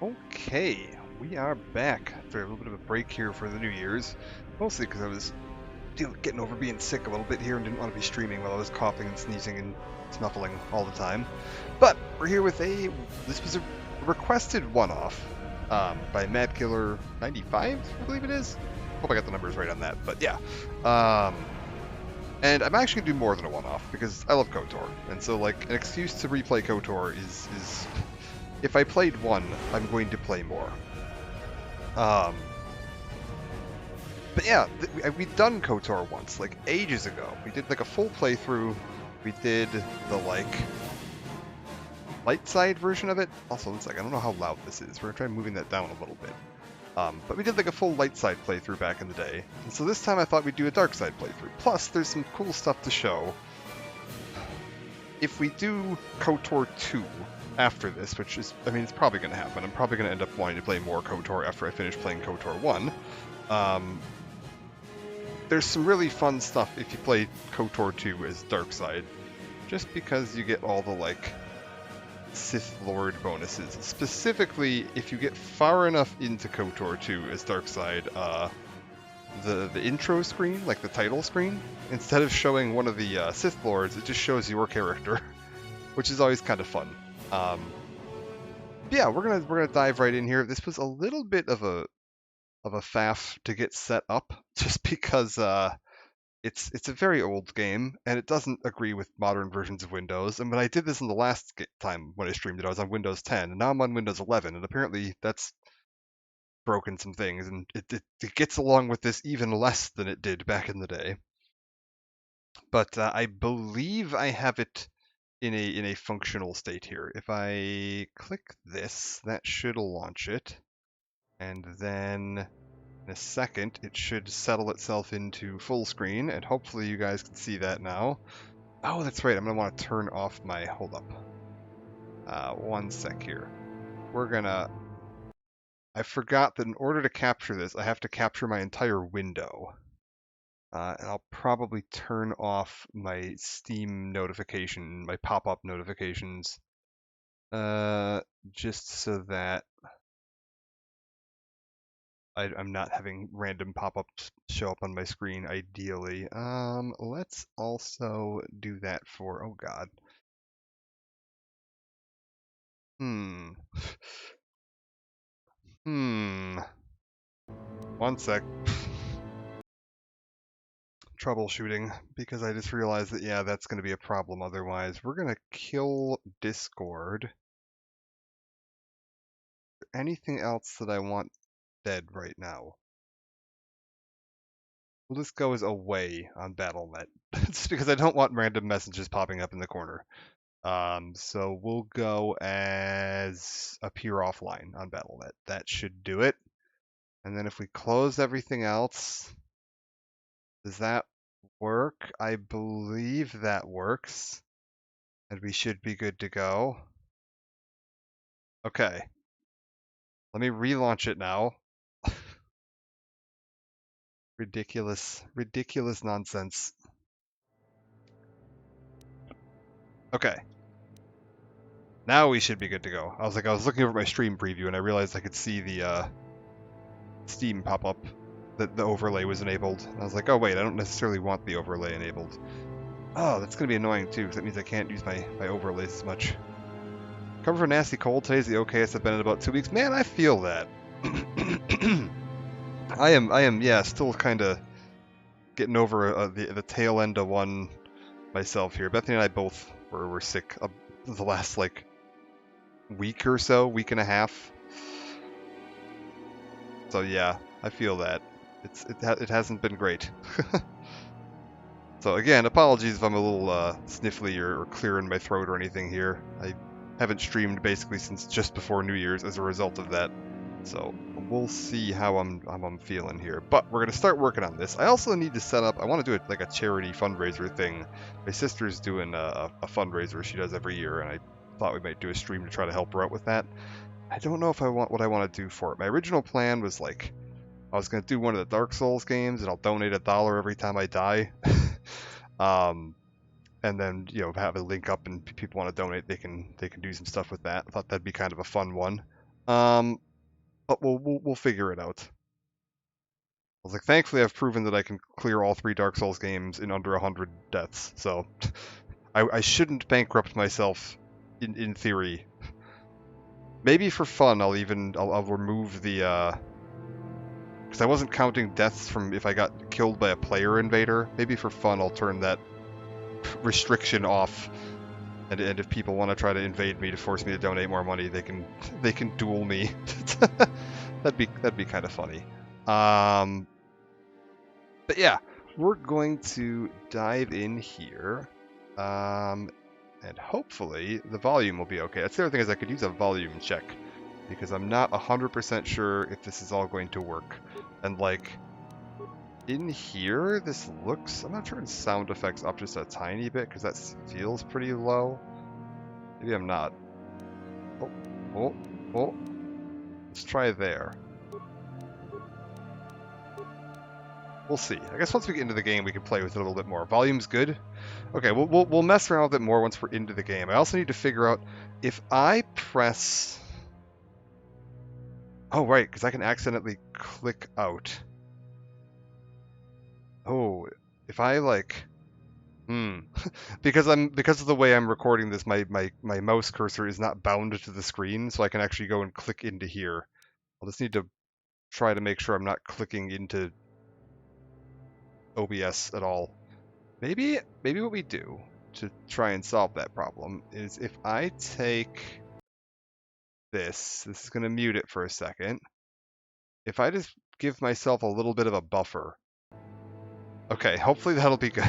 Okay, we are back after a little bit of a break here for the New Year's. Mostly because I was getting over being sick a little bit here and didn't want to be streaming while I was coughing and sneezing and snuffling all the time. But we're here with this was a requested one-off by MadKiller95, I believe it is. Hope I got the numbers right on that, but yeah. And I'm actually gonna do more than a one-off because I love KOTOR, and so like an excuse to replay KOTOR is if I played one, I'm going to play more. But yeah, we'd done KOTOR once, like ages ago. We did like a full playthrough. We did the like light side version of it. Also, it's like I don't know how loud this is. We're gonna try moving that down a little bit. But we did like a full light side playthrough back in the day. And so this time I thought we'd do a dark side playthrough. Plus, there's some cool stuff to show. If we do KOTOR 2 after this, which is, I mean, it's probably going to happen. I'm probably going to end up wanting to play more KOTOR after I finish playing KOTOR 1. There's some really fun stuff if you play KOTOR 2 as dark side, just because you get all the, like, Sith Lord bonuses. Specifically, if you get far enough into KOTOR 2 as dark side, the intro screen, like the title screen, instead of showing one of the Sith Lords, it just shows your character, which is always kind of fun. Yeah, we're gonna dive right in here. This was a little bit of a faff to get set up, just because it's a very old game and it doesn't agree with modern versions of Windows. And when I did this in the last time when I streamed it, I was on Windows 10, and now I'm on Windows 11, and apparently that's broken some things, and it gets along with this even less than it did back in the day. But I believe I have it in a functional state here. If I click this, that should launch it, and then in a second it should settle itself into full screen, and hopefully you guys can see that now. Oh, that's right. I'm gonna want to turn off my hold up. One sec here. I forgot that in order to capture this, I have to capture my entire window. And I'll probably turn off my Steam notification, my pop-up notifications, just so that I'm not having random pop-ups show up on my screen, ideally. Let's also do that for, oh god. Hmm. Hmm. One sec. Troubleshooting, because I just realized that, yeah, that's going to be a problem otherwise. We're going to kill Discord. Anything else that I want dead right now? We'll just go as away on Battle.net, just because I don't want random messages popping up in the corner. So we'll go as appear offline on Battle.net. That should do it. And then if we close everything else, does that work? I believe that works. And we should be good to go. Okay. Let me relaunch it now. Ridiculous, ridiculous nonsense. Okay. Now we should be good to go. I was looking over my stream preview and I realized I could see the Steam pop up that the overlay was enabled. And I was like, oh wait, I don't necessarily want the overlay enabled. Oh, that's gonna be annoying too, because that means I can't use my overlays as much. Cover for nasty cold. Today's the okayest I've been in about 2 weeks. Man, I feel that. I am, yeah, still kind of getting over the tail end of one myself here. Bethany and I both were sick the last like week or so, week and a half. So yeah, I feel that. It hasn't been great. So again, apologies if I'm a little sniffly or clear in my throat or anything here. I haven't streamed basically since just before New Year's as a result of that. So we'll see how I'm feeling here. But we're gonna start working on this. I also need to set up. I want to do it like a charity fundraiser thing. My sister's doing a fundraiser she does every year, and I thought we might do a stream to try to help her out with that. I don't know if I want what I want to do for it. My original plan was like I was gonna do one of the Dark Souls games, and I'll donate $1 every time I die. And then have a link up, and people want to donate, they can do some stuff with that. I thought that'd be kind of a fun one. But we'll figure it out. I was like, thankfully, I've proven that I can clear all 3 Dark Souls games in under 100 deaths, so I shouldn't bankrupt myself in theory. Maybe for fun, I'll remove the because I wasn't counting deaths from if I got killed by a player invader. Maybe for fun, I'll turn that restriction off, and if people want to try to invade me to force me to donate more money, they can duel me. that'd be kind of funny. But yeah, we're going to dive in here, and hopefully the volume will be okay. That's the other thing, is I could use a volume check, because I'm not 100% sure if this is all going to work. And like, in here, this looks... I'm going to turn sound effects up just a tiny bit, because that feels pretty low. Maybe I'm not. Oh. Let's try there. We'll see. I guess once we get into the game, we can play with it a little bit more. Volume's good. Okay, we'll mess around with it more once we're into the game. I also need to figure out if I press... Oh, right, because I can accidentally click out. Oh, if I like... because of the way I'm recording this, my mouse cursor is not bound to the screen, so I can actually go and click into here. I'll just need to try to make sure I'm not clicking into OBS at all. Maybe what we do to try and solve that problem is if I take this is going to mute it for a second. If I just give myself a little bit of a buffer. Okay, hopefully that'll be good.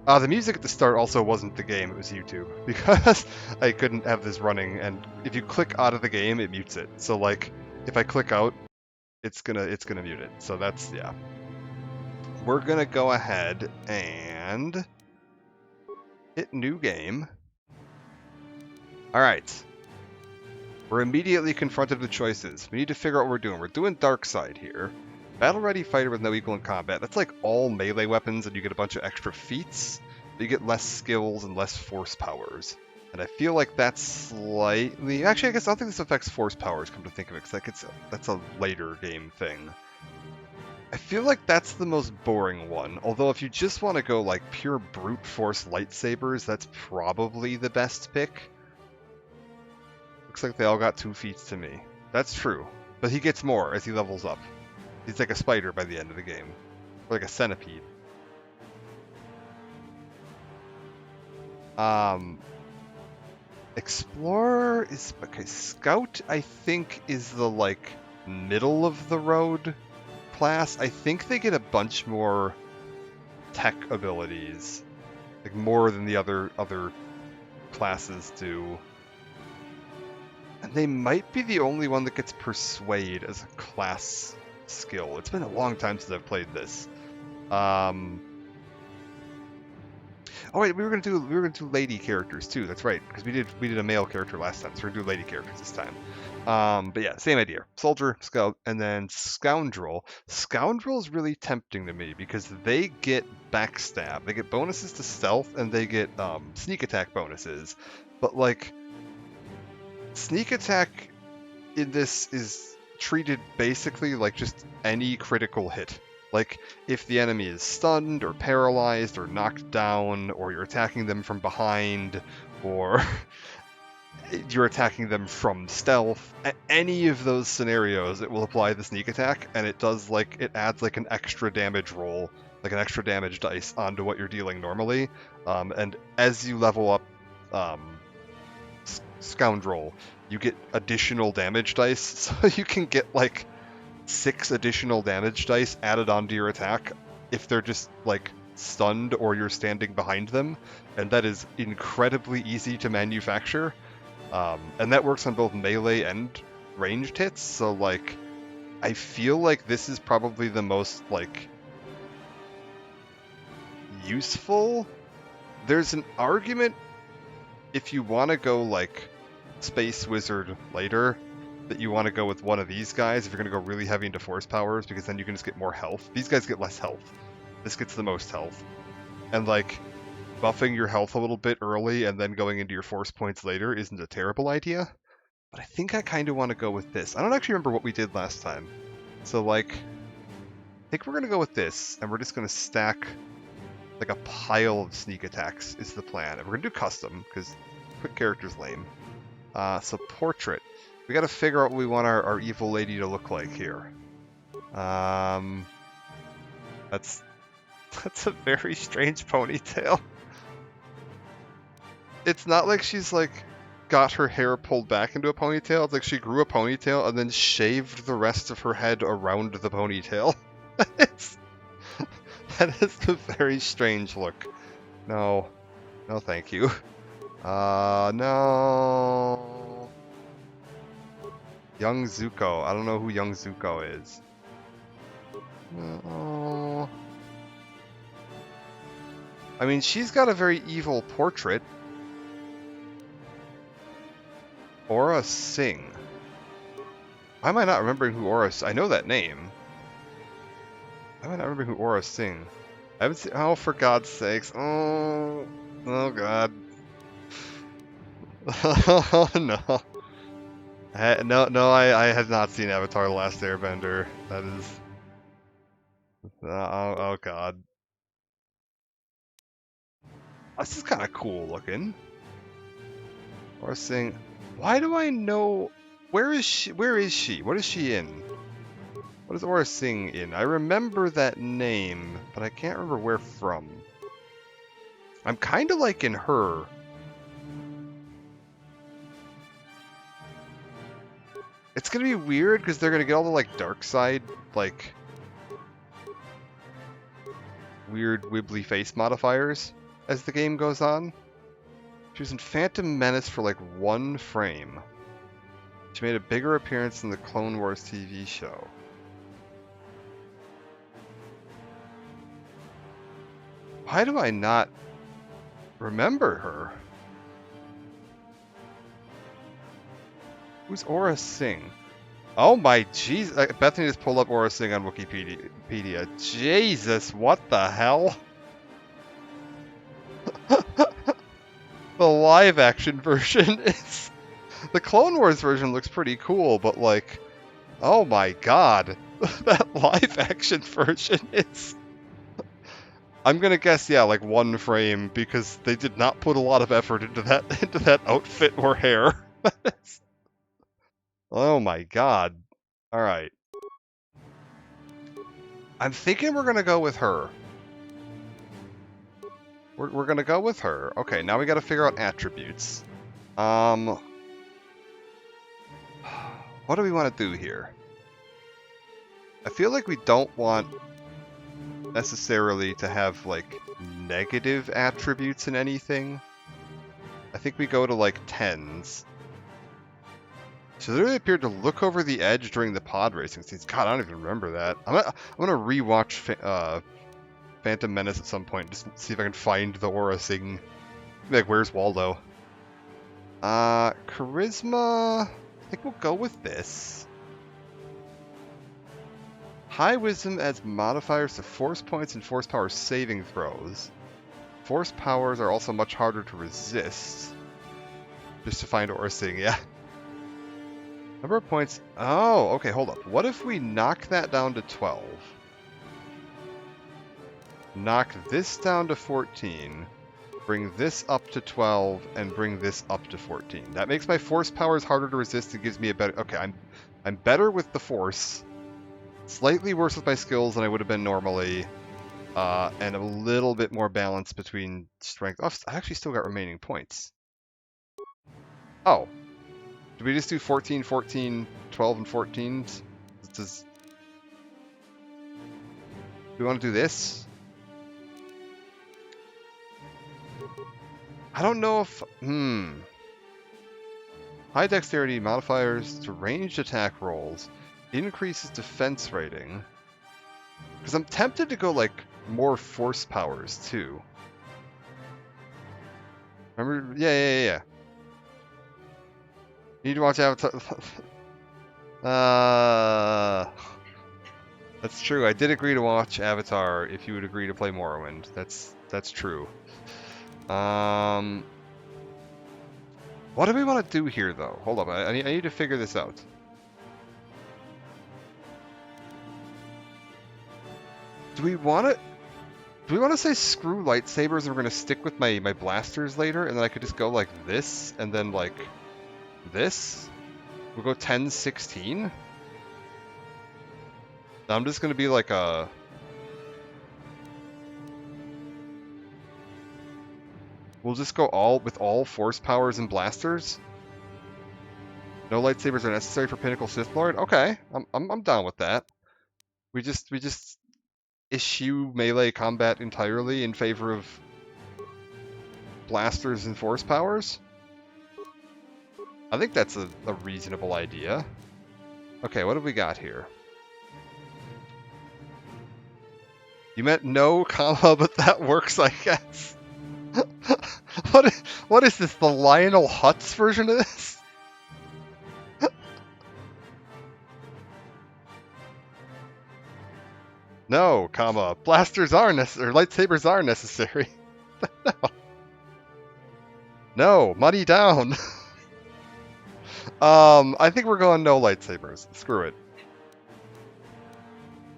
The music at the start also wasn't the game, it was YouTube, because I couldn't have this running, and if you click out of the game, it mutes it. So like, if I click out, it's gonna mute it. So that's, yeah. We're gonna go ahead and hit new game. Alright. We're immediately confronted with choices. We need to figure out what we're doing. We're doing Dark Side here. Battle Ready Fighter with no equal in combat. That's like all melee weapons, and you get a bunch of extra feats. But you get less skills and less force powers. And I feel like that's slightly... Actually, I guess I don't think this affects force powers, come to think of it, because that's a later game thing. I feel like that's the most boring one. Although if you just want to go like pure brute force lightsabers, that's probably the best pick. Looks like they all got 2 feats to me. That's true. But he gets more as he levels up. He's like a spider by the end of the game. Or like a centipede. Explorer is... Okay, Scout, I think, is the, like, middle of the road class. I think they get a bunch more tech abilities. Like, more than the other classes do. And they might be the only one that gets Persuade as a class skill. It's been a long time since I've played this. Oh wait, we were gonna do lady characters too. That's right, because we did a male character last time, so we're gonna do lady characters this time. But yeah, same idea. Soldier, Scout, and then Scoundrel. Scoundrel is really tempting to me because they get backstab. They get bonuses to stealth, and they get sneak attack bonuses. But like, sneak attack in this is treated basically like just any critical hit. Like, if the enemy is stunned or paralyzed or knocked down, or you're attacking them from behind, or you're attacking them from stealth, any of those scenarios, it will apply the sneak attack, and it does, like, it adds like an extra damage roll, like an extra damage dice onto what you're dealing normally. And as you level up Scoundrel, you get additional damage dice, so you can get like 6 additional damage dice added onto your attack if they're just like stunned or you're standing behind them, and that is incredibly easy to manufacture. And that works on both melee and ranged hits, so like I feel like this is probably the most like useful. There's an argument if you want to go like Space Wizard later, that you want to go with one of these guys if you're going to go really heavy into force powers, because then you can just get more health. These guys get less health. This gets the most health. And like, buffing your health a little bit early and then going into your force points later isn't a terrible idea. But I think I kind of want to go with this. I don't actually remember what we did last time. So, like, I think we're going to go with this, and we're just going to stack, like, a pile of sneak attacks is the plan. And we're going to do custom, because quick character's lame. So, portrait. We got to figure out what we want our evil lady to look like here. That's a very strange ponytail. It's not like she's, like, got her hair pulled back into a ponytail. It's like she grew a ponytail and then shaved the rest of her head around the ponytail. That is a very strange look. No. No, thank you. No. Young Zuko. I don't know who Young Zuko is. No. I mean, she's got a very evil portrait. Aurra Sing. Why am I not remembering who I know that name. Why am I not remembering who Aurra Sing? I haven't seen. Oh, for God's sakes! Oh God! Oh no! I had not seen Avatar: The Last Airbender. That is. Oh God! This is kind of cool looking. Aurra Sing. Why do I know? Where is she? Where is she? What is she in? What is Aurra Sing in? I remember that name, but I can't remember where from. I'm kind of liking her. It's gonna be weird because they're gonna get all the like dark side, like weird wibbly face modifiers as the game goes on. She was in Phantom Menace for like 1 frame. She made a bigger appearance in the Clone Wars TV show. Why do I not remember her? Who's Aurra Sing? Oh my jeez! Bethany just pulled up Aurra Sing on Wikipedia. Jesus, what the hell? The live action version is... The Clone Wars version looks pretty cool, but like... Oh my god! That live action version is... I'm gonna guess, yeah, like 1 frame, because they did not put a lot of effort into that outfit or hair. Oh my god. Alright. I'm thinking we're gonna go with her. We're gonna go with her. Okay, now we gotta figure out attributes. What do we want to do here? I feel like we don't want necessarily to have, like, negative attributes in anything. I think we go to, like, 10s. She literally appeared to look over the edge during the pod racing scenes. God, I don't even remember that. I'm gonna rewatch Phantom Menace at some point, just see if I can find the Aurra Sing. Like, where's Waldo? Charisma... I think we'll go with this. High Wisdom adds modifiers to Force points and Force power saving throws. Force powers are also much harder to resist. Just to find Aurra Sing, yeah. Number of points... Oh, okay, hold up. What if we knock that down to 12? Knock this down to 14, bring this up to 12, and bring this up to 14. That makes my force powers harder to resist and gives me a better... Okay, I'm better with the force, slightly worse with my skills than I would have been normally, and a little bit more balance between strength. Oh, I actually still got remaining points. Oh. Did we just do 14, 14, 12, and 14? Do we want to do this? I don't know if... High dexterity modifiers to ranged attack rolls. Increases defense rating. Because I'm tempted to go, like, more force powers, too. Remember? Yeah. You need to watch Avatar... That's true. I did agree to watch Avatar if you would agree to play Morrowind. That's true. What do we want to do here, though? Hold up, I need to figure this out. Do we want to say screw lightsabers and we're going to stick with my blasters later, and then I could just go like this, and then like this? We'll go 10-16? I'm just going to be like a... We'll just go with all force powers and blasters? No lightsabers are necessary for Pinnacle Sith Lord? Okay, I'm down with that. We just issue melee combat entirely in favor of blasters and force powers? I think that's a reasonable idea. Okay, what have we got here? You meant no, comma, but that works, I guess. What is this, the Lionel Hutz version of this? No, comma, blasters are necessary, lightsabers are necessary. No. No, money down. I think we're going no lightsabers. Screw it.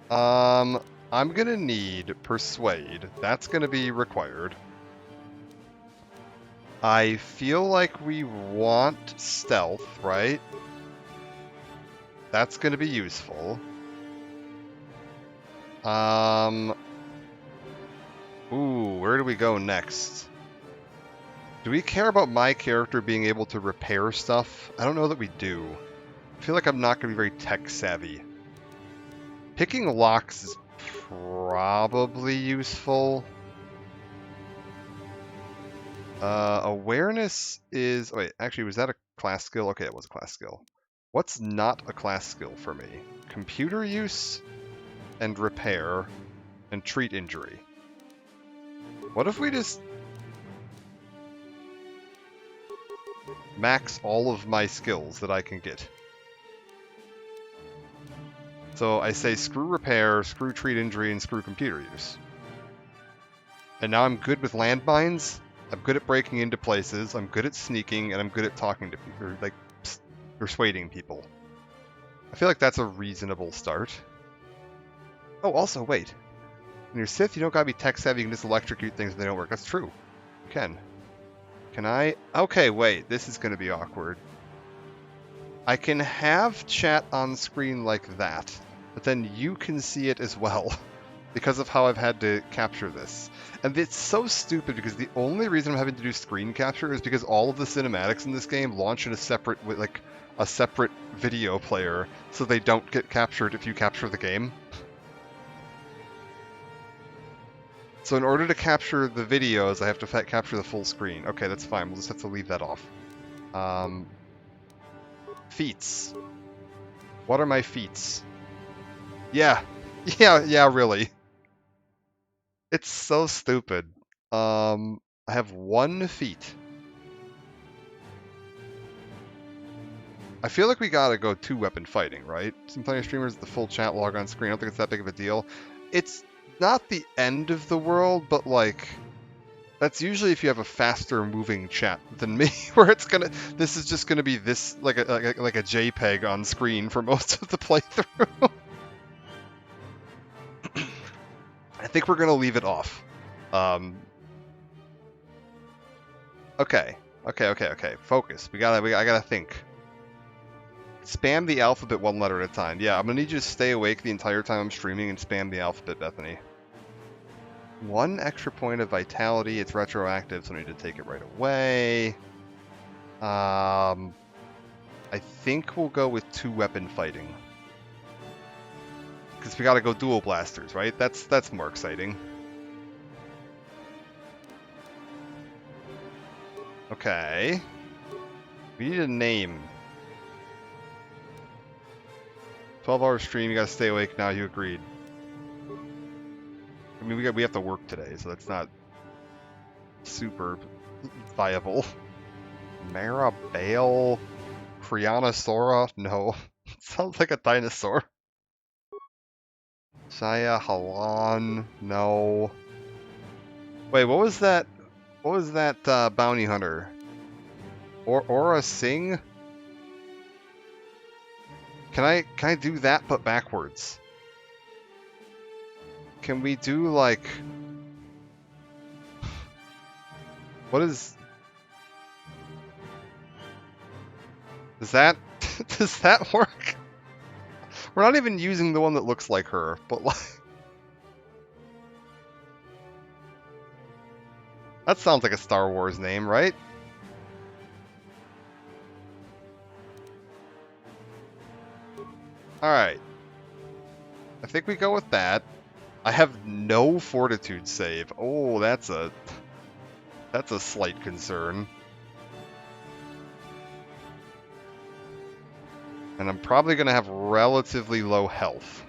I'm gonna need Persuade. That's gonna be required. I feel like we want Stealth, right? That's gonna be useful. Ooh, where do we go next? Do we care about my character being able to repair stuff? I don't know that we do. I feel like I'm not going to be very tech savvy. Picking locks is probably useful. Awareness is... Wait, actually, was that a class skill? Okay, it was a class skill. What's not a class skill for me? Computer use and repair and treat injury. What if we just max all of my skills that I can get? So I say screw repair, screw treat injury, and screw computer use. And now I'm good with landmines, I'm good at breaking into places, I'm good at sneaking, and I'm good at talking to people, or like persuading people. I feel like that's a reasonable start. Oh, also, wait. When you're Sith, you don't gotta be tech savvy, you can just electrocute things when they don't work. That's true. You can. Can I? Okay, wait, this is gonna be awkward. I can have chat on screen like that, but then you can see it as well, because of how I've had to capture this. And it's so stupid because the only reason I'm having to do screen capture is because all of the cinematics in this game launch in a separate video player, so they don't get captured if you capture the game. So in order to capture the videos, I have to capture the full screen. Okay, that's fine. We'll just have to leave that off. Feats. What are my feats? Yeah. Yeah, really. It's so stupid. I have one feat. I feel like we gotta go 2-weapon fighting, right? Some plenty of streamers, the full chat log on screen. I don't think it's that big of a deal. It's not the end of the world, but like, that's usually if you have a faster moving chat than me, where this is just gonna be this, like a JPEG on screen for most of the playthrough. I think we're gonna leave it off. Okay. Focus. I gotta think. Spam the alphabet one letter at a time. Yeah, I'm gonna need you to stay awake the entire time I'm streaming and spam the alphabet, Bethany. 1 extra point of vitality. It's retroactive, so I need to take it right away. I think we'll go with 2-weapon fighting. Because we gotta go dual blasters, right? That's more exciting. Okay. We need a name. 12-hour stream, you gotta stay awake now, you agreed. I mean, we have to work today, so that's not super viable. Maribale? Cryonosaura? No. Sounds like a dinosaur. Shia Halan? No. Wait, what was that bounty hunter? Aura Sing? Can I do that but backwards? Can we do like... What is... Does that... Does that work? We're not even using the one that looks like her, but like... That sounds like a Star Wars name, right? Alright. I think we go with that. I have no fortitude save. Oh, that's a slight concern. And I'm probably going to have relatively low health.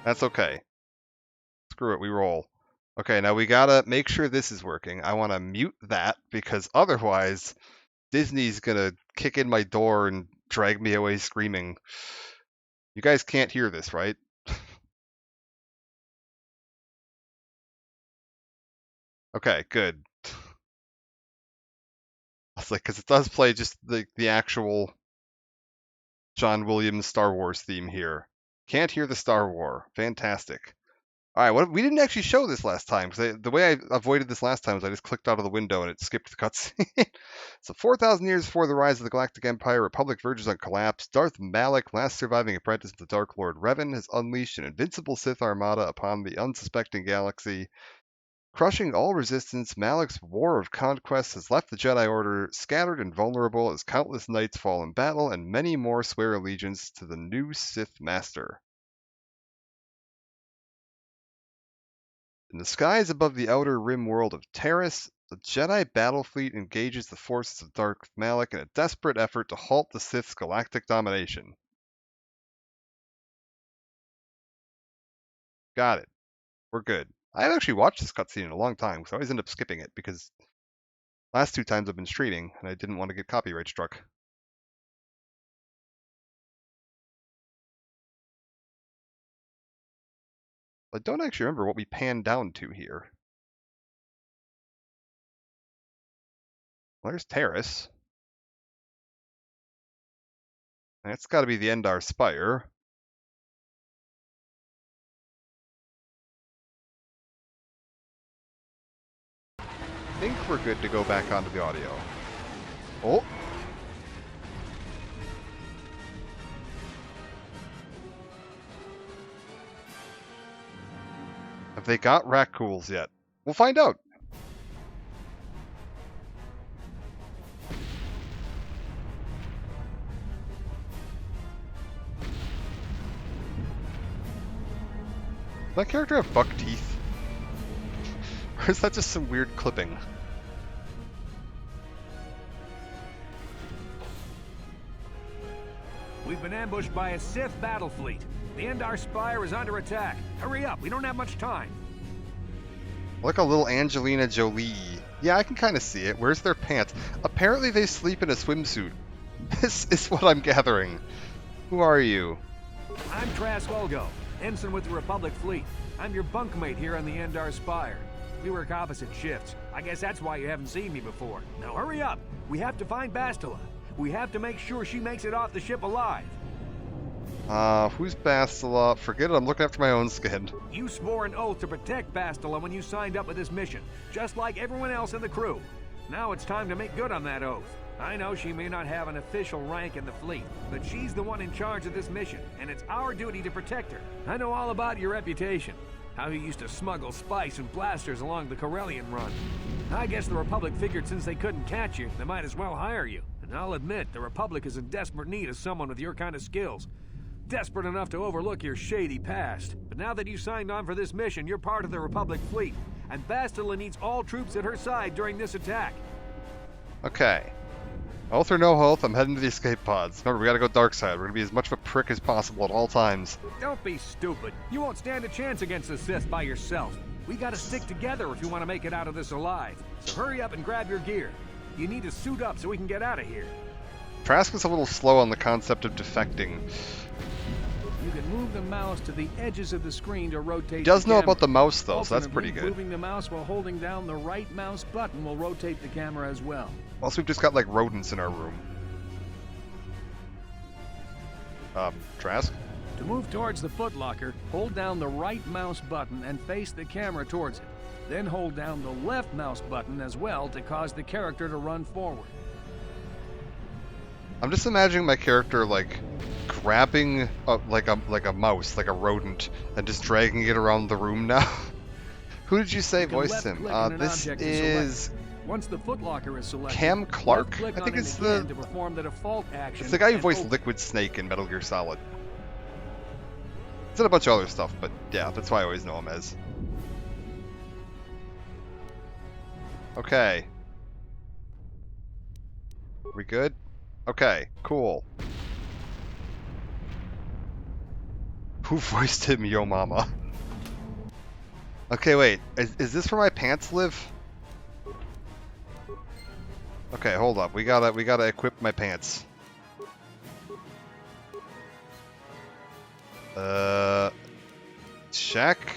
That's okay. Screw it, we roll. Okay, now we gotta make sure this is working. I want to mute that, because otherwise Disney's gonna kick in my door and drag me away screaming. You guys can't hear this, right? Okay, good. I was like, because it does play just the actual John Williams Star Wars theme here. Can't hear the Star War. Fantastic. All right, we didn't actually show this last time, because the way I avoided this last time was I just clicked out of the window and it skipped the cutscene. So 4,000 years before the rise of the Galactic Empire, Republic verges on collapse. Darth Malak, last surviving apprentice of the Dark Lord Revan, has unleashed an invincible Sith armada upon the unsuspecting galaxy. Crushing all resistance, Malak's war of conquest has left the Jedi Order scattered and vulnerable as countless knights fall in battle and many more swear allegiance to the new Sith Master. In the skies above the outer rim world of Taris, the Jedi battle fleet engages the forces of Darth Malak in a desperate effort to halt the Sith's galactic domination. Got it. We're good. I haven't actually watched this cutscene in a long time, so I always end up skipping it because last 2 times I've been streaming and I didn't want to get copyright struck. I don't actually remember what we panned down to here. Well, there's Taris. That's got to be the Endar Spire. I think we're good to go back onto the audio. Oh! Have they got Rakghouls yet? We'll find out. Does that character have buck teeth? Or is that just some weird clipping? We've been ambushed by a Sith battle fleet. The Endar Spire is under attack. Hurry up, we don't have much time. Like a little Angelina Jolie. Yeah, I can kind of see it. Where's their pants? Apparently they sleep in a swimsuit. This is what I'm gathering. Who are you? I'm Trask Olgo, ensign with the Republic fleet. I'm your bunkmate here on the Endar Spire. We work opposite shifts. I guess that's why you haven't seen me before. Now hurry up. We have to find Bastila. We have to make sure she makes it off the ship alive. Who's Bastila? Forget it, I'm looking after my own skin. You swore an oath to protect Bastila when you signed up with this mission, just like everyone else in the crew. Now it's time to make good on that oath. I know she may not have an official rank in the fleet, but she's the one in charge of this mission, and it's our duty to protect her. I know all about your reputation. How you used to smuggle spice and blasters along the Corellian run. I guess the Republic figured since they couldn't catch you, they might as well hire you. And I'll admit, the Republic is in desperate need of someone with your kind of skills. Desperate enough to overlook your shady past. But now that you signed on for this mission, you're part of the Republic fleet. And Bastila needs all troops at her side during this attack. Okay. Oath or no oath, I'm heading to the escape pods. Remember, we gotta go dark side. We're gonna be as much of a prick as possible at all times. Don't be stupid. You won't stand a chance against the Sith by yourself. We gotta stick together if you want to make it out of this alive. So hurry up and grab your gear. You need to suit up so we can get out of here. Trask is a little slow on the concept of defecting. You can move the mouse to the edges of the screen to rotate He does the know camera. about the mouse, though, so that's Alternately, pretty good. moving the mouse while holding down the right mouse button will rotate the camera as well. Also, we've just got, like, rodents in our room. Trask? To move towards the footlocker, hold down the right mouse button and face the camera towards it. Then hold down the left mouse button as well to cause the character to run forward. I'm just imagining my character, like, grabbing like a mouse, like a rodent, and just dragging it around the room now. Who did you say You can voiced him? left-click on an This object to is select it. Once the footlocker is selected, Cam Clark? left-click I think on it it's again the to perform the default action. it's the guy who and voiced open. Liquid Snake in Metal Gear Solid. He's done a bunch of other stuff, but yeah, that's why I always know him as. Okay. We good? Okay, cool. Who voiced him, Yo Mama? Okay, wait. Is this where my pants live? Okay, hold up. We gotta equip my pants. Check.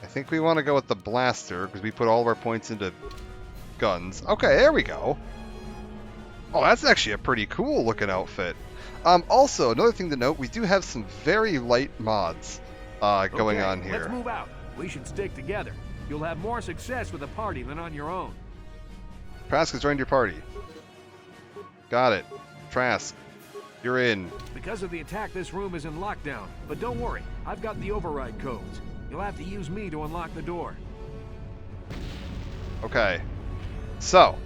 I think we want to go with the blaster because we put all of our points into guns. Okay, there we go. Oh, that's actually a pretty cool looking outfit. Also, another thing to note, we do have some very light mods going Okay, on here. Let's move out. We should stick together. You'll have more success with a party than on your own. Trask has joined your party. Got it. Trask, you're in. Because of the attack, this room is in lockdown. But don't worry, I've got the override codes. You'll have to use me to unlock the door. Okay. So,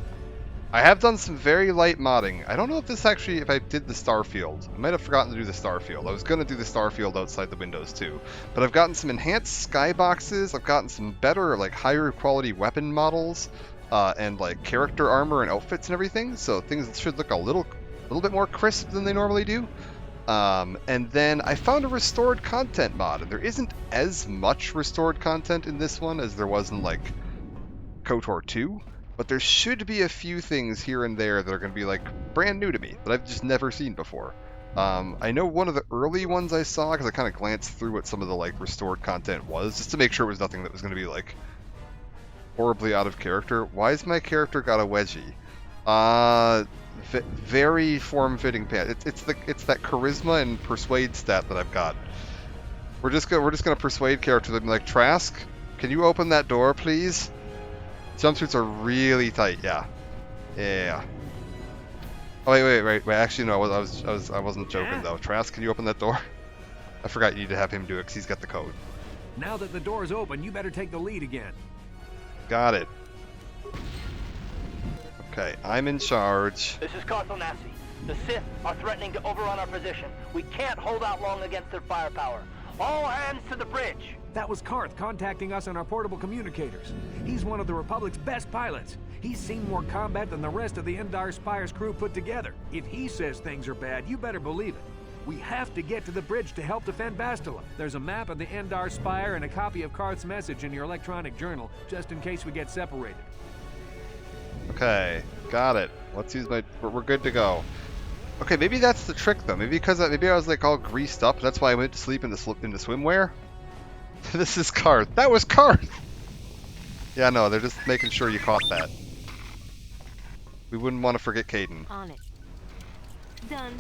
I have done some very light modding. I don't know if this actually, if I did the Starfield. I might have forgotten to do the Starfield. I was going to do the Starfield outside the windows too. But I've gotten some enhanced skyboxes. I've gotten some better, like, higher quality weapon models. And, like, character armor and outfits and everything. So things should look a little bit more crisp than they normally do. And then I found a restored content mod. And there isn't as much restored content in this one as there was in, like, KOTOR 2. But there should be a few things here and there that are going to be, like, brand new to me that I've just never seen before. I know one of the early ones I saw, because I kind of glanced through what some of the, like, restored content was, just to make sure it was nothing that was going to be, like, horribly out of character. Why has my character got a wedgie? Very form-fitting pants. It's that charisma and persuade stat that I've got. We're just gonna persuade characters and be like, Trask, can you open that door, please? Jumpsuits are really tight. Yeah. Oh wait. Actually, no. I wasn't joking though. Trask, can you open that door? I forgot you need to have him do it because he's got the code. Now that the door is open, you better take the lead again. Got it. Okay, I'm in charge. This is Carthel Nassi. The Sith are threatening to overrun our position. We can't hold out long against their firepower. All hands to the bridge! That was Karth contacting us on our portable communicators. He's one of the Republic's best pilots. He's seen more combat than the rest of the Endar Spire's crew put together. If he says things are bad, you better believe it. We have to get to the bridge to help defend Bastila. There's a map of the Endar Spire and a copy of Karth's message in your electronic journal, just in case we get separated. Okay, got it. Let's use my... We're good to go. Okay, maybe that's the trick, though. Maybe I was, like, all greased up. That's why I went to sleep in the swimwear. This is Karth. That was Karth! Yeah, no, they're just making sure you caught that. We wouldn't want to forget Kaidan. On it. Done.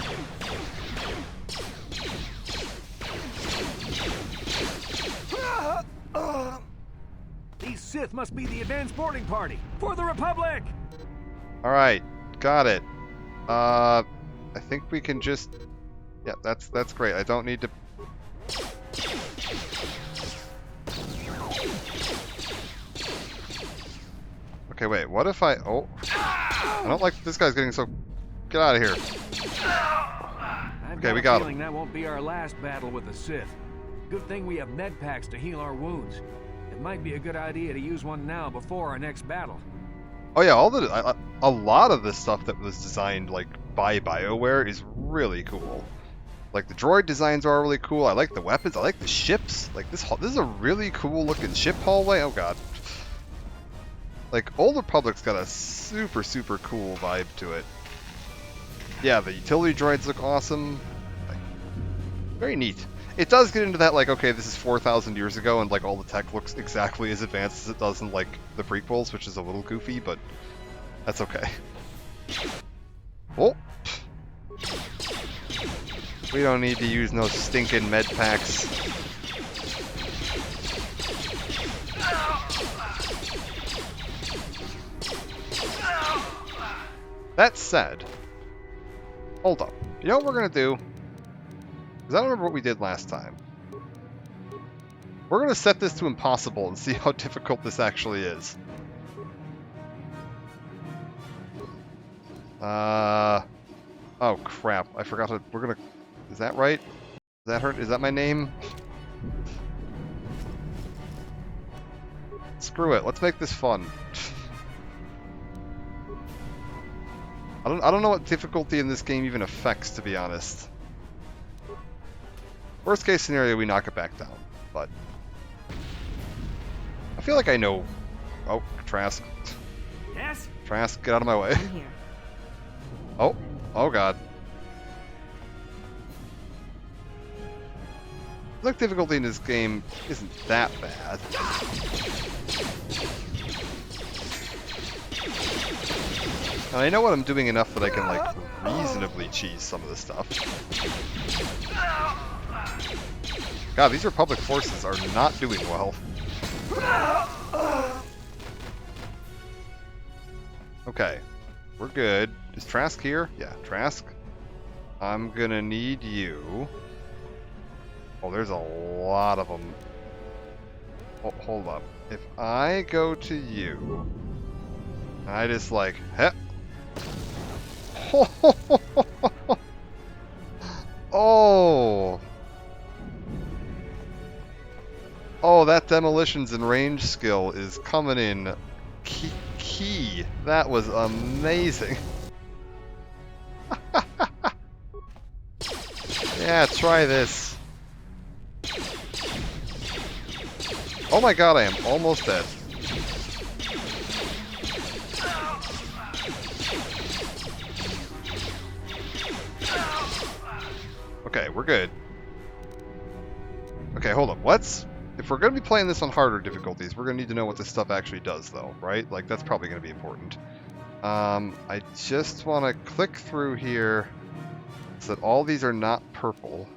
These Sith must be the advanced boarding party for the Republic! Alright, got it. I think we can just... Yeah, that's great. I don't need to... Okay, wait, what if I... Oh. I don't like this guy's getting so... Get out of here. I've got we a got feeling that won't be our last battle with the Sith. Good thing we have med packs to heal our wounds. It might be a good idea to use one now before our next battle. Oh yeah, a lot of the stuff that was designed, like, by BioWare is really cool. Like, the droid designs are really cool. I like the weapons. I like the ships. Like, this is a really cool looking ship hallway. Oh god. Like, Old Republic's got a super, super cool vibe to it. Yeah, the utility droids look awesome. Like, very neat. It does get into that, like, okay, this is 4,000 years ago, and, like, all the tech looks exactly as advanced as it does in, like, the prequels, which is a little goofy, but that's okay. Oh! We don't need to use no stinking med packs. That said, hold up. You know what we're gonna do? Because I don't remember what we did last time. We're gonna set this to impossible and see how difficult this actually is. Oh crap! I forgot to. We're gonna. Is that right? Is that her? Is that my name? Screw it. Let's make this fun. I don't know what difficulty in this game even affects, to be honest. Worst case scenario, we knock it back down, but I feel like I know. Oh, Trask. Yes? Trask, get out of my way. I'm here. Oh, oh god. The difficulty in this game isn't that bad. Now, I know what I'm doing enough that I can, like, reasonably cheese some of this stuff. God, these Republic forces are not doing well. Okay, we're good. Is Trask here? Yeah, Trask. I'm gonna need you. Oh, there's a lot of them. Oh, hold up. If I go to you, I just like, heh. Oh. Oh, that demolitions and range skill is coming in key. That was amazing. Yeah, try this. Oh my god, I am almost dead. Okay, we're good. Okay, hold up. If we're going to be playing this on harder difficulties, we're going to need to know what this stuff actually does, though, right? Like, that's probably going to be important. I just want to click through here so that all these are not purple.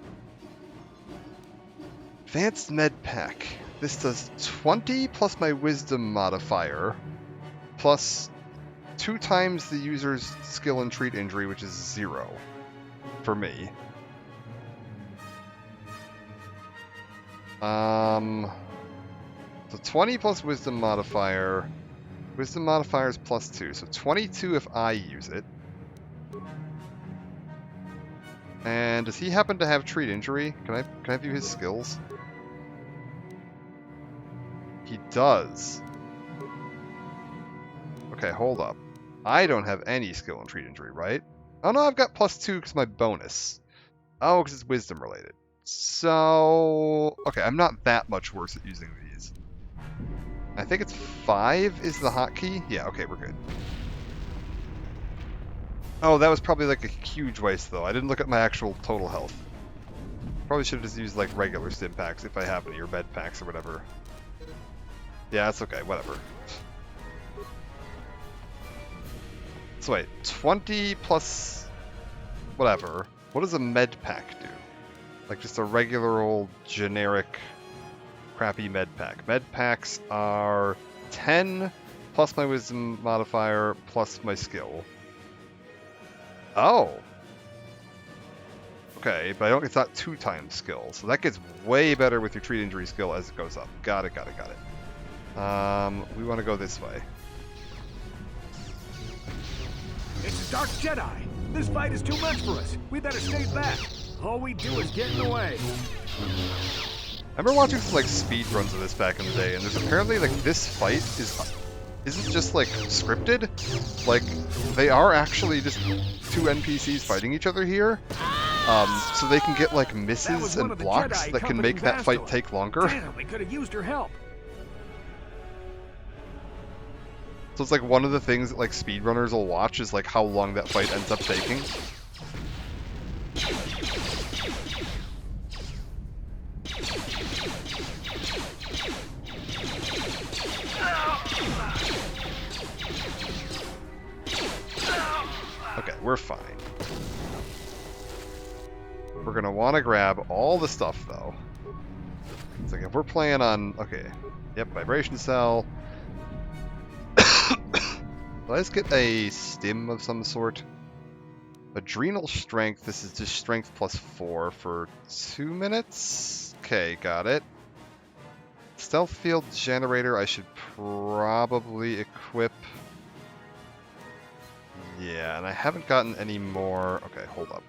Advanced Med Pack. This does 20 plus my Wisdom modifier, plus 2 times the user's skill and treat injury, which is 0 for me. So 20 plus Wisdom modifier. Wisdom modifier is plus 2, so 22 if I use it. And does he happen to have treat injury? Can I view his skills? He does. Okay, hold up. I don't have any skill and treat injury, right? Oh no, I've got plus 2 because my bonus. Oh, because it's wisdom related. So, okay, I'm not that much worse at using these. I think it's 5 is the hotkey. Yeah, okay, we're good. Oh, that was probably like a huge waste though. I didn't look at my actual total health. Probably should have just used like regular stim packs if I have any, or med packs or whatever. Yeah, that's okay, whatever. So wait, 20 plus whatever. What does a med pack do? Like just a regular old generic crappy med pack. Med packs are 10 plus my wisdom modifier plus my skill. Oh. Okay, but it's not 2 times skill, so that gets way better with your treat injury skill as it goes up. Got it. We want to go this way. It's a Dark Jedi. This fight is too much for us. We better stay back. All we do is get in the way. I remember watching some like speed runs of this back in the day, and there's apparently like this fight isn't just like scripted. Like they are actually just 2 NPCs fighting each other here. So they can get like misses and blocks that can make that fight take longer. Damn, we could have used her help. So it's like one of the things that like speedrunners will watch is like how long that fight ends up taking. Okay, we're fine. We're gonna want to grab all the stuff, though. It's like if we're playing on... Okay. Yep, vibration cell. Let's get a stim of some sort. Adrenal strength. This is just strength plus 4 for 2 minutes. Okay, got it. Stealth field generator, I should probably equip. Yeah, and I haven't gotten any more. Okay, hold up.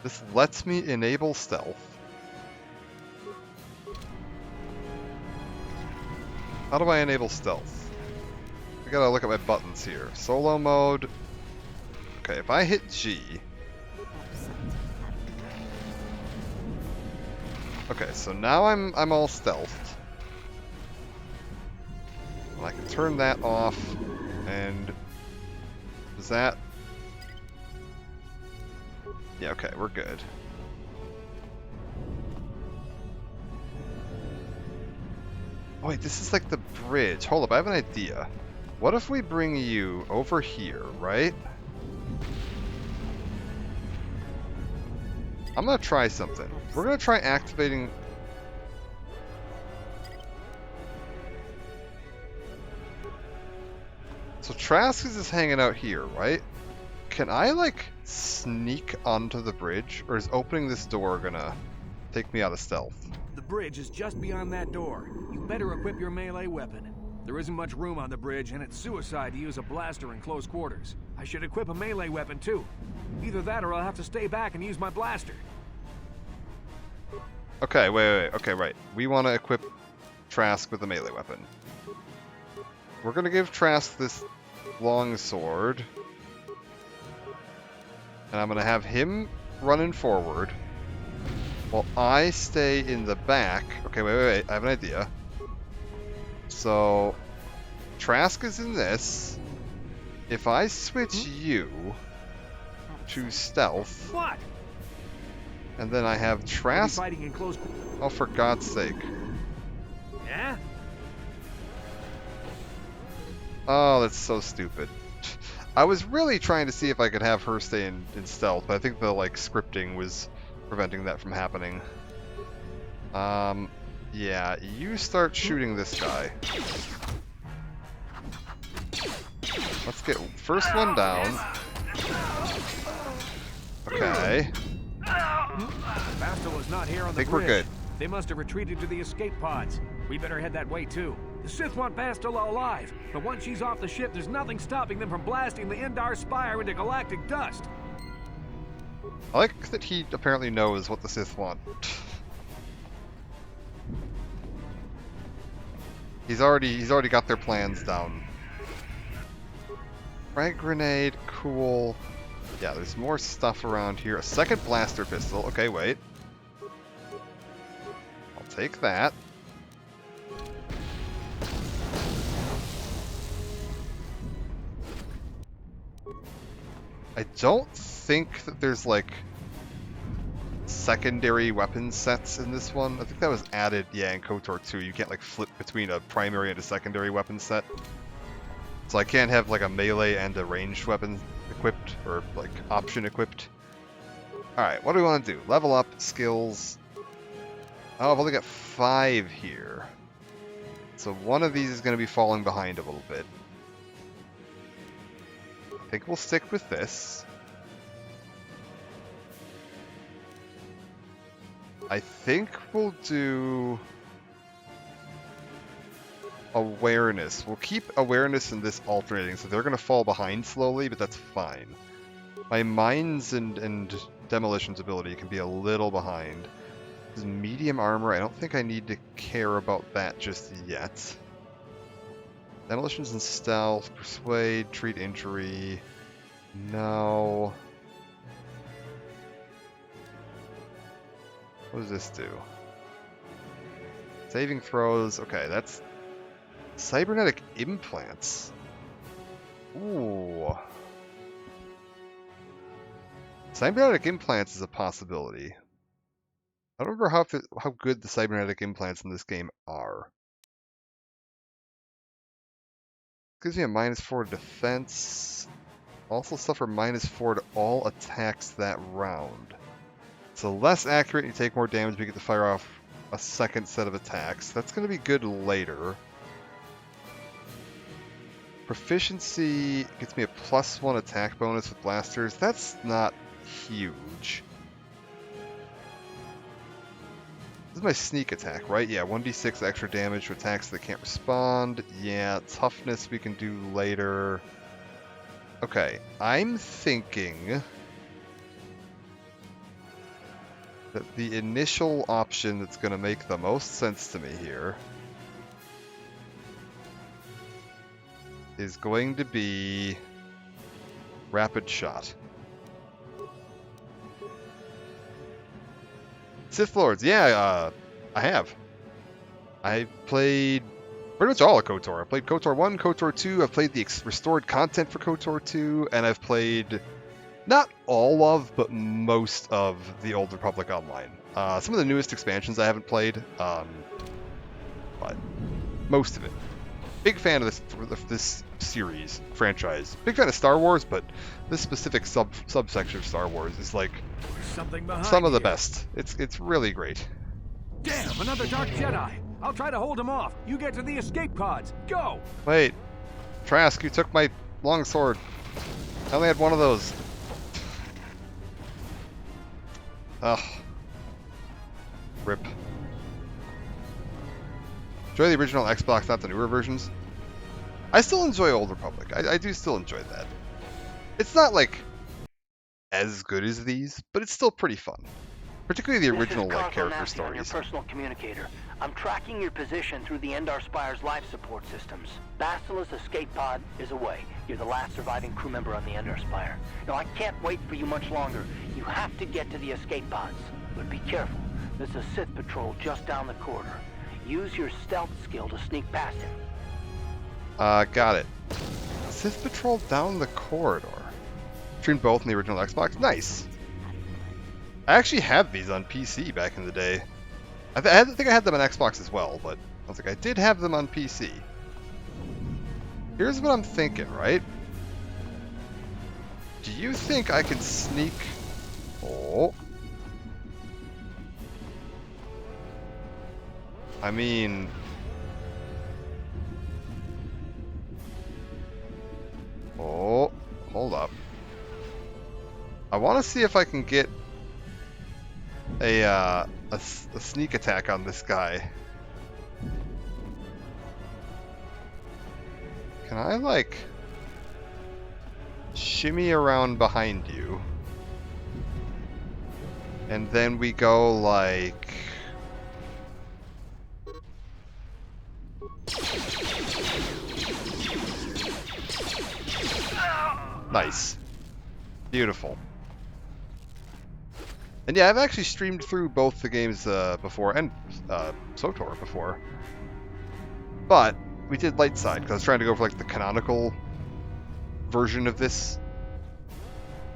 This lets me enable stealth. How do I enable stealth? I gotta look at my buttons here. Solo mode. Okay, if I hit G. Okay, so now I'm all stealthed. And I can turn that off. And is that? Yeah, okay, we're good. Oh, wait, this is like the bridge. Hold up, I have an idea. What if we bring you over here, right? I'm gonna try something. We're gonna try activating... So Trask is just hanging out here, right? Can I, like, sneak onto the bridge? Or is opening this door gonna take me out of stealth? The bridge is just beyond that door. You better equip your melee weapon. There isn't much room on the bridge, and it's suicide to use a blaster in close quarters. I should equip a melee weapon, too. Either that or I'll have to stay back and use my blaster. Okay, wait. Okay, right. We want to equip Trask with a melee weapon. We're going to give Trask this long sword. And I'm going to have him running forward while I stay in the back. Okay, wait. I have an idea. So, Trask is in this. If I switch you to stealth... What? And then I have Trask... Fighting in close... Oh, for God's sake. Yeah? Oh, that's so stupid. I was really trying to see if I could have her stay in stealth, but I think the, like, scripting was preventing that from happening. Yeah, you start shooting this guy. Let's get first one down. Okay. Bastila is not here on the bridge. I think we're good. They must have retreated to the escape pods. We better head that way too. The Sith want Bastila alive, but once she's off the ship, there's nothing stopping them from blasting the Endar Spire into galactic dust. I like that he apparently knows what the Sith want. He's already got their plans down. Frag grenade, cool. Yeah, there's more stuff around here. A second blaster pistol. Okay, wait. I'll take that. I don't think that there's, like, secondary weapon sets in this one. I think that was added, yeah, in KOTOR 2. You can't, like, flip between a primary and a secondary weapon set. So I can't have, like, a melee and a ranged weapon equipped, or, like, option equipped. Alright, what do we want to do? Level up, skills. Oh, I've only got 5 here. So one of these is going to be falling behind a little bit. I think we'll stick with this. I think we'll do awareness. We'll keep awareness and this alternating, so they're going to fall behind slowly, but that's fine. My mines and demolition's ability can be a little behind. This is medium armor. I don't think I need to care about that just yet. Demolitions and stealth, persuade, treat injury. No. What does this do? Saving throws. Okay, that's cybernetic implants. Ooh. Cybernetic implants is a possibility. I don't remember how good the cybernetic implants in this game are. Gives me a -4 defense. Also suffer -4 to all attacks that round. So less accurate, you take more damage, but you get to fire off a second set of attacks. That's going to be good later. Proficiency gets me a +1 attack bonus with blasters. That's not huge. This is my sneak attack, right? Yeah, 1d6 extra damage to attacks that can't respond. Yeah, toughness we can do later. Okay, I'm thinking that the initial option that's going to make the most sense to me here is going to be Rapid Shot. Sith Lords, yeah, I have. I played pretty much all of KOTOR. I played KOTOR 1, KOTOR 2, I've played the restored content for KOTOR 2, and I've played not all of, but most of the Old Republic Online. Some of the newest expansions I haven't played, but most of it. Big fan of this series, franchise. Big fan of Star Wars, but this specific subsection of Star Wars is like some of the best. It's really great. Damn, another Dark Jedi. I'll try to hold him off. You get to the escape pods. Go! Wait. Trask, you took my long sword. I only had one of those. Ugh. Rip. Enjoy the original Xbox, not the newer versions. I still enjoy Old Republic. I do still enjoy that. It's not like as good as these, but it's still pretty fun. Particularly the original like character stories. Your personal communicator. I'm tracking your position through the Endar Spire's life support systems. Basila's escape pod is away. You're the last surviving crew member on the Endar Spire. Now I can't wait for you much longer. You have to get to the escape pods. But be careful. There's a Sith patrol just down the corridor. Use your stealth skill to sneak past him. Got it. Sith patrol down the corridor. Streamed both in the original Xbox. Nice. I actually had these on PC back in the day. I think I had them on Xbox as well, but I was like, I did have them on PC. Here's what I'm thinking, right? Do you think I can sneak... Oh. I mean... Oh, hold up. I want to see if I can get a sneak attack on this guy. Can I, like, shimmy around behind you? And then we go, like... Nice. Beautiful. And yeah, I've actually streamed through both the games before, and SWTOR before. But we did light side, because I was trying to go for like the canonical version of this.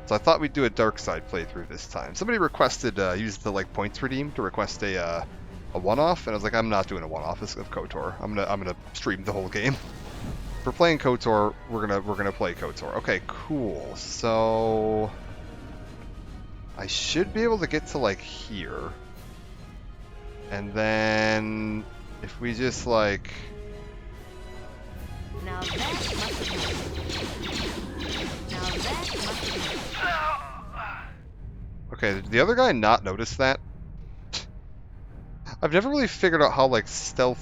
So I thought we'd do a dark side playthrough this time. Somebody requested use the like points redeem to request a one-off, and I was like, I'm not doing a one-off of KOTOR. I'm gonna stream the whole game. If we're playing KOTOR, we're gonna play KOTOR. Okay, cool. So I should be able to get to like here, and then if we just like. Now that must have Okay, did the other guy not notice that? I've never really figured out how like the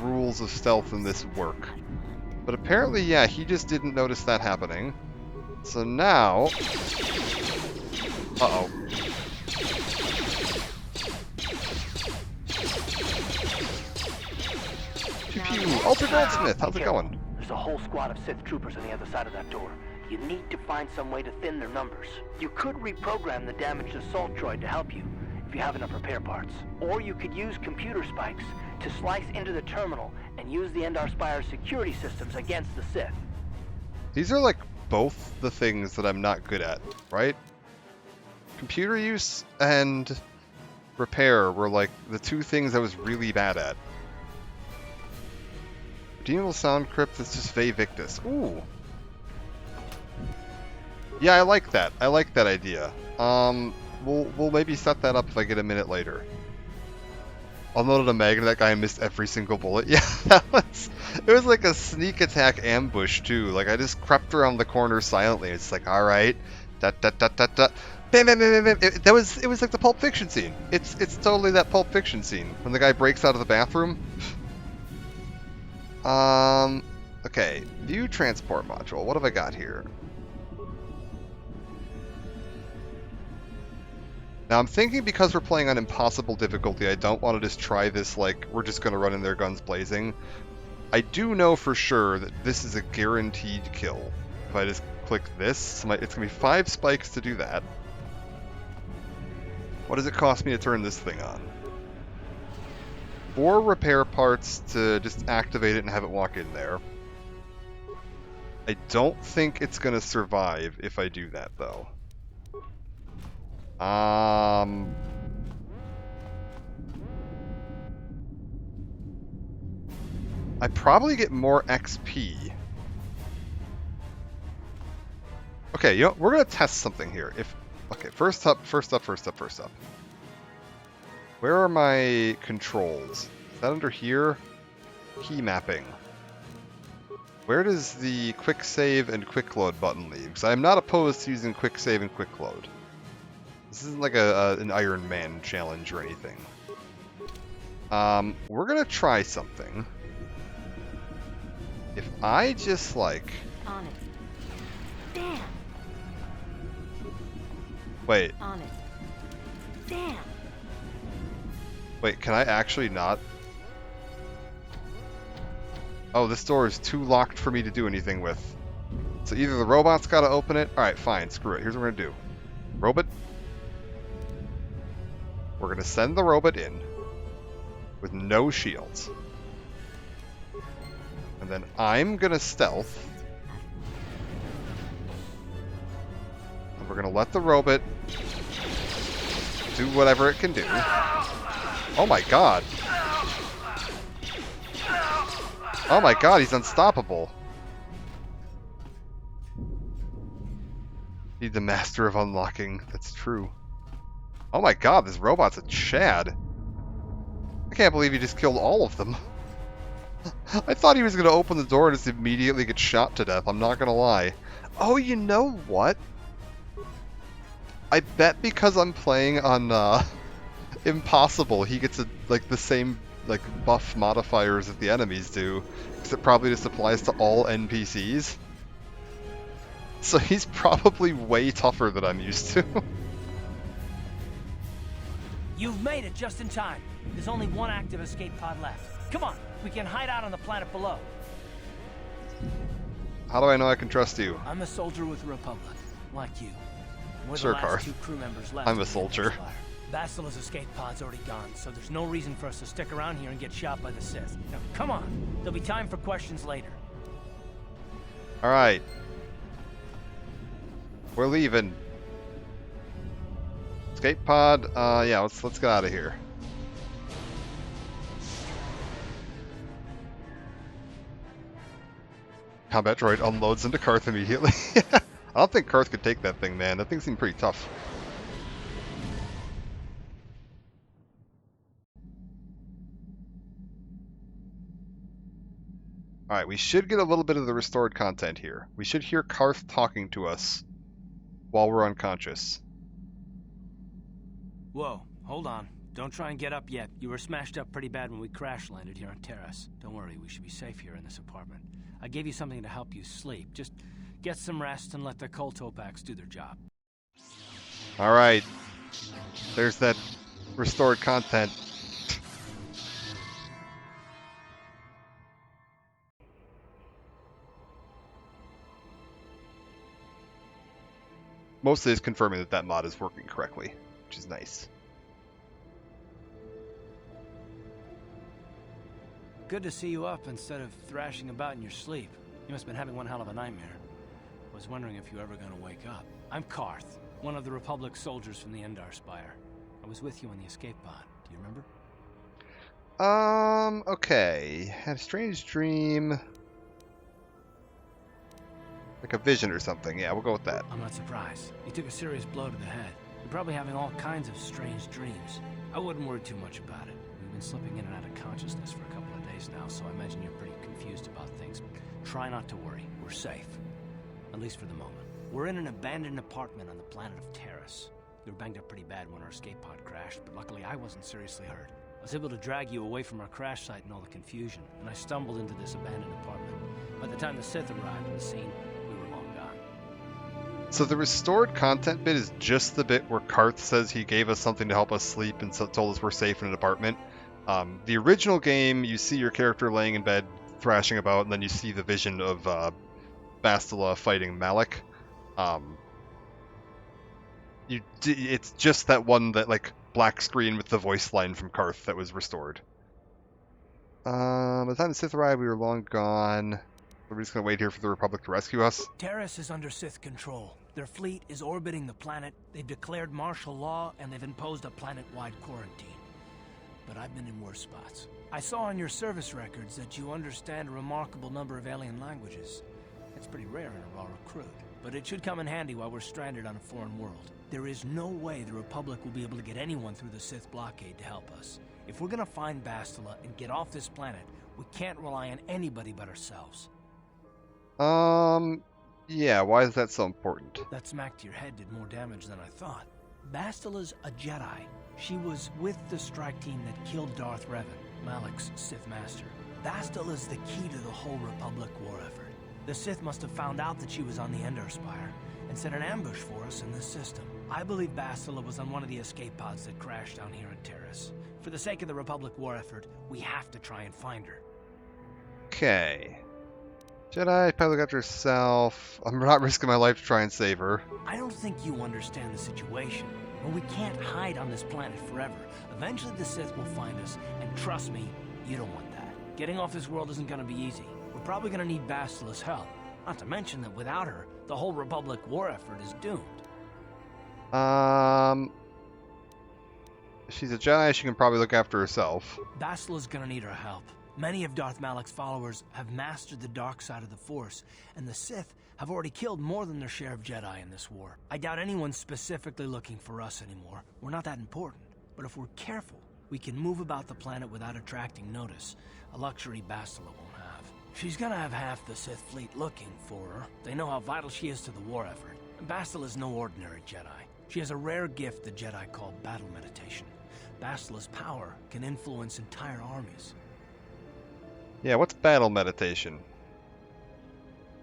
rules of stealth in this work. But apparently, yeah, he just didn't notice that happening. So now... Uh-oh. Pew pew! Alter Goldsmith, how's it going? There's a whole squad of Sith troopers on the other side of that door. You need to find some way to thin their numbers. You could reprogram the damaged assault droid to help you, if you have enough repair parts. Or you could use computer spikes to slice into the terminal and use the Endar Spire's security systems against the Sith. These are like both the things that I'm not good at, right? Computer use and repair were like the two things I was really bad at. Redeemable sound crypt, that's just Vae Victus. Ooh. Yeah, I like that. I like that idea. We'll maybe set that up if I get a minute later. Unloaded a mag and that guy missed every single bullet. Yeah, it was like a sneak attack ambush too. Like I just crept around the corner silently. It's like, all right, da da da da da, bam bam bam bam bam. It was like the Pulp Fiction scene. It's totally that Pulp Fiction scene when the guy breaks out of the bathroom. Okay, view transport module. What have I got here? Now I'm thinking because we're playing on impossible difficulty, I don't want to just try this like we're just going to run in there guns blazing. I do know for sure that this is a guaranteed kill. If I just click this, it's going to be 5 spikes to do that. What does it cost me to turn this thing on? 4 repair parts to just activate it and have it walk in there. I don't think it's going to survive if I do that though. I probably get more XP. Okay, you know, we're gonna test something here. Okay, first up. Where are my controls? Is that under here? Key mapping. Where does the quick save and quick load button leave? Because I'm not opposed to using quick save and quick load. This isn't like an Iron Man challenge or anything. We're gonna try something. If I just like... On it. Damn. Wait. On it. Damn. Wait, can I actually not? Oh, this door is too locked for me to do anything with. So either the robot's gotta open it... Alright, fine, screw it. Here's what we're gonna do. Robot... We're going to send the robot in with no shields. And then I'm going to stealth. And we're going to let the robot do whatever it can do. Oh my god. Oh my god, he's unstoppable. He's the master of unlocking. That's true. Oh my god, this robot's a Chad. I can't believe he just killed all of them. I thought he was going to open the door and just immediately get shot to death, I'm not going to lie. Oh, you know what? I bet because I'm playing on Impossible, he gets the same buff modifiers that the enemies do. Because it probably just applies to all NPCs. So he's probably way tougher than I'm used to. You've made it just in time. There's only one active escape pod left. Come on, we can hide out on the planet below. How do I know I can trust you? I'm a soldier with the Republic, like you. We're Sure, the last Carth. 2 crew members left. I'm a soldier. Basila's escape pod's already gone, so there's no reason for us to stick around here and get shot by the Sith. Now, come on. There'll be time for questions later. Alright. We're leaving. Escape pod, yeah, let's get out of here. Combat droid unloads into Carth immediately. I don't think Carth could take that thing, man. That thing seemed pretty tough. Alright, we should get a little bit of the restored content here. We should hear Carth talking to us while we're unconscious. Whoa, hold on. Don't try and get up yet. You were smashed up pretty bad when we crash landed here on Terrace. Don't worry, we should be safe here in this apartment. I gave you something to help you sleep. Just get some rest and let the Koltopaks do their job. Alright. There's that restored content. Mostly it's confirming that that mod is working correctly, which is nice. Good to see you up instead of thrashing about in your sleep. You must have been having one hell of a nightmare. Was wondering if you were ever going to wake up. I'm Carth, one of the Republic soldiers from the Endar Spire. I was with you on the escape pod. Do you remember? Okay. Had a strange dream. Like a vision or something. Yeah, we'll go with that. I'm not surprised. You took a serious blow to the head. You're probably having all kinds of strange dreams. I wouldn't worry too much about it. We've been slipping in and out of consciousness for a couple of days now, so I imagine you're pretty confused about things. Try not to worry. We're safe. At least for the moment. We're in an abandoned apartment on the planet of Terrace. We were banged up pretty bad when our escape pod crashed, but luckily I wasn't seriously hurt. I was able to drag you away from our crash site and all the confusion, and I stumbled into this abandoned apartment. By the time the Sith arrived on the scene, we were long gone. So the restored content bit is just the bit where Karth says he gave us something to help us sleep and told us we're safe in an apartment. The original game, you see your character laying in bed, thrashing about, and then you see the vision of Bastila fighting Malak. It's just that one that like black screen with the voice line from Karth that was restored. By the time the Sith arrived, we were long gone. We're just gonna wait here for the Republic to rescue us. Terrace is under Sith control. Their fleet is orbiting the planet. They've declared martial law, and they've imposed a planet-wide quarantine. But I've been in worse spots. I saw on your service records that you understand a remarkable number of alien languages. It's pretty rare in a raw recruit, but it should come in handy while we're stranded on a foreign world. There is no way the Republic will be able to get anyone through the Sith blockade to help us. If we're gonna find Bastila and get off this planet, we can't rely on anybody but ourselves. Yeah, why is that so important? That smack to your head did more damage than I thought. Bastila's a Jedi. She was with the strike team that killed Darth Revan, Malak's Sith master. Bastila's the key to the whole Republic war effort. The Sith must have found out that she was on the Endar Spire and set an ambush for us in this system. I believe Bastila was on one of the escape pods that crashed down here in Terrace. For the sake of the Republic war effort, we have to try and find her. Okay. Jedi, probably got herself. I'm not risking my life to try and save her. I don't think you understand the situation. But we can't hide on this planet forever. Eventually the Sith will find us, and trust me, you don't want that. Getting off this world isn't gonna be easy. We're probably gonna need Bastila's help. Not to mention that without her, the whole Republic war effort is doomed. If she's a Jedi, she can probably look after herself. Bastila's gonna need our help. Many of Darth Malak's followers have mastered the dark side of the Force, and the Sith have already killed more than their share of Jedi in this war. I doubt anyone's specifically looking for us anymore. We're not that important. But if we're careful, we can move about the planet without attracting notice, a luxury Bastila won't have. She's gonna have half the Sith fleet looking for her. They know how vital she is to the war effort. And Bastila's no ordinary Jedi. She has a rare gift the Jedi call battle meditation. Bastila's power can influence entire armies. Yeah, what's battle meditation?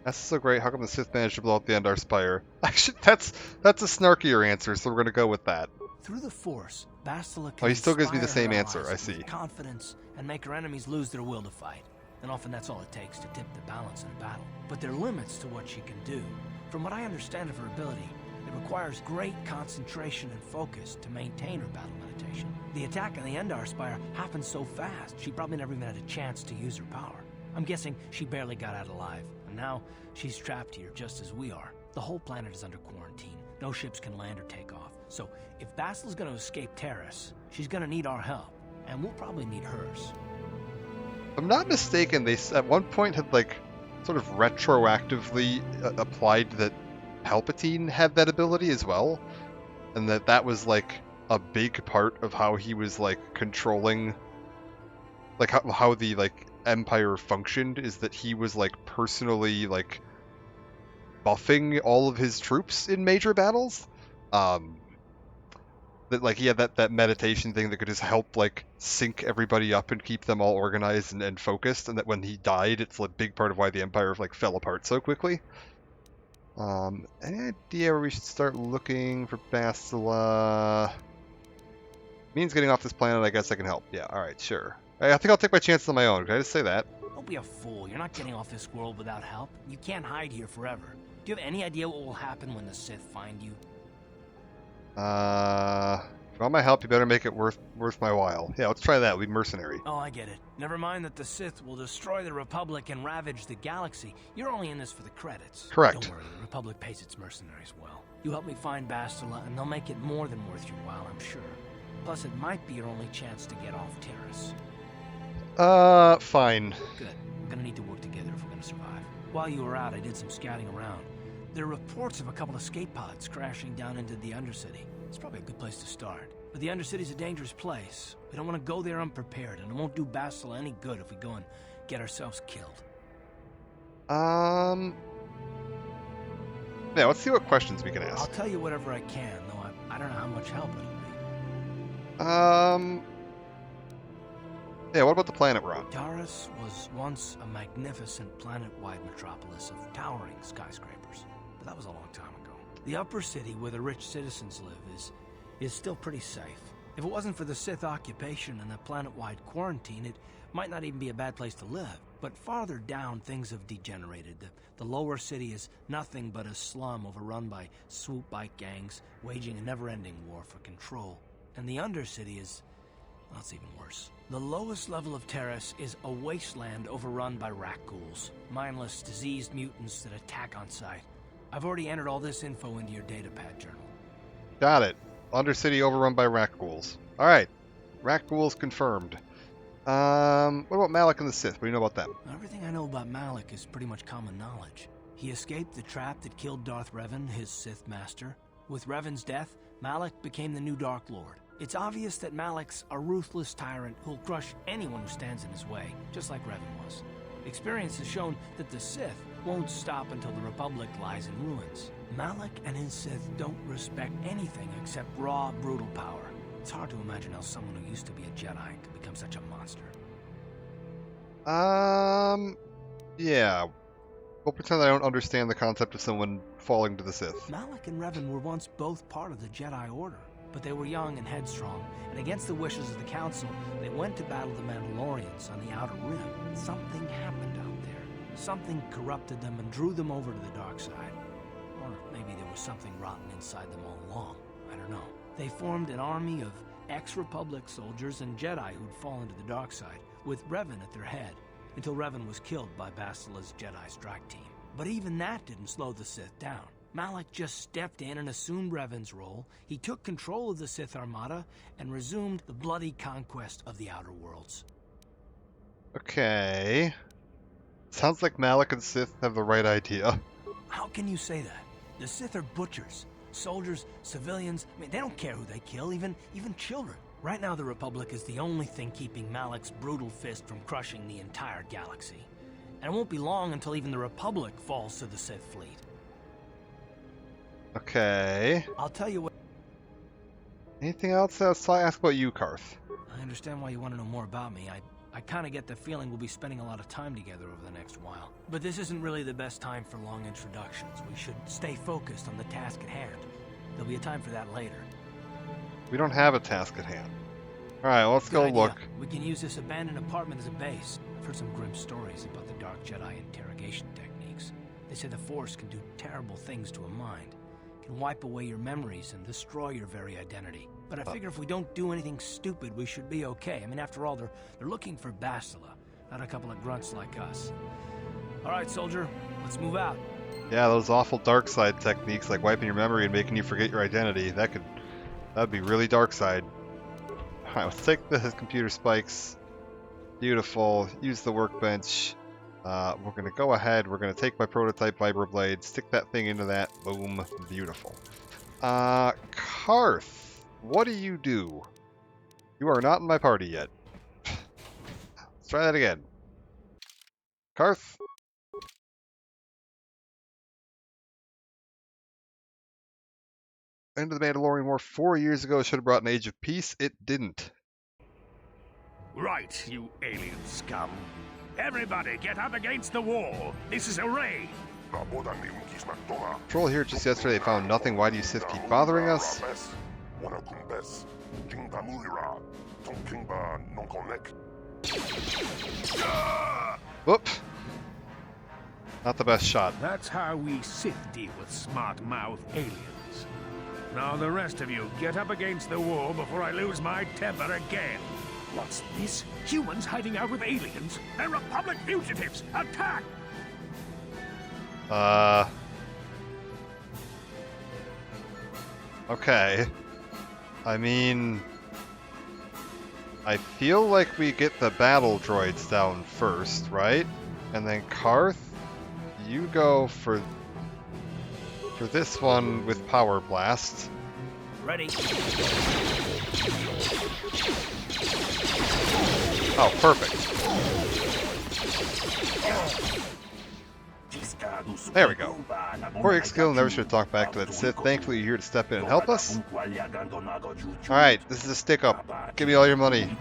That's so great. How come the Sith managed to blow up the Endar Spire? Actually, that's a snarkier answer, so we're gonna go with that. Through the Force, Bastila can Oh, he still gives me the inspire same her answer. allies I see. with confidence and make her enemies lose their will to fight. And often that's all it takes to tip the balance in a battle. But there are limits to what she can do. From what I understand of her ability, it requires great concentration and focus to maintain her battle meditation. The attack on the Endar Spire happened so fast, she probably never even had a chance to use her power. I'm guessing she barely got out alive, and now she's trapped here just as we are. The whole planet is under quarantine. No ships can land or take off. So if Bastila's gonna escape Terrace, she's gonna need our help, and we'll probably need hers. If I'm not mistaken, they at one point had like sort of retroactively applied that Palpatine had that ability as well, and that was like a big part of how he was like controlling, like how the like Empire functioned, is that he was like personally like buffing all of his troops in major battles. That like he had that meditation thing that could just help like sync everybody up and keep them all organized and focused, and that when he died, it's a big part of why the Empire like fell apart so quickly. Any idea where we should start looking for Bastila? Means getting off this planet, I guess I can help. Yeah, alright, sure. I think I'll take my chances on my own. Can I just say that? Don't be a fool. You're not getting off this world without help. You can't hide here forever. Do you have any idea what will happen when the Sith find you? If you want my help, you better make it worth my while. Yeah, let's try that. We'll be mercenary. Oh, I get it. Never mind that the Sith will destroy the Republic and ravage the galaxy. You're only in this for the credits. Correct. Don't worry, the Republic pays its mercenaries well. You help me find Bastila, and they'll make it more than worth your while, I'm sure. Plus, it might be your only chance to get off Terrace. Fine. Good. We're gonna need to work together if we're gonna survive. While you were out, I did some scouting around. There are reports of a couple of escape pods crashing down into the Undercity. It's probably a good place to start. But the Undercity's a dangerous place. We don't want to go there unprepared, and it won't do Bastila any good if we go and get ourselves killed. Yeah, let's see what questions we can I'll ask. tell you whatever I can, though I don't know how much help it'll be. Yeah, what about the planet we're on? Taris was once a magnificent planet-wide metropolis of towering skyscrapers, but that was a long time ago. The upper city where the rich citizens live is still pretty safe. If it wasn't for the Sith occupation and the planet-wide quarantine, it might not even be a bad place to live. But farther down, things have degenerated. The lower city is nothing but a slum overrun by swoop bike gangs, waging a never-ending war for control. And the undercity is... well, it's even worse. The lowest level of Taris is a wasteland overrun by rat ghouls, mindless, diseased mutants that attack on sight. I've already entered all this info into your datapad journal. Got it. Undercity overrun by rat ghouls. Alright. Rat ghouls confirmed. What about Malak and the Sith? What do you know about them? Everything I know about Malak is pretty much common knowledge. He escaped the trap that killed Darth Revan, his Sith master. With Revan's death, Malak became the new Dark Lord. It's obvious that Malak's a ruthless tyrant who'll crush anyone who stands in his way, just like Revan was. Experience has shown that the Sith won't stop until the Republic lies in ruins. Malak and his Sith don't respect anything except raw, brutal power. It's hard to imagine how someone who used to be a Jedi could become such a monster. Yeah. We'll pretend I don't understand the concept of someone falling to the Sith. Malak and Revan were once both part of the Jedi Order, but they were young and headstrong, and against the wishes of the Council, they went to battle the Mandalorians on the Outer Rim. Something happened out there. Something corrupted them and drew them over to the dark side. Or maybe there was something rotten inside them all along. I don't know. They formed an army of ex-Republic soldiers and Jedi who'd fallen to the dark side, with Revan at their head, until Revan was killed by Bastila's Jedi strike team. But even that didn't slow the Sith down. Malak just stepped in and assumed Revan's role. He took control of the Sith Armada and resumed the bloody conquest of the Outer Worlds. Okay. Sounds like Malak and Sith have the right idea. How can you say that? The Sith are butchers. Soldiers, civilians, I mean, they don't care who they kill, even children. Right now, the Republic is the only thing keeping Malak's brutal fist from crushing the entire galaxy. And it won't be long until even the Republic falls to the Sith fleet. Okay. I'll tell you what... Anything else? Let's ask about you, Karth. I understand why you want to know more about me. I kind of get the feeling we'll be spending a lot of time together over the next while. But this isn't really the best time for long introductions. We should stay focused on the task at hand. There'll be a time for that later. We don't have a task at hand. Alright, let's go Good idea. look. We can use this abandoned apartment as a base. I've heard some grim stories about the Dark Jedi interrogation techniques. They say the Force can do terrible things to a mind. It can wipe away your memories and destroy your very identity. But I figure if we don't do anything stupid, we should be okay. I mean, after all, they're looking for Bastila, not a couple of grunts like us. All right, soldier, let's move out. Yeah, those awful dark side techniques like wiping your memory and making you forget your identity, that'd be really dark side. Alright, let's take the computer spikes. Beautiful. Use the workbench. We're gonna go ahead, we're gonna take my prototype vibroblade, stick that thing into that, boom, beautiful. Karth, what do? You are not in my party yet. Let's try that again. Karth? End of the Mandalorian War 4 years ago should have brought an age of peace. It didn't. Right, you alien scum. Everybody get up against the wall. This is a raid. Patrol here just yesterday found nothing. Why do you Sith keep bothering us? Whoop. Not the best shot. That's how we Sith deal with smart-mouth aliens. Now the rest of you, get up against the wall before I lose my temper again. What's this? Humans hiding out with aliens? They're Republic fugitives! Attack! Okay. I mean... I feel like we get the battle droids down first, right? And then Karth, you go for this one with Power Blast. Ready. Oh, perfect. There we go. Warrior skill, never should have talked back to that Sith. Thankfully, you're here to step in and help us. Alright, this is a stick up. Give me all your money.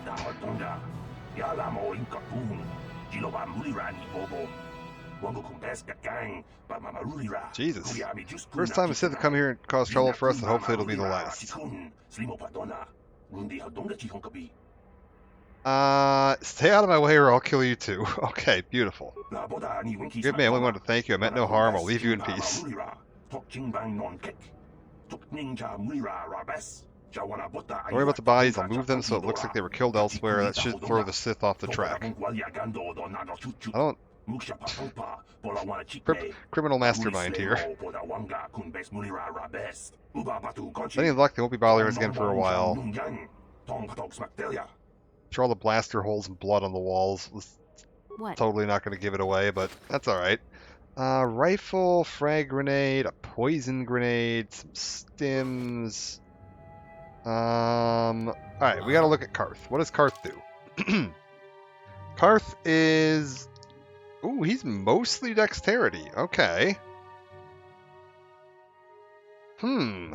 Jesus. First time a Sith to come here and cause trouble for us, and hopefully it'll be the last. Stay out of my way or I'll kill you too. Okay, beautiful. Good man, I only wanted to thank you. I meant no harm. I'll leave you in peace. Don't worry about the bodies. I'll move them so it looks like they were killed elsewhere. That should throw the Sith off the track. I don't... Criminal mastermind here. Any luck, they won't be bothering us again for a while. Sure, all the blaster holes and blood on the walls was totally not going to give it away, but that's alright. Rifle, frag grenade, a poison grenade, some stims. Alright, we gotta look at Carth. What does Carth do? Carth is... Ooh, he's mostly dexterity. Okay. And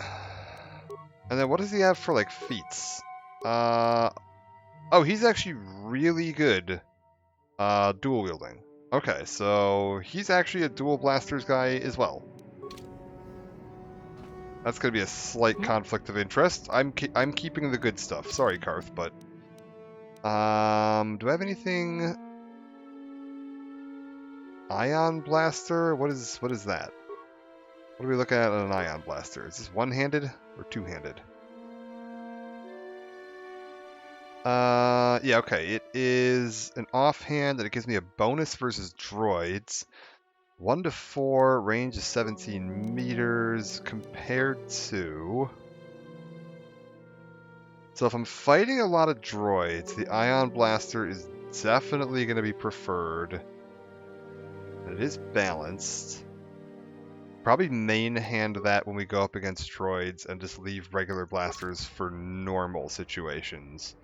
then what does he have for, like, feats? Oh, he's actually really good dual wielding. Okay, so he's actually a dual blasters guy as well. That's going to be a slight conflict of interest. I'm keeping the good stuff. Sorry, Carth, but... do I have anything... Ion Blaster? What is that? What are we looking at on an Ion Blaster? Is this one-handed or two-handed? Yeah, okay. It is an offhand, and it gives me a bonus versus droids. 1 to 4, range is 17 meters, compared to... So if I'm fighting a lot of droids, the Ion Blaster is definitely going to be preferred. It is balanced. Probably main hand that when we go up against droids and just leave regular blasters for normal situations.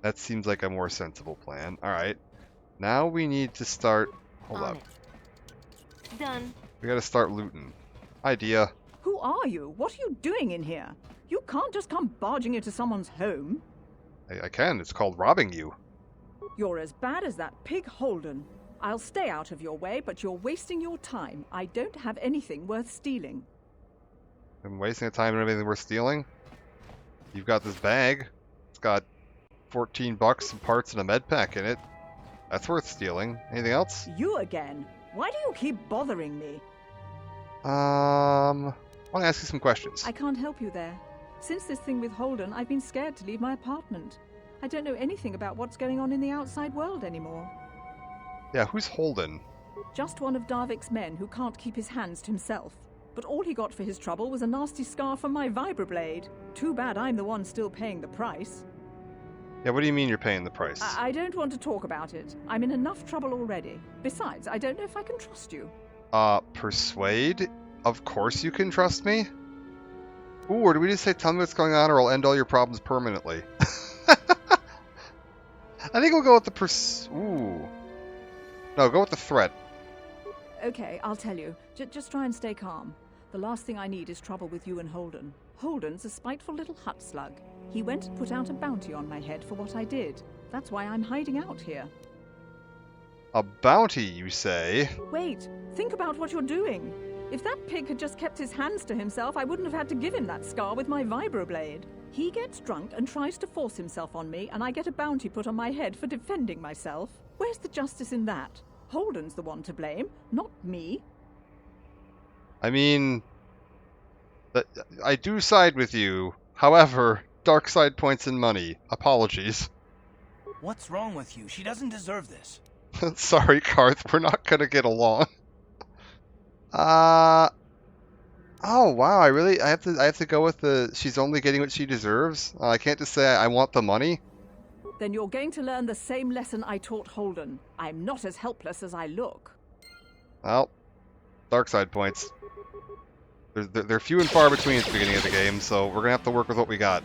That seems like a more sensible plan. Alright. Now we need to start... Hold up. Done. We gotta start looting. Idea. Who are you? What are you doing in here? You can't just come barging into someone's home. I can. It's called robbing you. You're as bad as that pig Holden. I'll stay out of your way, but you're wasting your time. I don't have anything worth stealing. I'm wasting the time on anything worth stealing? You've got this bag. It's got 14 bucks, some parts, and a med pack in it. That's worth stealing. Anything else? You again? Why do you keep bothering me? I want to ask you some questions. I can't help you there. Since this thing with Holden, I've been scared to leave my apartment. I don't know anything about what's going on in the outside world anymore. Yeah, who's Holden? Just one of Darvik's men who can't keep his hands to himself. But all he got for his trouble was a nasty scar from my vibroblade. Too bad I'm the one still paying the price. Yeah, what do you mean you're paying the price? I don't want to talk about it. I'm in enough trouble already. Besides, I don't know if I can trust you. Persuade? Of course you can trust me? Ooh, or do we just say, tell me what's going on or I'll end all your problems permanently? I think we'll go with the Ooh. No, go with the threat. Okay, I'll tell you. Just try and stay calm. The last thing I need is trouble with you and Holden. Holden's a spiteful little hut slug. He went and put out a bounty on my head for what I did. That's why I'm hiding out here. A bounty, you say? Wait, think about what you're doing. If that pig had just kept his hands to himself, I wouldn't have had to give him that scar with my vibroblade. He gets drunk and tries to force himself on me, and I get a bounty put on my head for defending myself. Where's the justice in that? Holden's the one to blame, not me. I mean, I do side with you. However, dark side points and money. Apologies. What's wrong with you? She doesn't deserve this. Sorry, Carth. We're not gonna get along. Oh wow, I have to go with the she's only getting what she deserves. I can't just say I want the money. Then you're going to learn the same lesson I taught Holden. I'm not as helpless as I look. Well, dark side points. They're few and far between at the beginning of the game, so we're gonna have to work with what we got.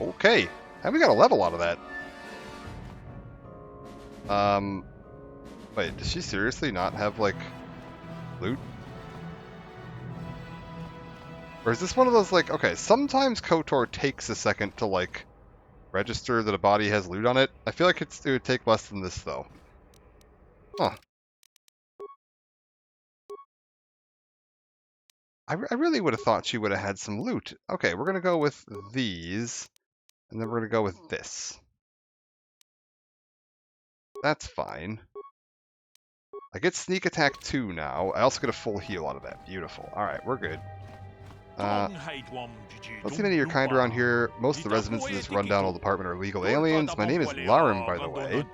Okay, and we got a level out of that. Wait, does she seriously not have, like, loot? Or is this one of those, like, okay, sometimes KOTOR takes a second to, like, register that a body has loot on it. I feel like it would take less than this, though. Huh. I really would have thought she would have had some loot. Okay, we're going to go with these, and then we're going to go with this. That's fine. I get sneak attack 2 now. I also get a full heal out of that. Beautiful. Alright, we're good. Don't see many of your kind around here. Most of the residents of this rundown old apartment are illegal aliens. My name is Larim, by the way. I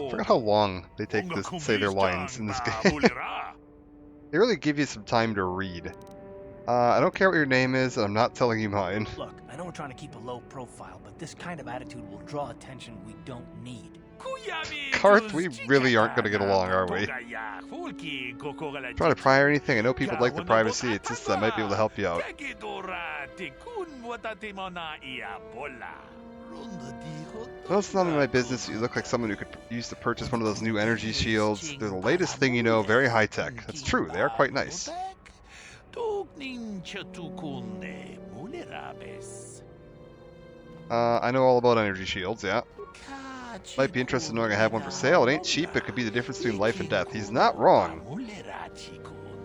forgot how long they take to say their lines in this game. They really give you some time to read. I don't care what your name is, and I'm not telling you mine. Look, I know we're trying to keep a low profile, but this kind of attitude will draw attention we don't need. Karth, we really aren't going to get along, are we? Trying to pry or anything? I know people like their privacy, it's just that I might be able to help you out. Well, it's none of my business. You look like someone who could use to purchase one of those new energy shields. They're the latest thing you know, very high tech. That's true, they are quite nice. I know all about energy shields, yeah. Might be interested in knowing I have one for sale. It ain't cheap, it could be the difference between life and death. He's not wrong.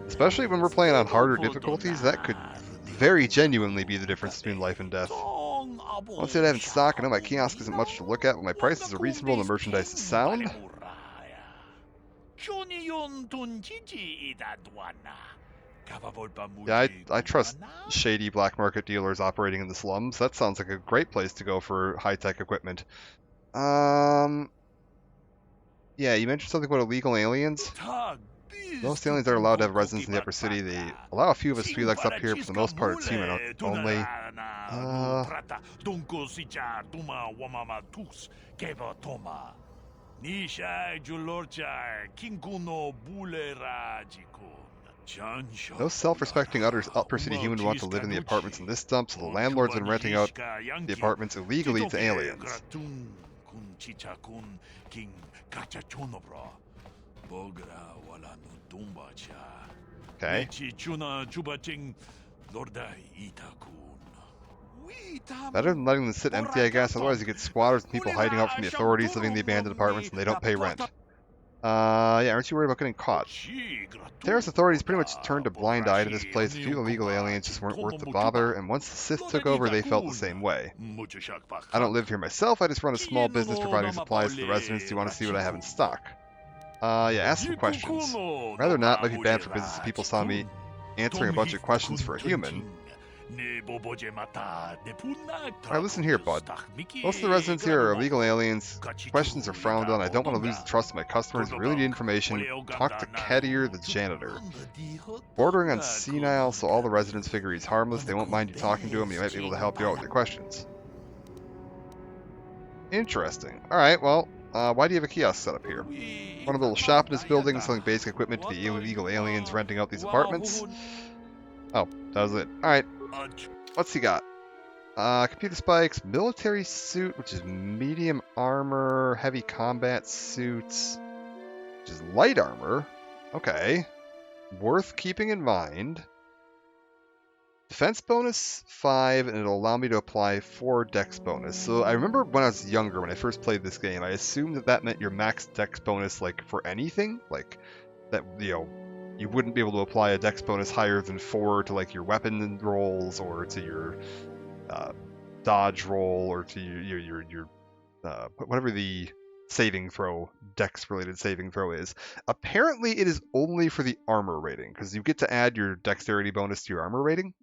Especially when we're playing on harder difficulties, that could very genuinely be the difference between life and death. Once I have in stock, I know my kiosk isn't much to look at, but my prices are reasonable and the merchandise is sound. Yeah, I trust shady black market dealers operating in the slums. That sounds like a great place to go for high-tech equipment. Yeah, you mentioned something about illegal aliens. Most aliens are allowed to have residence in the upper city. They allow a few of us Twi'leks up here, but for the most part it's human only. No self-respecting upper city human would want to live in the apartments in this dump, so the landlord's been renting out the apartments illegally to aliens. Okay. Better than letting them sit empty, I guess. Otherwise you get squatters and people hiding out from the authorities living in the abandoned apartments and they don't pay rent. Yeah, aren't you worried about getting caught? Terrace authorities pretty much turned a blind eye to this place. A few illegal aliens just weren't worth the bother, and once the Sith took over, they felt the same way. I don't live here myself, I just run a small business providing supplies to the residents. Do you want to see what I have in stock? Yeah, ask some questions. Rather not, might be bad for business if people saw me answering a bunch of questions for a human. Alright, listen here, bud. Most of the residents here are illegal aliens. Questions are frowned on. I don't want to lose the trust of my customers. I really need information. Talk to Kadir, the janitor. Bordering on senile, so all the residents figure he's harmless. They won't mind you talking to him. He might be able to help you out with your questions. Interesting. Alright, well, why do you have a kiosk set up here? One of the little shop in this building selling basic equipment to the illegal aliens renting out these apartments. Oh, that was it. Alright. What's he got? Computer spikes, military suit, which is medium armor, heavy combat suits, which is light armor. Okay. Worth keeping in mind. Defense bonus 5, and it'll allow me to apply 4 dex bonus. So I remember when I was younger, when I first played this game, I assumed that that meant your max dex bonus, like, for anything. Like, that, you know, you wouldn't be able to apply a dex bonus higher than 4 to, like, your weapon rolls, or to your dodge roll, or to your whatever the saving throw, dex-related saving throw is. Apparently it is only for the armor rating, because you get to add your dexterity bonus to your armor rating,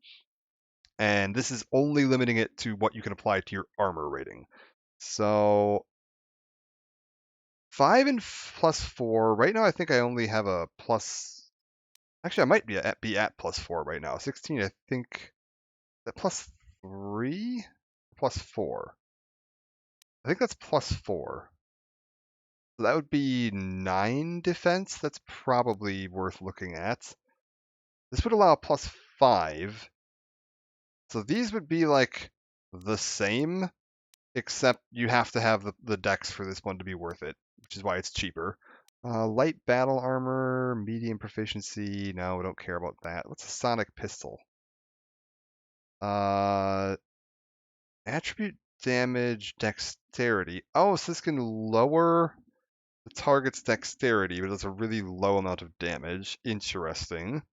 and this is only limiting it to what you can apply to your armor rating. So 5 and plus 4. Right now I think I only have a plus... Actually, I might be at +4 right now. 16, I think. Is that +3? +4. I think that's +4. So that would be 9 defense. That's probably worth looking at. This would allow +5. So these would be like the same, except you have to have the dex for this one to be worth it, which is why it's cheaper. Light battle armor, medium proficiency. No, we don't care about that. What's a sonic pistol? Attribute damage, dexterity. Oh, so this can lower the target's dexterity, but it does a really low amount of damage. Interesting.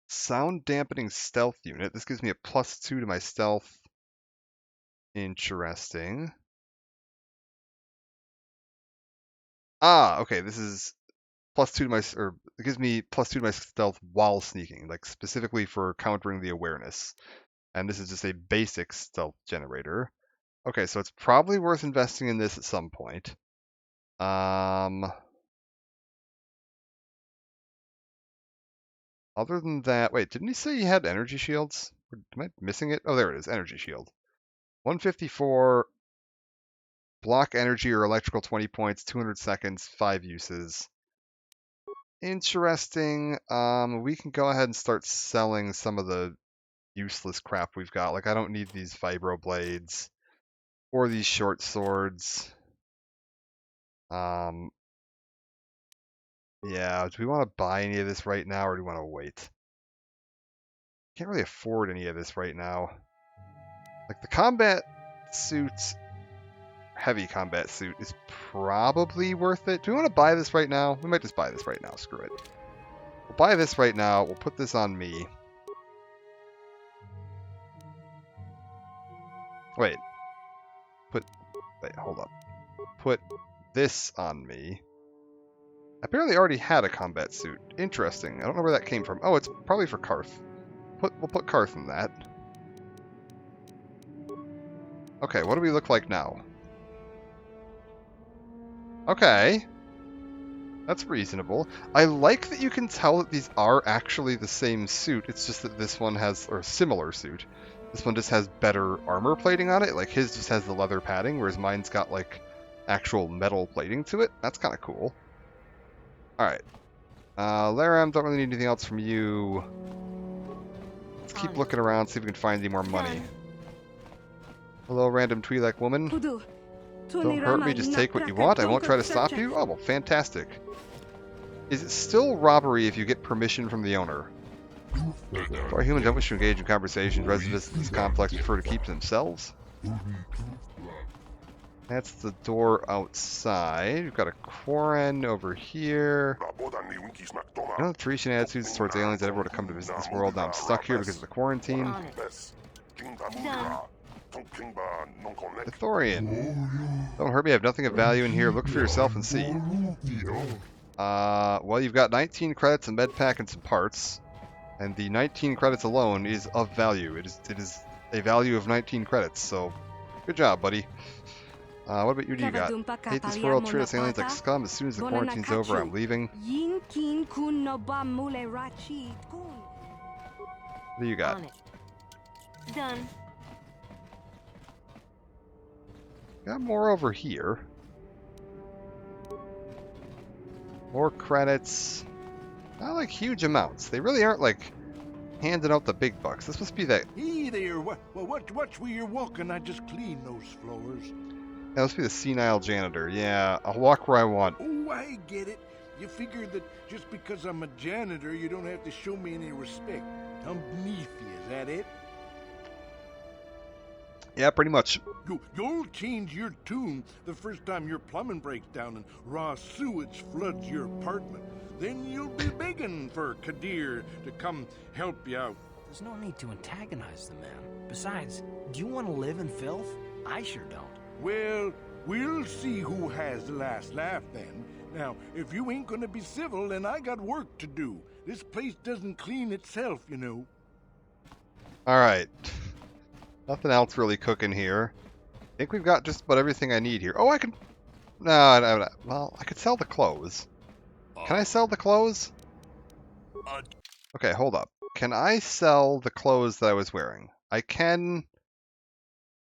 Sound dampening stealth unit. This gives me a +2 to my stealth. Interesting. Ah, okay. This is +2 to my, or it gives me +2 to my stealth while sneaking, like specifically for countering the awareness. And this is just a basic stealth generator. Okay, so it's probably worth investing in this at some point. Other than that, wait, didn't he say he had energy shields? Am I missing it? Oh, there it is, energy shield. 154, block energy or electrical 20 points, 200 seconds, 5 uses. Interesting. We can go ahead and start selling some of the useless crap we've got. Like, I don't need these vibro blades or these short swords. Yeah, do we want to buy any of this right now, or do we want to wait? Can't really afford any of this right now. Like, the combat suit, heavy combat suit, is probably worth it. Do we want to buy this right now? We might just buy this right now. Screw it. We'll buy this right now. We'll put this on me. Wait, hold up. Put this on me. I apparently already had a combat suit. Interesting. I don't know where that came from. Oh, it's probably for Carth. We'll put Carth in that. Okay, what do we look like now? Okay. That's reasonable. I like that you can tell that these are actually the same suit. It's just that this one has, or similar suit. This one just has better armor plating on it. Like, his just has the leather padding, whereas mine's got, like, actual metal plating to it. That's kind of cool. Alright. Laram, don't really need anything else from you. Let's keep looking around, see if we can find any more money. Hello, random Twi'lek woman. Don't hurt me, just take what you want. I won't try to stop you. Oh, well, fantastic. Is it still robbery if you get permission from the owner? For humans don't wish to engage in conversations, residents of this complex prefer to keep to themselves. That's the door outside. We've got a Quarren over here. I know the Tarisian attitudes towards aliens that never would have come to visit this world. Now I'm stuck here because of the quarantine. Ithorian. Don't hurt me, I have nothing of value in here. Look for yourself and see. Well, you've got 19 credits, a med pack, and some parts. And the 19 credits alone is of value. It is a value of 19 credits, so good job, buddy. What about you? Do you got? Hate this world, treat us aliens like scum. As soon as the quarantine's over, I'm leaving. What do you got? Done. Got more over here. More credits. Not like huge amounts. They really aren't like handing out the big bucks. This must be that. Hey there, watch where you're walking. I just cleaned those floors. That must be the senile janitor. Yeah, I'll walk where I want. Oh, I get it. You figure that just because I'm a janitor, you don't have to show me any respect. I'm beneath you, is that it? Yeah, pretty much. You'll change your tune the first time your plumbing breaks down and raw sewage floods your apartment. Then you'll be begging for Kadir to come help you out. There's no need to antagonize the man. Besides, do you want to live in filth? I sure don't. Well, we'll see who has the last laugh then. Now, if you ain't gonna be civil, then I got work to do. This place doesn't clean itself, you know. Alright. Nothing else really cooking here. I think we've got just about everything I need here. Oh, I can... No, well, I could sell the clothes. Can I sell the clothes? Okay, hold up. Can I sell the clothes that I was wearing? I can.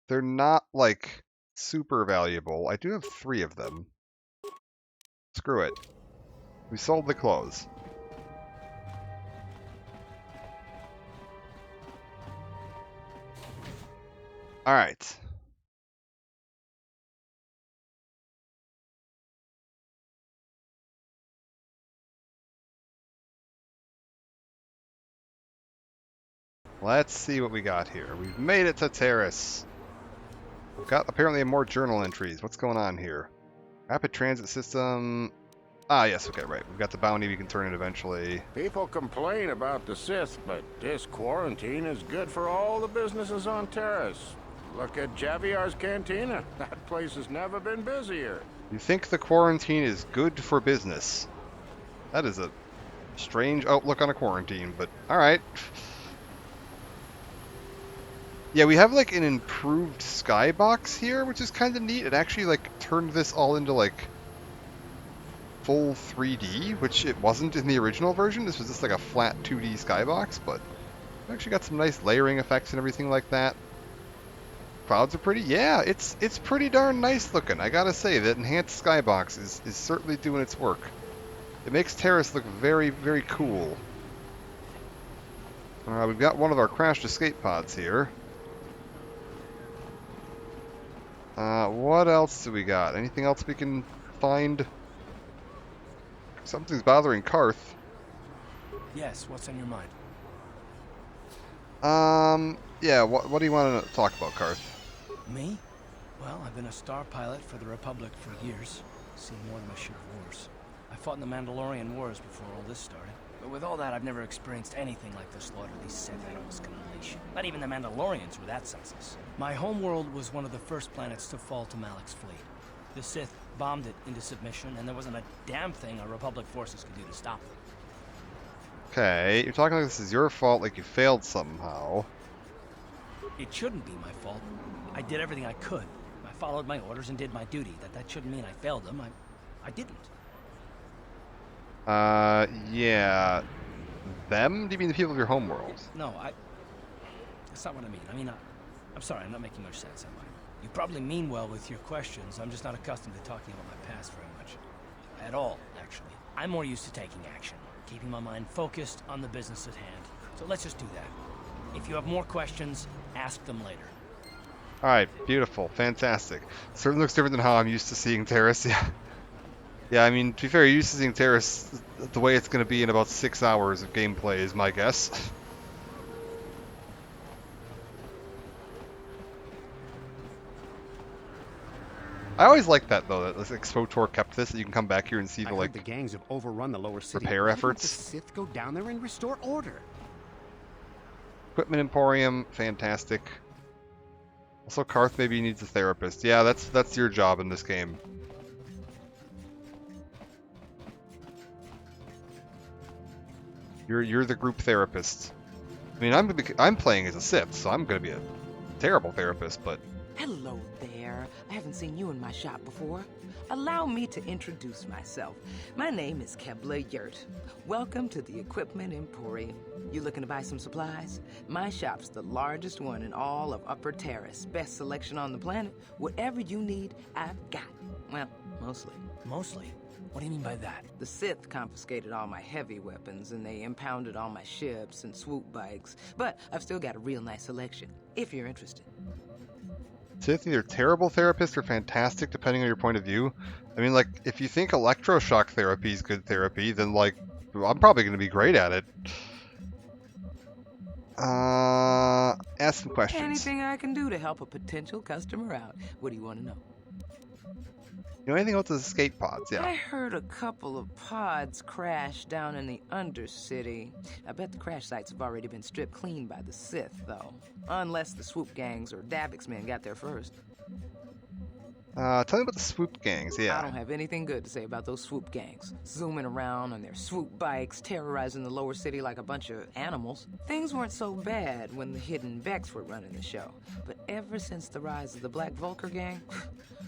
They're not, like, super valuable. I do have 3 of them. Screw it. We sold the clothes. Alright. Let's see what we got here. We've made it to Terrace. We've got apparently more journal entries. What's going on here? Rapid transit system. Ah, yes, okay, right. We've got the bounty we can turn in eventually. People complain about the Sith, but this quarantine is good for all the businesses on Terrace. Look at Javiar's Cantina. That place has never been busier. You think the quarantine is good for business? That is a strange outlook on a quarantine, but alright. Yeah, we have like an improved skybox here, which is kind of neat. It actually like turned this all into like full 3D, which it wasn't in the original version. This was just like a flat 2D skybox, but we actually got some nice layering effects and everything like that. Clouds are pretty. Yeah, it's pretty darn nice looking. I gotta say, that enhanced skybox is certainly doing its work. It makes Terrace look very, very cool. We've got one of our crashed escape pods here. What else do we got? Anything else we can find? Something's bothering Carth. Yes, what's on your mind? Yeah, what do you want to talk about, Carth? Me? Well, I've been a star pilot for the Republic for years. Seen more than my share of wars. I fought in the Mandalorian Wars before all this started. But with all that, I've never experienced anything like the slaughter these Sith animals can unleash. Not even the Mandalorians were that senseless. My homeworld was one of the first planets to fall to Malak's fleet. The Sith bombed it into submission, and there wasn't a damn thing our Republic forces could do to stop them. Okay, you're talking like this is your fault, like you failed somehow. It shouldn't be my fault. I did everything I could. I followed my orders and did my duty. That shouldn't mean I failed them. I didn't. Yeah. Them? Do you mean the people of your homeworld? No, that's not what I mean. I mean, I'm sorry, I'm not making much sense, am I? You probably mean well with your questions. I'm just not accustomed to talking about my past very much. At all, actually. I'm more used to taking action, keeping my mind focused on the business at hand. So let's just do that. If you have more questions, ask them later. Alright, beautiful, fantastic. Certainly looks different than how I'm used to seeing Terrace, yeah. Yeah, I mean, to be fair, you're used to seeing Terrace the way it's going to be in about 6 hours of gameplay is my guess. I always liked that, though, that like, SWTOR kept this, that you can come back here and see the, like, the gangs have overrun the lower city. repair efforts. The Sith go down there and restore order. Equipment Emporium, fantastic. Also, Carth maybe needs a therapist. Yeah, that's your job in this game. You're the group therapist. I mean, I'm playing as a Sith, so I'm gonna be a terrible therapist, but... Hello there. I haven't seen you in my shop before. Allow me to introduce myself. My name is Kebla Yurt. Welcome to the Equipment Emporium. You looking to buy some supplies? My shop's the largest one in all of Upper Terrace. Best selection on the planet. Whatever you need, I've got. Well, mostly. Mostly? What do you mean by that? The Sith confiscated all my heavy weapons, and they impounded all my ships and swoop bikes. But I've still got a real nice selection, if you're interested. Sith either terrible therapist or fantastic, depending on your point of view. I mean, like, if you think electroshock therapy is good therapy, then, like, I'm probably going to be great at it. Ask some questions. Anything I can do to help a potential customer out. What do you want to know? You know anything about those escape pods? Yeah. I heard a couple of pods crash down in the Undercity. I bet the crash sites have already been stripped clean by the Sith, though. Unless the swoop gangs or Davix men got there first. Tell me about the swoop gangs, yeah. I don't have anything good to say about those swoop gangs. Zooming around on their swoop bikes, terrorizing the lower city like a bunch of animals. Things weren't so bad when the Hidden Vex were running the show. But ever since the rise of the Black Vulcar gang,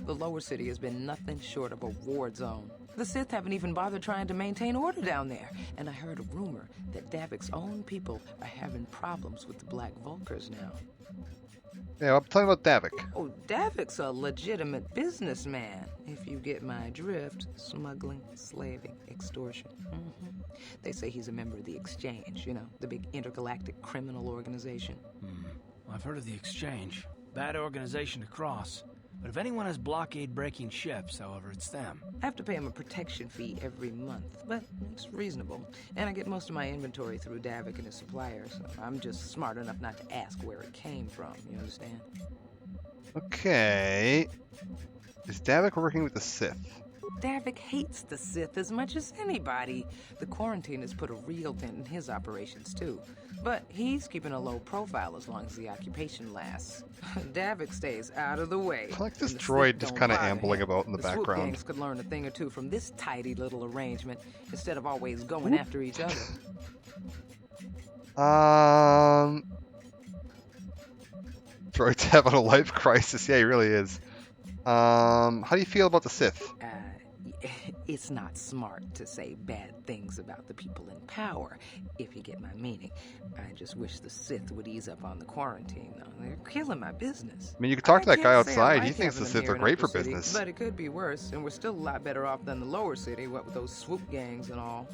the lower city has been nothing short of a war zone. The Sith haven't even bothered trying to maintain order down there. And I heard a rumor that Davik's own people are having problems with the Black Vulkars now. Yeah, I'm talking about Davik. Oh, Davik's a legitimate businessman, if you get my drift. Smuggling, slaving, extortion. They say he's a member of the Exchange, you know, the big intergalactic criminal organization. I've heard of the Exchange. Bad organization to cross. But if anyone has blockade-breaking ships, however, it's them. I have to pay him a protection fee every month, but it's reasonable. And I get most of my inventory through Davik and his suppliers. I'm just smart enough not to ask where it came from, you understand? Okay. Is Davik working with the Sith? Davik hates the Sith as much as anybody. The quarantine has put a real dent in his operations, too. But he's keeping a low profile as long as the occupation lasts. Davik stays out of the way. I like this droid just kind of ambling about in the Swoop background. gangs could learn a thing or two from this tidy little arrangement instead of always going after each other. Droid's having a life crisis. Yeah, he really is. How do you feel about the Sith? It's not smart to say bad things about the people in power, if you get my meaning. I just wish the Sith would ease up on the quarantine, though. They're killing my business. I mean, you could talk to that guy can't say I outside. like He thinks the having them Sith here are in great for Upper City, business. But it could be worse, and we're still a lot better off than the lower city, what with those swoop gangs and all.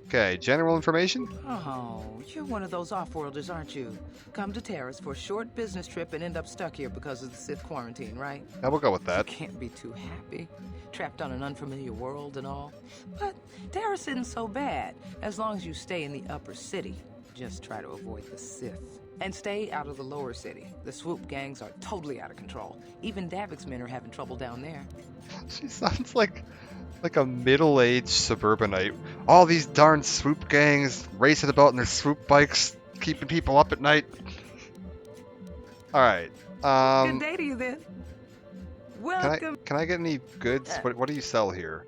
Okay, general information? Oh, you're one of those off-worlders, aren't you? Come to Terrace for a short business trip and end up stuck here because of the Sith quarantine, right? Yeah, we'll go with that. You can't be too happy. Trapped on an unfamiliar world and all. But Terrace isn't so bad, as long as you stay in the upper city. Just try to avoid the Sith. And stay out of the lower city. The swoop gangs are totally out of control. Even Davik's men are having trouble down there. She sounds like a middle-aged suburbanite. All these darn swoop gangs racing about in their swoop bikes, keeping people up at night. All right. Good day to you then. Welcome. Can I get any goods? What do you sell here?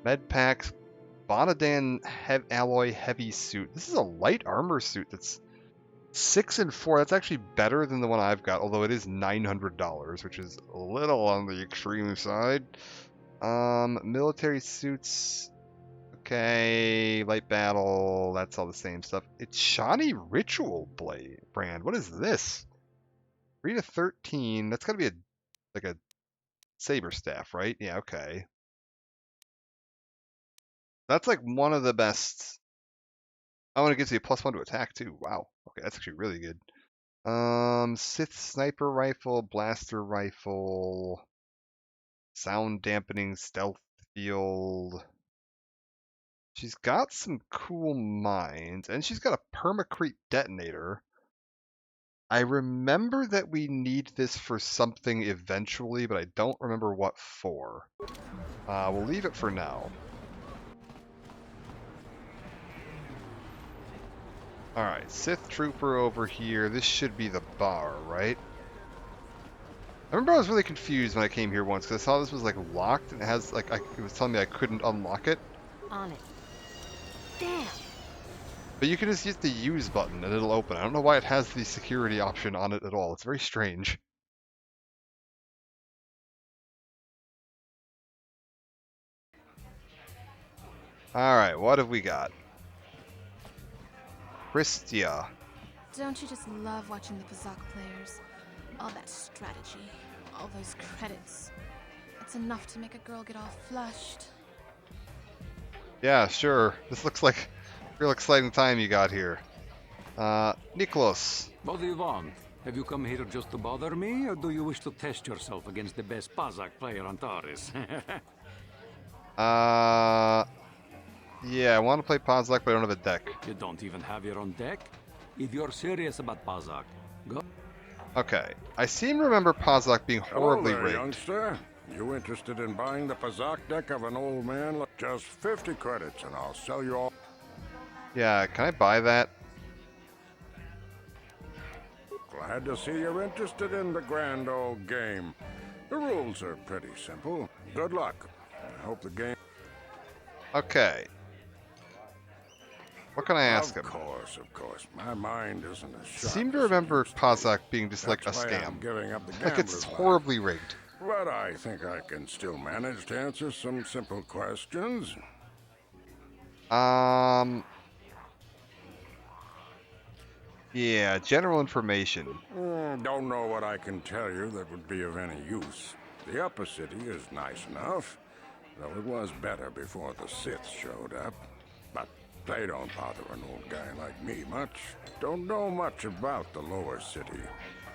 Med packs, Bonadan alloy heavy suit. This is a light armor suit that's 6 and 4. That's actually better than the one I've got, although it is $900, which is a little on the extreme side. Military suits. Okay, light battle. That's all the same stuff. It's Shawnee Ritual Blade brand. What is this? 3 to 13. That's gotta be like a saber staff, right? Yeah, okay. That's like one of the best. Oh, and it gives you a +1 to attack too. Wow. Okay, that's actually really good. Sith sniper rifle, blaster rifle, sound dampening stealth field. She's got some cool mines, and she's got a permacrete detonator. I remember that we need this for something eventually, but I don't remember what for. We'll leave it for now. Alright, Sith Trooper over here. This should be the bar, right? I remember I was really confused when I came here once, because I saw this was like locked, and it has like, it was telling me I couldn't unlock it. On it. Damn. But you can just use the use button and it'll open. I don't know why it has the security option on it at all. It's very strange. Alright, what have we got? Christia. Don't you just love watching the Pazaak players? All that strategy, all those credits. It's enough to make a girl get all flushed. Yeah, sure. This looks like a real exciting time you got here. Niklos. What do you want? Have you come here just to bother me, or do you wish to test yourself against the best Pazaak player on Taris? Yeah, I want to play Pazaak, but I don't have a deck. You don't even have your own deck? If you're serious about Pazaak, go. Okay, I seem to remember Pazaak being horribly Hello there, rigged. youngster. You interested in buying the Pazaak deck of an old man? Just 50 credits, and I'll sell you all. Yeah, can I buy that? Glad to see you're interested in the grand old game. The rules are pretty simple. Good luck. I hope the game... Okay. What can I ask him? Of course. My mind isn't as I sharp. seem to remember Pazaak being just like a That's why I'm scam. giving up the Like it's gambler's horribly rigged. but I think I can still manage to answer some simple questions. Yeah, general information. Don't know what I can tell you that would be of any use. The upper city is nice enough, though it was better before the Sith showed up. But they don't bother an old guy like me much. Don't know much about the lower city.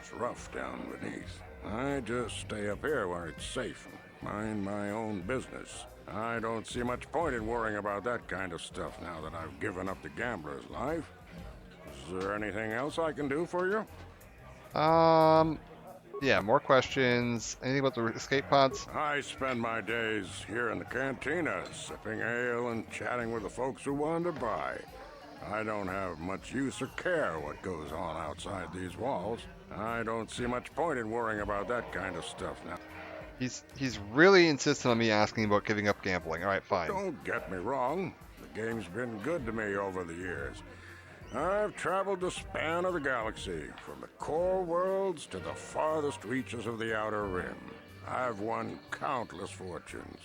It's rough down beneath. I just stay up here where it's safe and mind my own business. I don't see much point in worrying about that kind of stuff now that I've given up the gambler's life. Is there anything else I can do for you? Yeah, more questions. Anything about the escape pods? I spend my days here in the cantina, sipping ale and chatting with the folks who wander by. I don't have much use or care what goes on outside these walls. I don't see much point in worrying about that kind of stuff now. He's really insistent on me asking about giving up gambling. All right, fine. Don't get me wrong. The game's been good to me over the years. I've traveled the span of the galaxy, from the core worlds to the farthest reaches of the Outer Rim. I've won countless fortunes,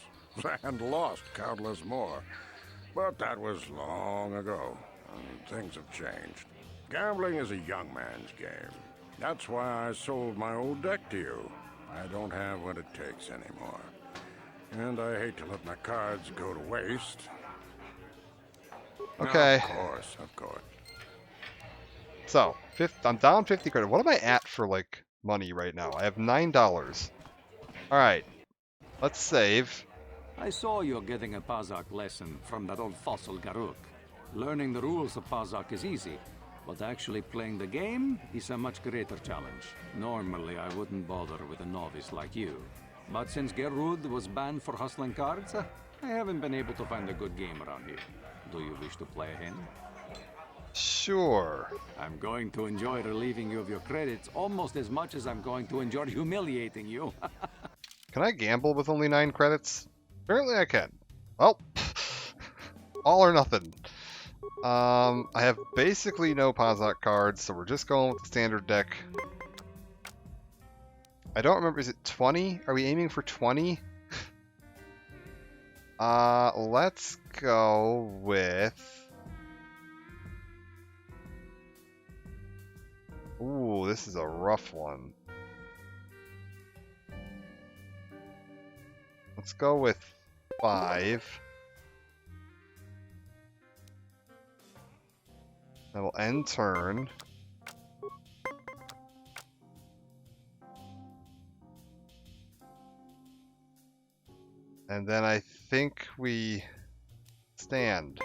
and lost countless more. But that was long ago, and things have changed. Gambling is a young man's game. That's why I sold my old deck to you. I don't have what it takes anymore. And I hate to let my cards go to waste. Okay. Of course. So, I'm down 50 credit. What am I at for, like, money right now? I have $9. Alright. Let's save. I saw you getting a Pazak lesson from that old fossil Garuk. Learning the rules of Pazak is easy, but actually playing the game is a much greater challenge. Normally, I wouldn't bother with a novice like you. But since Gerud was banned for hustling cards, I haven't been able to find a good game around here. Do you wish to play a hand? Sure. I'm going to enjoy relieving you of your credits almost as much as I'm going to enjoy humiliating you. Can I gamble with only 9 credits? Apparently I can. Well, all or nothing. I have basically no Pazak cards, so we're just going with the standard deck. I don't remember, is it 20? Are we aiming for 20? Let's go with... Ooh, this is a rough one. Let's go with 5. Then we'll end turn. And then I think we stand.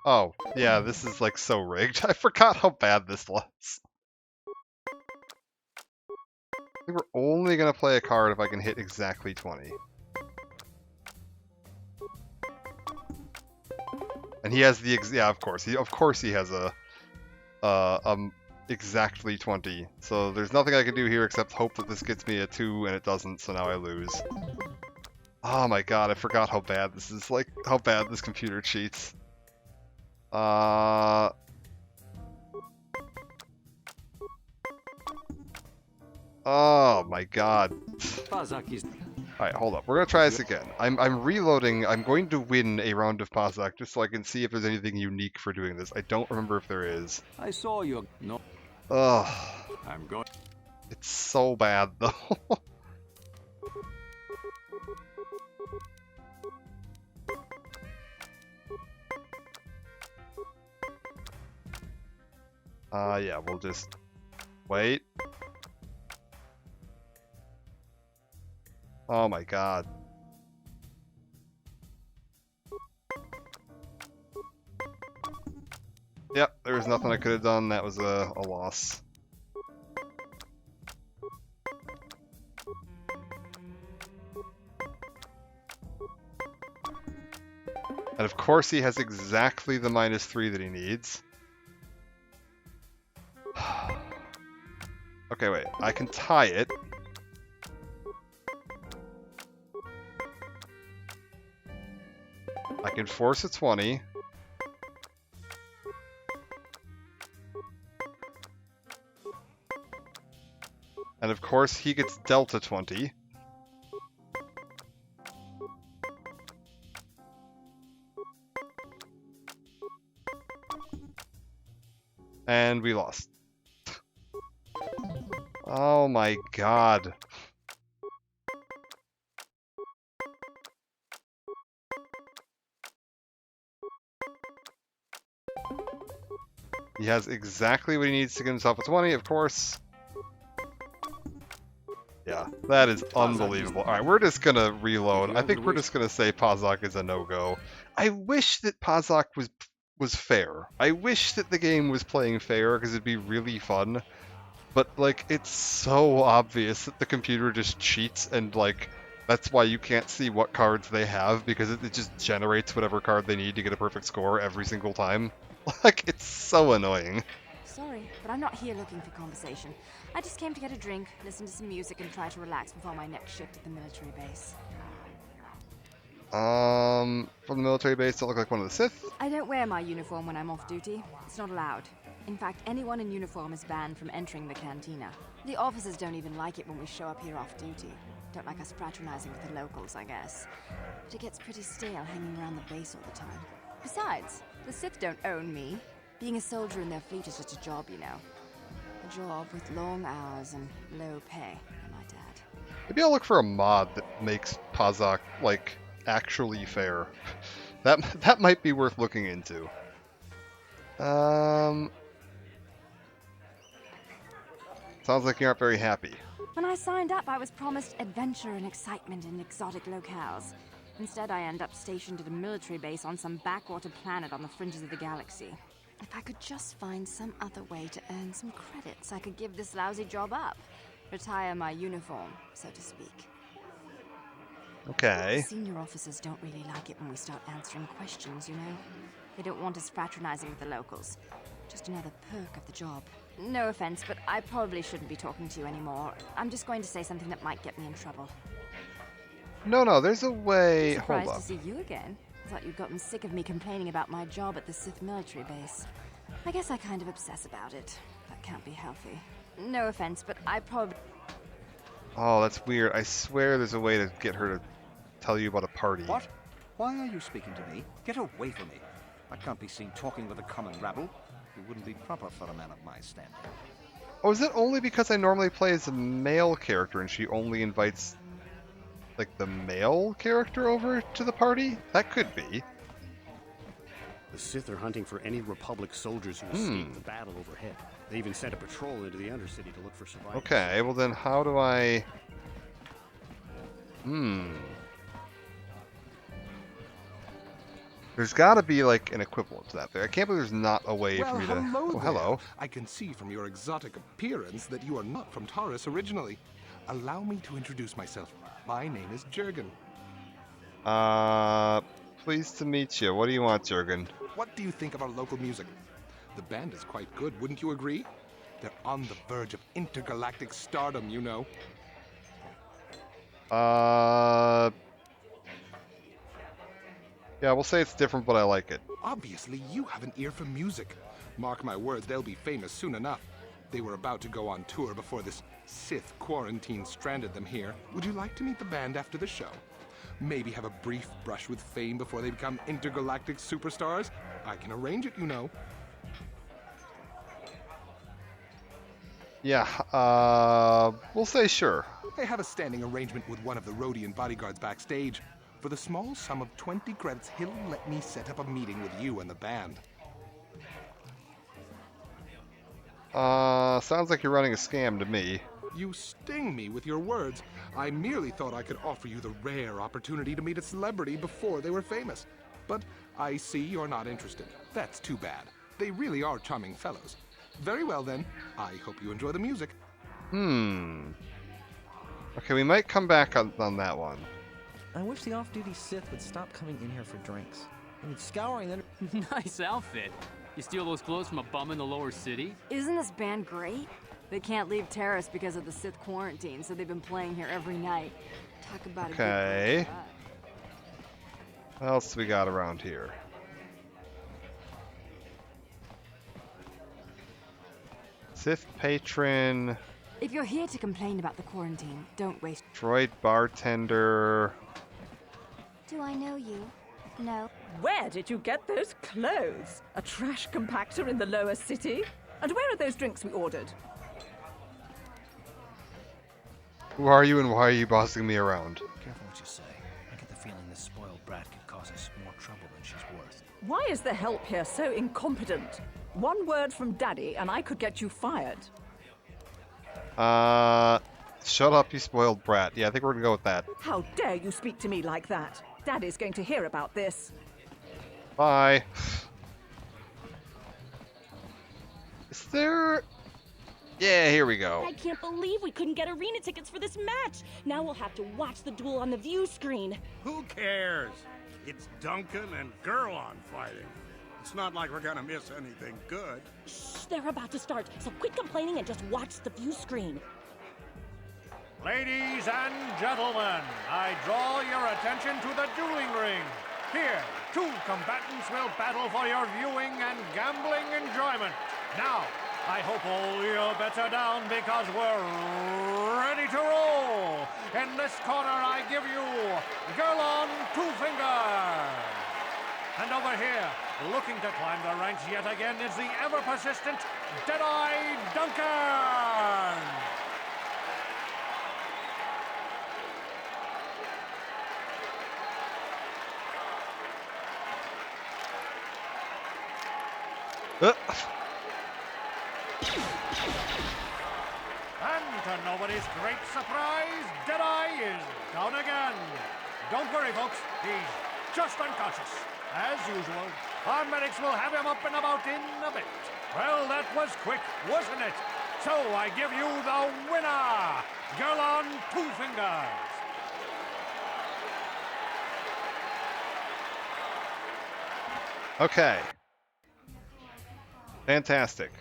Oh, yeah, this is like so rigged. I forgot how bad this was. I think we're only going to play a card if I can hit exactly 20. And he has the yeah, of course he has a exactly 20. So there's nothing I can do here except hope that this gets me a 2 and it doesn't, so now I lose. Oh my god, I forgot how bad this is, like how bad this computer cheats. Oh my god. Alright, hold up. We're gonna try this again. I'm reloading. I'm going to win a round of Pazak just so I can see if there's anything unique for doing this. I don't remember if there is. I saw you. No. Ugh. I'm going. It's so bad though. Yeah, we'll just wait. Oh my god. Yep, there was nothing I could have done. That was a loss. And of course he has exactly the -3 that he needs. Okay, wait. I can tie it. I can force a 20. And of course, he gets Delta 20. And we lost. Oh my god. He has exactly what he needs to get himself a 20, of course. Yeah, that is unbelievable. Alright, we're just gonna reload. I think we're just gonna say Pazak is a no-go. I wish that Pazak was fair. I wish that the game was playing fair, because it'd be really fun. But, like, it's so obvious that the computer just cheats, and, like, that's why you can't see what cards they have, because it just generates whatever card they need to get a perfect score every single time. Like, it's so annoying. Sorry, but I'm not here looking for conversation. I just came to get a drink, listen to some music, and try to relax before my next shift at the military base. From the military base, don't look like one of the Sith. I don't wear my uniform when I'm off duty. It's not allowed. In fact, anyone in uniform is banned from entering the cantina. The officers don't even like it when we show up here off duty. Don't like us fraternizing with the locals, I guess. But it gets pretty stale hanging around the base all the time. Besides, the Sith don't own me. Being a soldier in their fleet is just a job, you know. A job with long hours and low pay, I might add. Maybe I'll look for a mod that makes Pazak, like, actually fair. That might be worth looking into. Sounds like you aren't very happy. When I signed up, I was promised adventure and excitement in exotic locales. Instead, I end up stationed at a military base on some backwater planet on the fringes of the galaxy. If I could just find some other way to earn some credits, I could give this lousy job up. Retire my uniform, so to speak. Okay. Senior officers don't really like it when we start answering questions, you know? They don't want us fraternizing with the locals. Just another perk of the job. No offense, but I probably shouldn't be talking to you anymore. I'm just going to say something that might get me in trouble. No, there's a way. Surprised Hold up. to see you again. Thought you'd gotten sick of me complaining about my job at the Sith military base. I guess I kind of obsess about it. That can't be healthy. No offense, but I probably... Oh, that's weird. I swear there's a way to get her to tell you about a party. What? Why are you speaking to me? Get away from me. I can't be seen talking with a common rabble. It wouldn't be proper for a man of my standing. Oh, is it only because I normally play as a male character and she only invites, like, the male character over to the party? That could be. The Sith are hunting for any Republic soldiers who escaped the battle overhead. They even sent a patrol into the Undercity to look for survivors. Okay, well then how do I... There's got to be, like, an equivalent to that there. I can't believe there's not a way for me to... Hello Oh, hello. there. I can see from your exotic appearance that you are not from Taurus originally. Allow me to introduce myself. My name is Jurgen. Pleased to meet you. What do you want, Jurgen? What do you think of our local music? The band is quite good, wouldn't you agree? They're on the verge of intergalactic stardom, you know. Yeah, we'll say it's different, but I like it. Obviously, you have an ear for music. Mark my words, they'll be famous soon enough. They were about to go on tour before this Sith quarantine stranded them here. Would you like to meet the band after the show? Maybe have a brief brush with fame before they become intergalactic superstars? I can arrange it, you know. Yeah, we'll say sure. I have a standing arrangement with one of the Rhodian bodyguards backstage. For the small sum of 20 credits, he'll let me set up a meeting with you and the band. Sounds like you're running a scam to me. You sting me with your words. I merely thought I could offer you the rare opportunity to meet a celebrity before they were famous. But I see you're not interested. That's too bad. They really are charming fellows. Very well then. I hope you enjoy the music. Okay, we might come back on that one. I wish the off-duty Sith would stop coming in here for drinks. I mean, scouring the... Nice outfit. You steal those clothes from a bum in the lower city? Isn't this band great? They can't leave Terrace because of the Sith quarantine, so they've been playing here every night. Talk about Okay. What else do we got around here? Sith patron. If you're here to complain about the quarantine, don't waste... Droid bartender. Do I know you? No. Where did you get those clothes? A trash compactor in the lower city? And where are those drinks we ordered? Who are you and why are you bossing me around? Careful what you say. I get the feeling this spoiled brat could cause us more trouble than she's worth. Why is the help here so incompetent? One word from Daddy and I could get you fired. Shut up, you spoiled brat. Yeah, I think we're gonna go with that. How dare you speak to me like that? Daddy's going to hear about this. Bye. Is there... Yeah, here we go. I can't believe we couldn't get arena tickets for this match. Now we'll have to watch the duel on the view screen. Who cares? It's Duncan and Gerlon fighting. It's not like we're gonna miss anything good. Shh, they're about to start, so quit complaining and just watch the view screen. Ladies and gentlemen, I draw your attention to the dueling ring. Here, two combatants will battle for your viewing and gambling enjoyment. Now, I hope all your bets are down because we're ready to roll. In this corner, I give you Gerlon Two Fingers. And over here, looking to climb the ranks yet again, is the ever-persistent Deadeye Duncan. And to nobody's great surprise, Deadeye is down again. Don't worry, folks. He's just unconscious. As usual, our medics will have him up and about in a bit. Well, that was quick, wasn't it? So I give you the winner, Gerlon Two Fingers. Okay. Fantastic.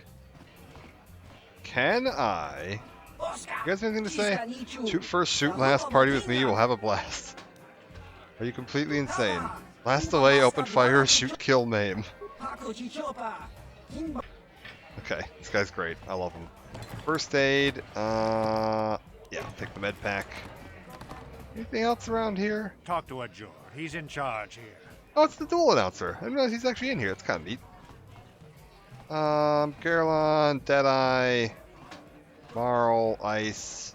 Can I... You guys have anything to say? Shoot first, shoot last, party with me, we'll have a blast. Are you completely insane? Blast away, open fire, shoot, kill, maim. Okay, this guy's great. I love him. First aid, yeah, take the med pack. Anything else around here? Talk to Ajor. He's in charge here. Oh, it's the duel announcer. I didn't realize he's actually in here. It's kind of neat. Gerlon, Deadeye, Marl, Ice.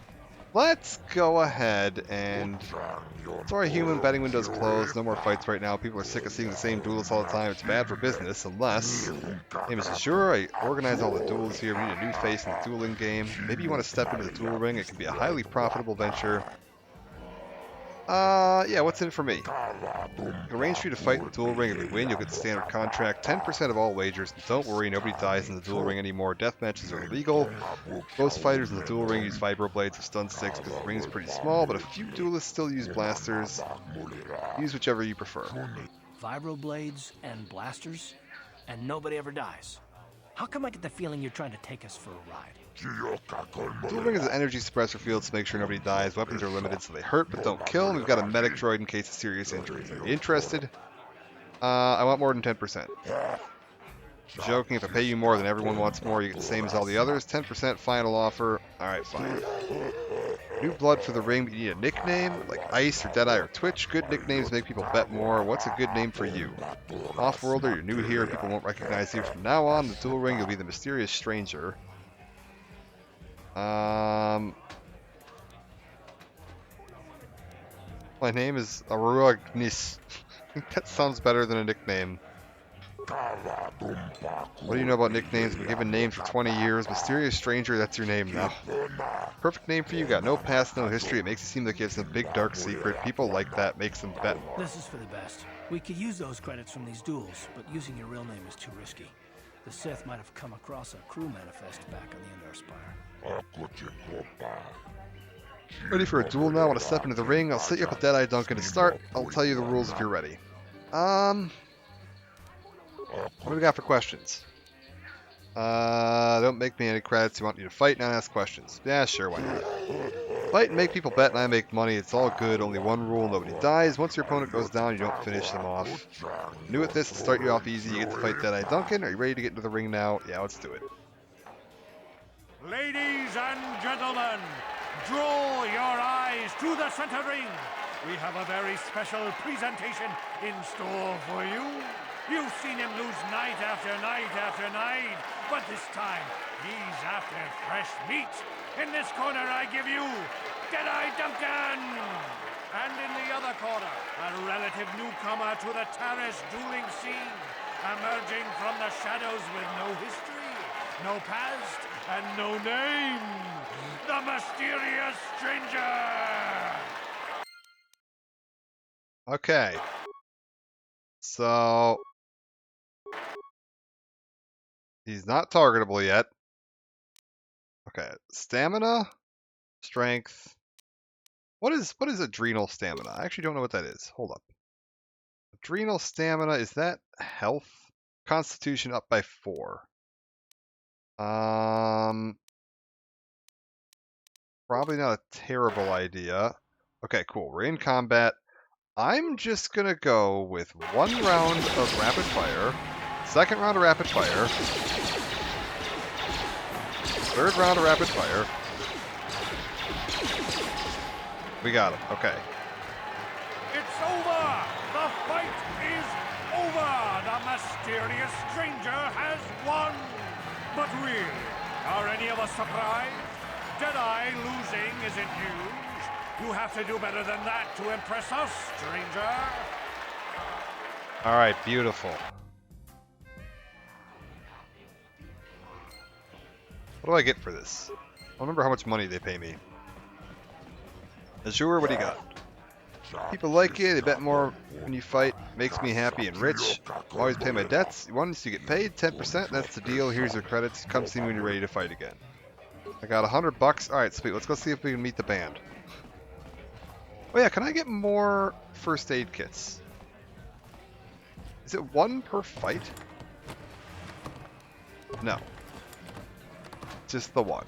Let's go ahead and... Sorry, human, betting window's closed. No more fights right now. People are sick of seeing the same duelists all the time. It's bad for business, unless... Name is Azure. I organize all the duels here. We need a new face in the dueling game. Maybe you want to step into the duel ring. It can be a highly profitable venture. Yeah, what's in it for me? Arrange for you to fight in the duel ring. If you win, you'll get the standard contract. 10% of all wagers. And don't worry, nobody dies in the duel ring anymore. Death matches are illegal. Most fighters in the duel ring use vibroblades or stun sticks because the ring's pretty small, but a few duelists still use blasters. Use whichever you prefer. Vibroblades and blasters? And nobody ever dies? How come I get the feeling you're trying to take us for a ride? Duel ring is an energy suppressor field to make sure nobody dies. Weapons are limited so they hurt but don't kill, and we've got a medic droid in case of serious injuries. Are you interested? I want more than 10%. Joking, if I pay you more than everyone wants more, you get the same as all the others. 10% final offer. Alright, fine. New blood for the ring, but you need a nickname, like Ice or Deadeye or Twitch. Good nicknames make people bet more. What's a good name for you? Off-worlder, you're new here, people won't recognize you. From now on, the duel ring, you'll be the mysterious stranger. My name is Arua Gnis. I think that sounds better than a nickname. What do you know about nicknames? Been given names for 20 years. Mysterious stranger, that's your name now. Perfect name for you. Got no past, no history. It makes you seem like you have some big dark secret. People like that. Makes them bet more. This is for the best. We could use those credits from these duels, but using your real name is too risky. The Sith might have come across a crew manifest back on the Endar Spire. Ready for a duel now? Want to step into the ring? I'll set you up with Deadeye Duncan to start. I'll tell you the rules if you're ready. What do we got for questions? Don't make me any credits. You want you to fight, not ask questions. Yeah, sure, why not? Fight and make people bet and I make money. It's all good. Only one rule, nobody dies. Once your opponent goes down, you don't finish them off. New at this, to start you off easy, you get to fight Deadeye Duncan. Are you ready to get into the ring now? Yeah, let's do it. Ladies and gentlemen, draw your eyes to the center ring. We have a very special presentation in store for you. You've seen him lose night after night after night, but this time he's after fresh meat. In this corner, I give you Deadeye Duncan! And in the other corner, a relative newcomer to the terrace dueling scene, emerging from the shadows with no history, no past, and no name, the mysterious stranger! Okay. So he's not targetable yet. Okay, stamina, strength. What is adrenal stamina? I actually don't know what that is. Hold up. Adrenal stamina, is that health? Constitution up by 4. Probably not a terrible idea. Okay, cool. We're in combat. I'm just gonna go with 1 round of rapid fire, 2nd round of rapid fire, 3rd round of rapid fire. We got him. Okay. It's over! The fight is over! The mysterious stranger has won! But really, are any of us surprised? Deadeye losing isn't huge. You have to do better than that to impress us, stranger. Alright, beautiful. What do I get for this? I don't remember how much money they pay me. Azure, what do you got? People like you, they bet more when you fight. Makes me happy and rich. Always pay my debts. Once you get paid, 10%, that's the deal. Here's your credits. Come see me when you're ready to fight again. I got $100. Alright, sweet. Let's go see if we can meet the band. Oh yeah, can I get more first aid kits? Is it 1 per fight? No. Just the 1.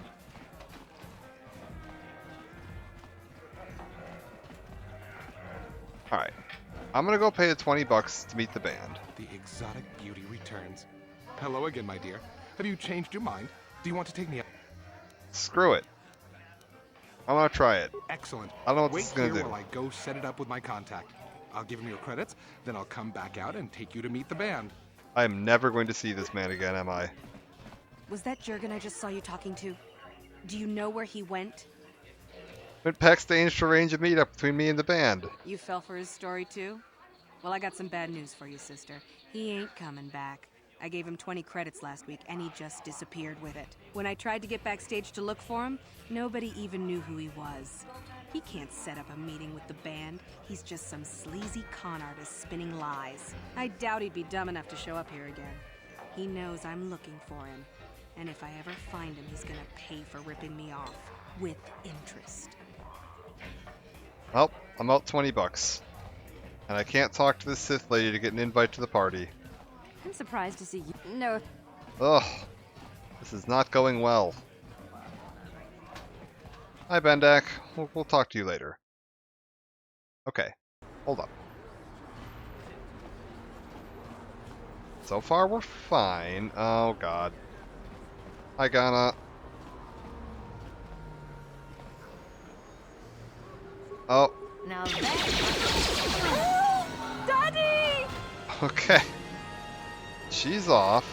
Alright. I'm gonna go pay the $20 to meet the band. The exotic beauty returns. Hello again, my dear. Have you changed your mind? Do you want to take me out? Screw it. I want to try it. Excellent. I don't know what Wait this is going to here do. while I go set it up with my contact. I'll give him your credits, then I'll come back out and take you to meet the band. I am never going to see this man again, am I? Was that Jurgen I just saw you talking to? Do you know where he went? Went backstage to arrange a meetup between me and the band. You fell for his story too? Well, I got some bad news for you, sister. He ain't coming back. I gave him 20 credits last week, and he just disappeared with it. When I tried to get backstage to look for him, nobody even knew who he was. He can't set up a meeting with the band. He's just some sleazy con artist spinning lies. I doubt he'd be dumb enough to show up here again. He knows I'm looking for him, and if I ever find him, he's gonna pay for ripping me off. With interest. Well, I'm out $20. And I can't talk to the Sith lady to get an invite to the party. I'm surprised to see you. No. Ugh. This is not going well. Hi, Bendak. We'll talk to you later. Okay. Hold up. So far, we're fine. Oh, God. Hi, Ghana. Oh. Now Daddy! Okay. She's off.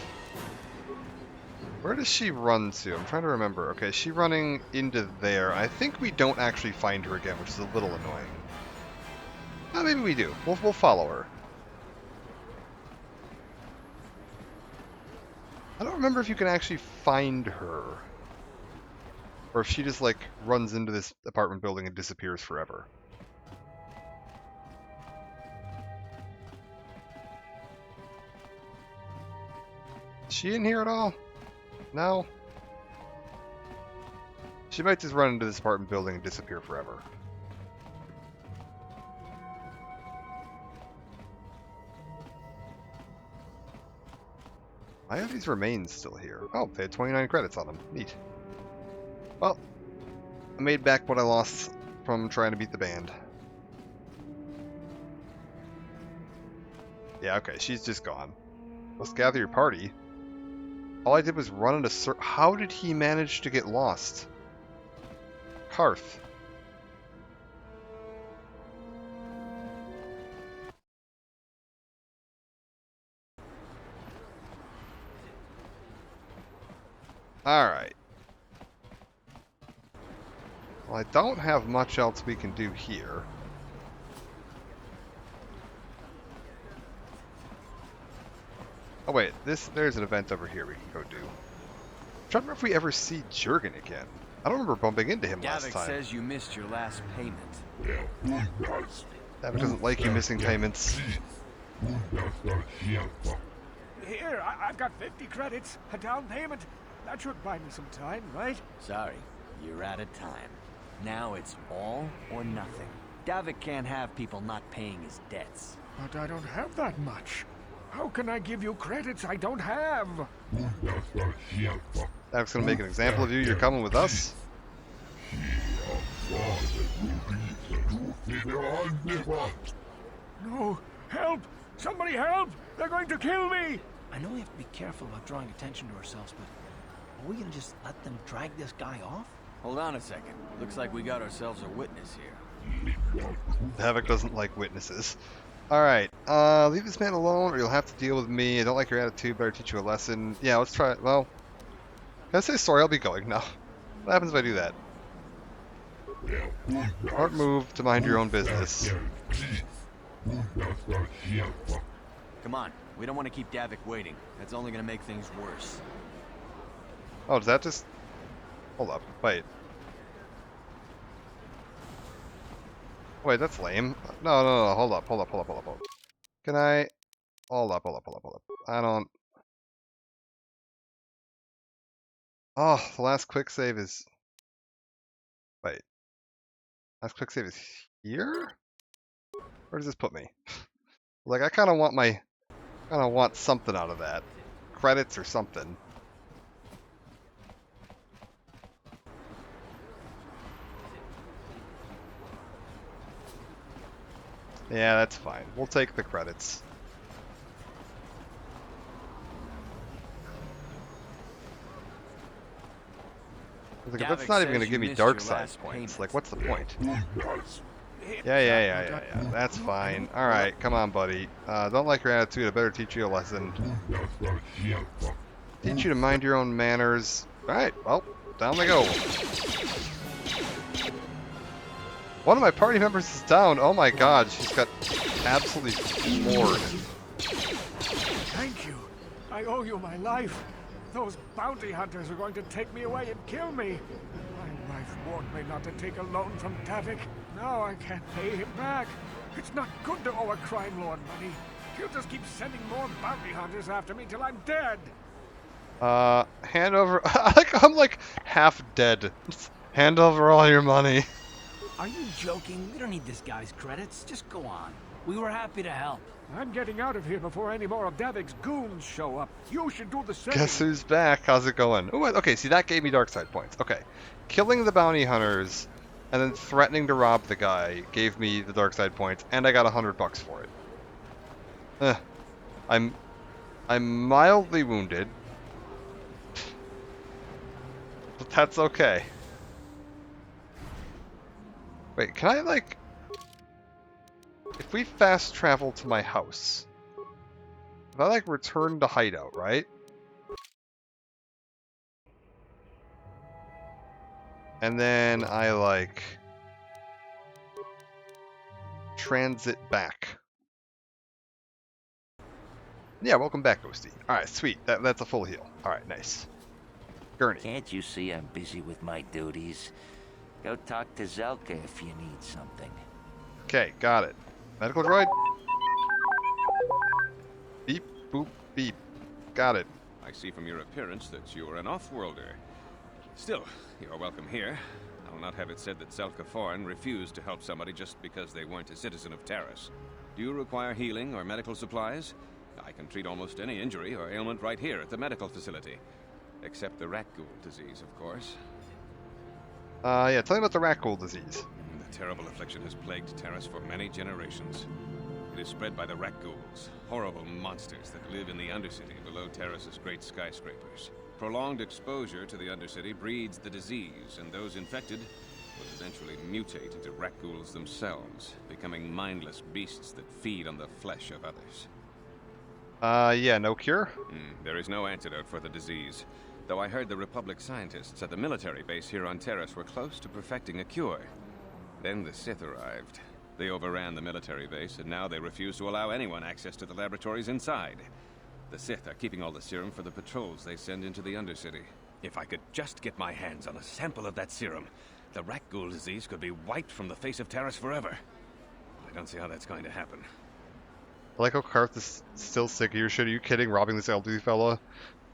Where does she run to? I'm trying to remember. Okay, she's running into there. I think we don't actually find her again, which is a little annoying. Oh, maybe we do. We'll follow her. I don't remember if you can actually find her. Or if she just, like, runs into this apartment building and disappears forever. Is she in here at all? No? She might just run into this apartment building and disappear forever. Why are these remains still here? Oh, they had 29 credits on them. Neat. Well, I made back what I lost from trying to beat the band. Yeah, okay, she's just gone. Let's gather your party. All I did was run in a circle. How did he manage to get lost? Karth. Alright. Well, I don't have much else we can do here. Oh wait, there's an event over here we can go do. I'm trying to remember if we ever see Jurgen again. I don't remember bumping into him last Davik time. says you missed your last payment. Davik doesn't like you missing payments. Here, I've got 50 credits, a down payment. That should buy me some time, right? Sorry, you're out of time. Now it's all or nothing. Davik can't have people not paying his debts. But I don't have that much. How can I give you credits I don't have? Davik's gonna make an example of you. You're coming with us? No, help! Somebody help! They're going to kill me! I know we have to be careful about drawing attention to ourselves, but are we gonna just let them drag this guy off? Hold on a second. Looks like we got ourselves a witness here. Davik doesn't like witnesses. Alright, leave this man alone or you'll have to deal with me. I don't like your attitude, better teach you a lesson. Yeah, let's try it. Well, can I say sorry? I'll be going now. What happens if I do that? Smart move to mind your own business. Come on, we don't want to keep Davik waiting. That's only going to make things worse. Oh, does that just... Hold up, wait. Wait, that's lame. No, hold up. Can I... Hold up. I don't... Oh, the last quick save is... Wait. Last quick save is here? Where does this put me? Like, I kind of want something out of that. Credits or something. Yeah, that's fine. We'll take the credits. Like, if that's not even going to give me dark side points. Like, what's the point? Yeah. That's fine. Alright, come on, buddy. Don't like your attitude. I better teach you a lesson. Teach you to mind your own manners. Alright, well, down they go. One of my party members is down. Oh my god, she's got absolutely floored. Thank you. I owe you my life. Those bounty hunters are going to take me away and kill me. My wife warned me not to take a loan from Davik. Now I can't pay him back. It's not good to owe a crime lord money. He'll just keep sending more bounty hunters after me till I'm dead. Hand over... I'm like half dead. Just hand over all your money. Are you joking? We don't need this guy's credits. Just go on. We were happy to help. I'm getting out of here before any more of Davik's goons show up. You should do the same. Guess who's back? How's it going? Ooh, okay, see, that gave me dark side points. Okay. Killing the bounty hunters and then threatening to rob the guy gave me the dark side points, and I got $100 for it. I'm mildly wounded. But that's okay. Wait, can I, like... If we fast travel to my house, if I, like, return to hideout, right? And then I, like... transit back. Yeah, welcome back, Ghosty. Alright, sweet. That's a full heal. Alright, nice. Gurney. Can't you see I'm busy with my duties? Go talk to Zelka if you need something. Okay, got it. Medical droid. Beep, boop, beep. Got it. I see from your appearance that you're an off-worlder. Still, you're welcome here. I'll not have it said that Zelka Foreign refused to help somebody just because they weren't a citizen of Taris. Do you require healing or medical supplies? I can treat almost any injury or ailment right here at the medical facility. Except the rat ghoul disease, of course. Yeah, tell me about the rat ghoul disease. The terrible affliction has plagued Taris for many generations. It is spread by the Rakghouls, horrible monsters that live in the Undercity below Terrace's great skyscrapers. Prolonged exposure to the Undercity breeds the disease, and those infected will eventually mutate into Rakghouls themselves, becoming mindless beasts that feed on the flesh of others. Yeah, no cure? There is no antidote for the disease, though I heard the Republic scientists at the military base here on Terrace were close to perfecting a cure. Then the Sith arrived. They overran the military base, and now they refuse to allow anyone access to the laboratories inside. The Sith are keeping all the serum for the patrols they send into the Undercity. If I could just get my hands on a sample of that serum, the Rakghoul disease could be wiped from the face of Terrace forever. I don't see how that's going to happen. I like how Karth is still sick of your shit. Are you kidding? Robbing this elderly fella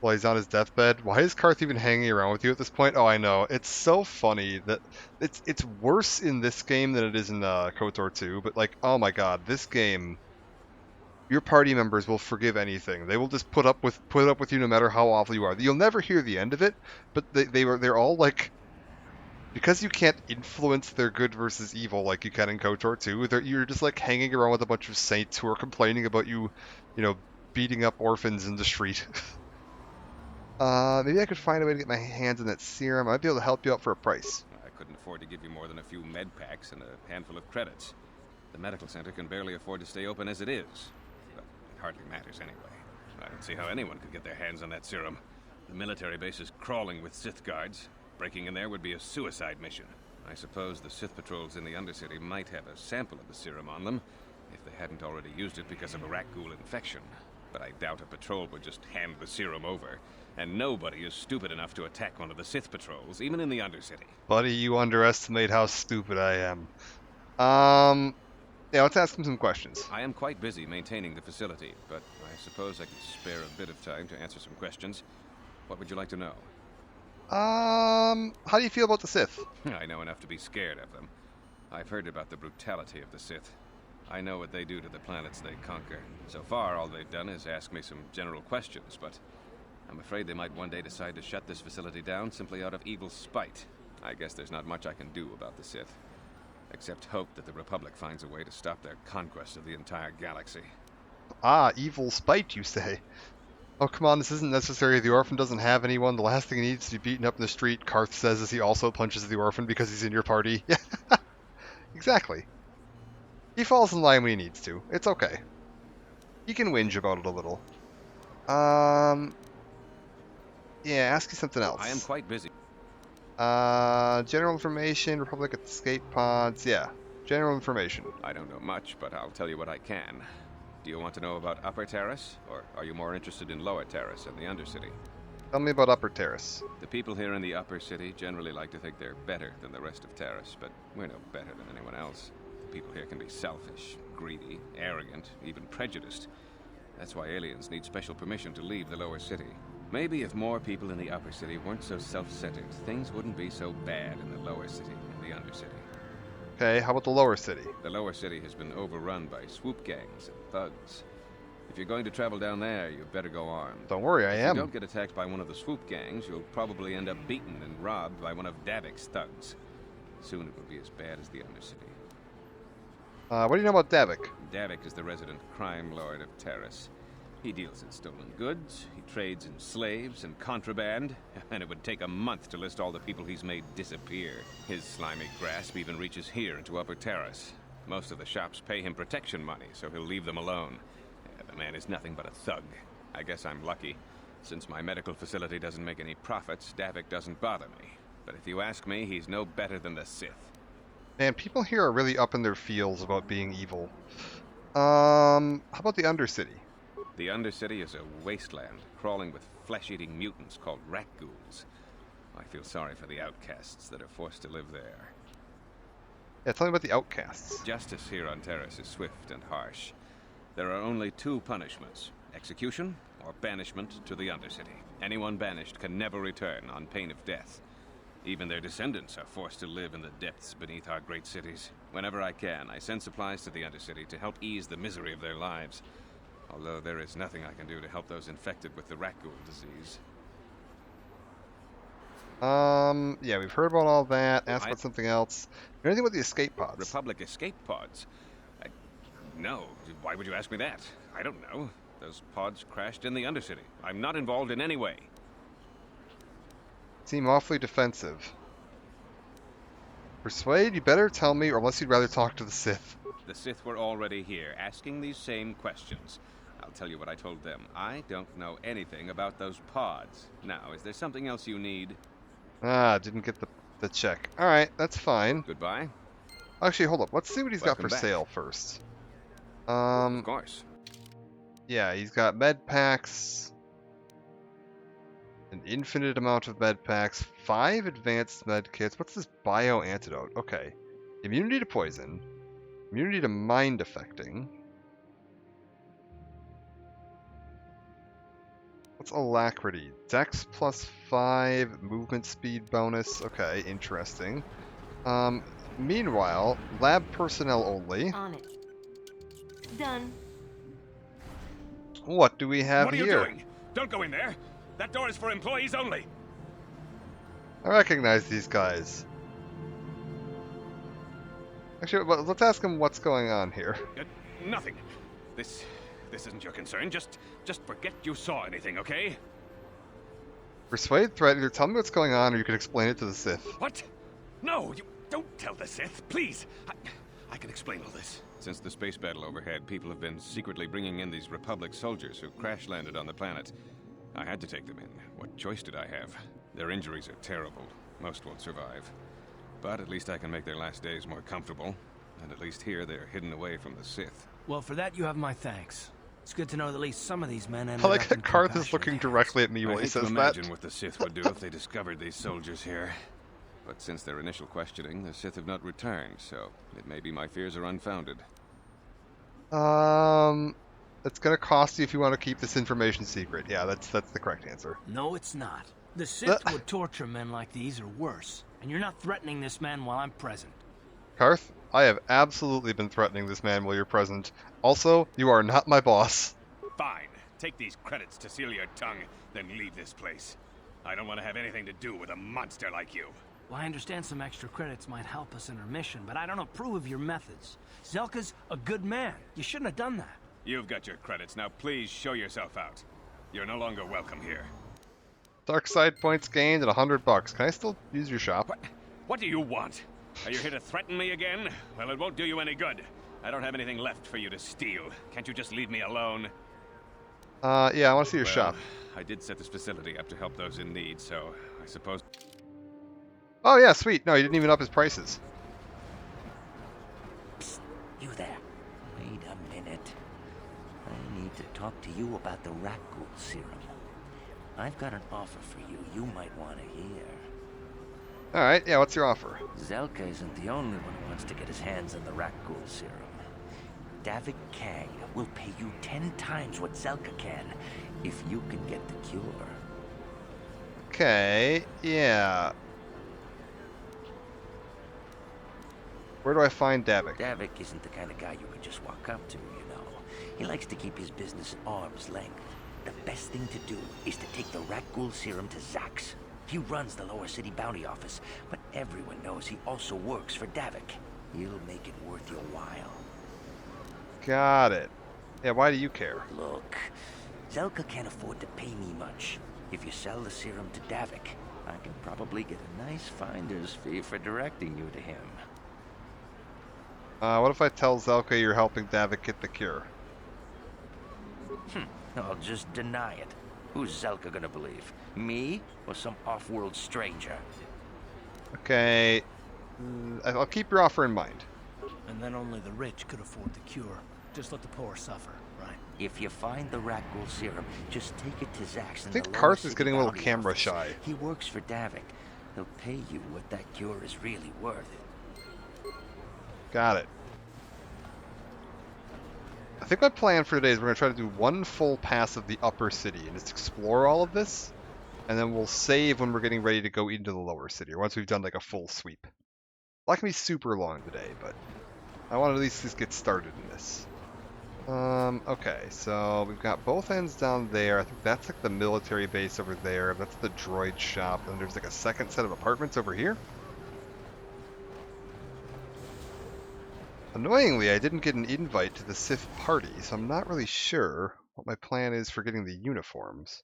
while he's on his deathbed? Why is Karth even hanging around with you at this point? Oh, I know. It's so funny that it's worse in this game than it is in KOTOR 2. But like, oh my god, this game, your party members will forgive anything. They will just put up with you no matter how awful you are. You'll never hear the end of it. But they're all like, because you can't influence their good versus evil like you can in KOTOR 2, you're just like hanging around with a bunch of saints who are complaining about you know, beating up orphans in the street. Maybe I could find a way to get my hands on that serum. I might be able to help you out for a price. I couldn't afford to give you more than a few med packs and a handful of credits. The medical center can barely afford to stay open as it is. But it hardly matters anyway. I don't see how anyone could get their hands on that serum. The military base is crawling with Sith guards. Breaking in there would be a suicide mission. I suppose the Sith patrols in the Undercity might have a sample of the serum on them, if they hadn't already used it because of a Rakghoul infection. But I doubt a patrol would just hand the serum over. And nobody is stupid enough to attack one of the Sith patrols, even in the Undercity. Buddy, you underestimate how stupid I am. Yeah, let's ask him some questions. I am quite busy maintaining the facility, but I suppose I could spare a bit of time to answer some questions. What would you like to know? How do you feel about the Sith? I know enough to be scared of them. I've heard about the brutality of the Sith. I know what they do to the planets they conquer. So far, all they've done is ask me some general questions, but I'm afraid they might one day decide to shut this facility down simply out of evil spite. I guess there's not much I can do about the Sith, except hope that the Republic finds a way to stop their conquest of the entire galaxy. Ah, evil spite, you say? Oh, come on, this isn't necessary. The orphan doesn't have anyone. The last thing he needs to be beaten up in the street, Karth says as he also punches the orphan because he's in your party. Yeah, exactly. He falls in line when he needs to. It's okay. He can whinge about it a little. Yeah, ask you something else. I am quite busy. General information, Republic escape pods. Yeah, general information. I don't know much, but I'll tell you what I can. Do you want to know about Upper Terrace, or are you more interested in Lower Terrace and the Undercity? Tell me about Upper Terrace. The people here in the Upper City generally like to think they're better than the rest of Terrace, but we're no better than anyone else. The people here can be selfish, greedy, arrogant, even prejudiced. That's why aliens need special permission to leave the Lower City. Maybe if more people in the Upper City weren't so self-centered, things wouldn't be so bad in the Lower City and the Undercity. Okay, how about the Lower City? The Lower City has been overrun by swoop gangs and thugs. If you're going to travel down there, you better go armed. Don't worry, I am. If you don't get attacked by one of the swoop gangs, you'll probably end up beaten and robbed by one of Davik's thugs. Soon it will be as bad as the Undercity. What do you know about Davik? Davik is the resident crime lord of Terrace. He deals in stolen goods, he trades in slaves and contraband, and it would take a month to list all the people he's made disappear. His slimy grasp even reaches here into Upper Terrace. Most of the shops pay him protection money, so he'll leave them alone. The man is nothing but a thug. I guess I'm lucky. Since my medical facility doesn't make any profits, Davik doesn't bother me. But if you ask me, he's no better than the Sith. Man, people here are really up in their feels about being evil. How about the Undercity? The Undercity is a wasteland, crawling with flesh-eating mutants called Rakghouls. I feel sorry for the outcasts that are forced to live there. Yeah, tell me about the outcasts. Justice here on Terrace is swift and harsh. There are only two punishments, execution or banishment to the Undercity. Anyone banished can never return on pain of death. Even their descendants are forced to live in the depths beneath our great cities. Whenever I can, I send supplies to the Undercity to help ease the misery of their lives. Although there is nothing I can do to help those infected with the Rakghoul disease. Yeah, we've heard about all that. Ask about something else. Anything about the escape pods? Republic escape pods? no. Why would you ask me that? I don't know. Those pods crashed in the Undercity. I'm not involved in any way. Seem awfully defensive. Persuade, you better tell me, or unless you'd rather talk to the Sith. The Sith were already here, asking these same questions. I'll tell you what I told them. I don't know anything about those pods. Now, is there something else you need? Ah, didn't get the check. Alright, that's fine. Goodbye. Actually, hold up. Let's see what he's got for Welcome back. sale first. Of course. Yeah, he's got med packs. An infinite amount of med packs. 5 advanced med kits. What's this bio antidote? Okay. Immunity to poison. Immunity to mind affecting. What's alacrity? Dex plus 5, movement speed bonus. Okay, interesting. Meanwhile, lab personnel only. On it. Done. What do we have What are you here? doing? Don't go in there. That door is for employees only. I recognize these guys. Actually, well, let's ask him what's going on here. Nothing. This isn't your concern. Just forget you saw anything, okay? Persuade, threat, either tell me what's going on or you can explain it to the Sith. What? No, you don't tell the Sith, please. I can explain all this. Since the space battle overhead, people have been secretly bringing in these Republic soldiers who crash-landed on the planet. I had to take them in. What choice did I have? Their injuries are terrible. Most won't survive. But at least I can make their last days more comfortable. And at least here they're hidden away from the Sith. Well, for that you have my thanks. It's good to know that at least some of these men ended I like up that in Karth is compassionate looking directly at me I while he hate to says imagine that. what the Sith would do if they discovered these soldiers here. But since their initial questioning, the Sith have not returned, so it may be my fears are unfounded. It's gonna cost you if you want to keep this information secret. Yeah, that's the correct answer. No, it's not. The Sith would torture men like these or worse, and you're not threatening this man while I'm present. Karth, I have absolutely been threatening this man while you're present. Also, you are not my boss. Fine. Take these credits to seal your tongue, then leave this place. I don't want to have anything to do with a monster like you. Well, I understand some extra credits might help us in our mission, but I don't approve of your methods. Zelka's a good man. You shouldn't have done that. You've got your credits. Now please show yourself out. You're no longer welcome here. Dark side points gained and $100. Can I still use your shop? What do you want? Are you here to threaten me again? Well, it won't do you any good. I don't have anything left for you to steal. Can't you just leave me alone? Yeah, I want to see your shop. I did set this facility up to help those in need, so I suppose... Oh yeah, sweet. No, he didn't even up his prices. Psst, you there. Wait a minute. I need to talk to you about the Rakghoul serum. I've got an offer for you might want to hear. Alright, yeah, what's your offer? Zelka isn't the only one who wants to get his hands on the Rakghoul serum. Davik Kang will pay you 10 times what Zelka can if you can get the cure. Okay, yeah. Where do I find Davik? Davik isn't the kind of guy you can just walk up to, you know. He likes to keep his business at arm's length. The best thing to do is to take the Rakghoul serum to Zax. He runs the Lower City Bounty Office, but everyone knows he also works for Davik. He'll make it worth your while. Got it. Yeah, why do you care? Look, Zelka can't afford to pay me much. If you sell the serum to Davik, I can probably get a nice finder's fee for directing you to him. What if I tell Zelka you're helping Davik get the cure? I'll just deny it. Who's Zelka gonna believe? Me or some off-world stranger? Okay, I'll keep your offer in mind. And then only the rich could afford the cure. Just let the poor suffer, right? If you find the Rakghoul serum, just take it to Zax. I think Karth is getting a little camera shy. He works for Davik. He'll pay you what that cure is really worth. Got it. I think my plan for today is we're going to try to do one full pass of the upper city and just explore all of this. And then we'll save when we're getting ready to go into the lower city, or once we've done like a full sweep. Not going to be super long today, but I want to at least just get started in this. Okay, so we've got both ends down there. I think that's like the military base over there. That's the droid shop. And there's like a second set of apartments over here. Annoyingly, I didn't get an invite to the Sith party, so I'm not really sure what my plan is for getting the uniforms.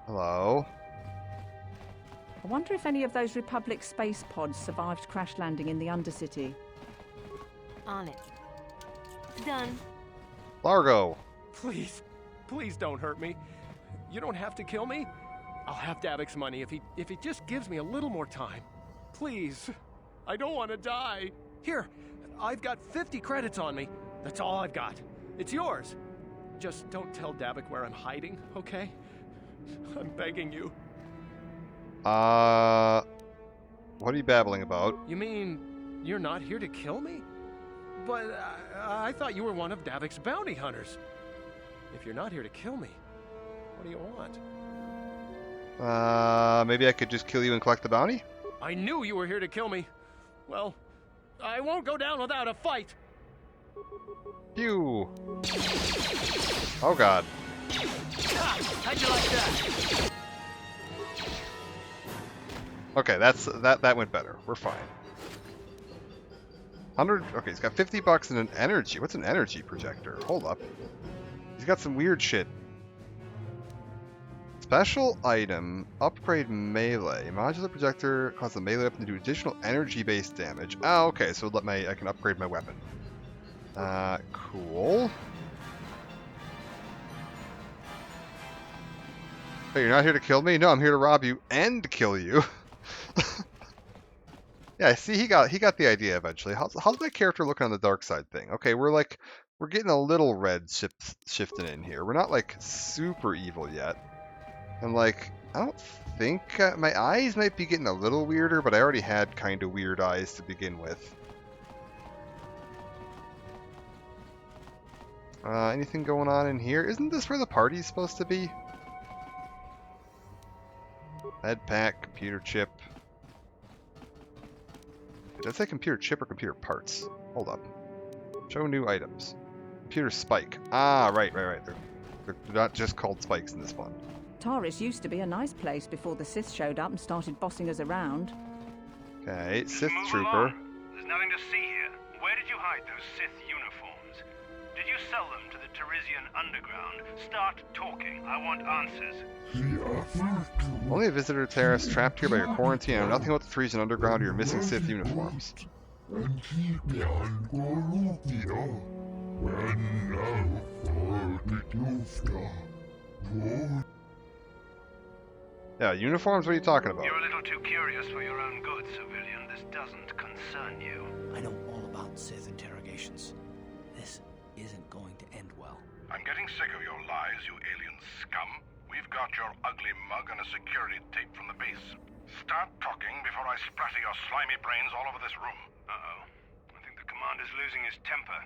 Hello? I wonder if any of those Republic space pods survived crash landing in the Undercity. On it. Done. Largo! Please, please don't hurt me. You don't have to kill me. I'll have Davik's money if he just gives me a little more time. Please. I don't want to die. Here, I've got 50 credits on me. That's all I've got. It's yours. Just don't tell Davik where I'm hiding, okay? I'm begging you. What are you babbling about? You mean you're not here to kill me? But I thought you were one of Davik's bounty hunters. If you're not here to kill me, what do you want? Maybe I could just kill you and collect the bounty? I knew you were here to kill me. Well, I won't go down without a fight. Phew. Oh god. How'd you like that? Okay, that went better. We're fine. 100. Okay, he's got $50 and an energy. What's an energy projector? Hold up. He's got some weird shit. Special item, upgrade melee. Modular projector causes the melee weapon to do additional energy-based damage. Oh, okay, so I can upgrade my weapon. Cool. Hey, you're not here to kill me? No, I'm here to rob you and kill you. Yeah, see, he got the idea eventually. How's my character looking on the dark side thing? Okay, we're getting a little red shifting in here. We're not like super evil yet. And like, I don't think my eyes might be getting a little weirder, but I already had kind of weird eyes to begin with. Anything going on in here? Isn't this where the party's supposed to be? Med pack, computer chip. Did I say computer chip or computer parts? Hold up. Show new items. Computer spike. Ah, right. They're not just called spikes in this one. Taris used to be a nice place before the Sith showed up and started bossing us around. Okay, Sith Move Trooper. along. There's nothing to see here. Where did you hide those Sith uniforms? Did you sell them to the Teresian underground? Start talking. I want answers. Only a visitor to Taris, trapped here by your quarantine. I know nothing about the Teresian underground or your missing Sith uniforms. Yeah, uniforms? What are you talking about? You're a little too curious for your own good, civilian. This doesn't concern you. I know all about Sith interrogations. This isn't going to end well. I'm getting sick of your lies, you alien scum. We've got your ugly mug and a security tape from the base. Start talking before I splatter your slimy brains all over this room. Uh-oh. I think the commander's losing his temper.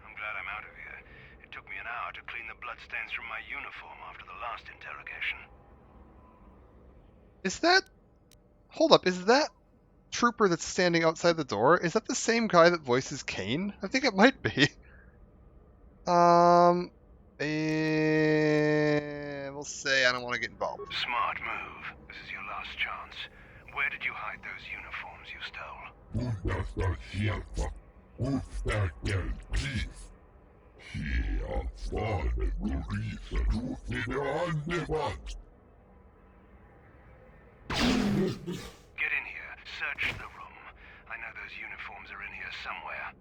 I'm glad I'm out of here. It took me an hour to clean the bloodstains from my uniform after the last interrogation. Is that... Hold up, is that trooper that's standing outside the door? Is that the same guy that voices Kane? I think it might be. We'll say I don't want to get involved. Smart move. This is your last chance. Where did you hide those uniforms you stole? Get in here. Search the room. I know those uniforms are in here somewhere.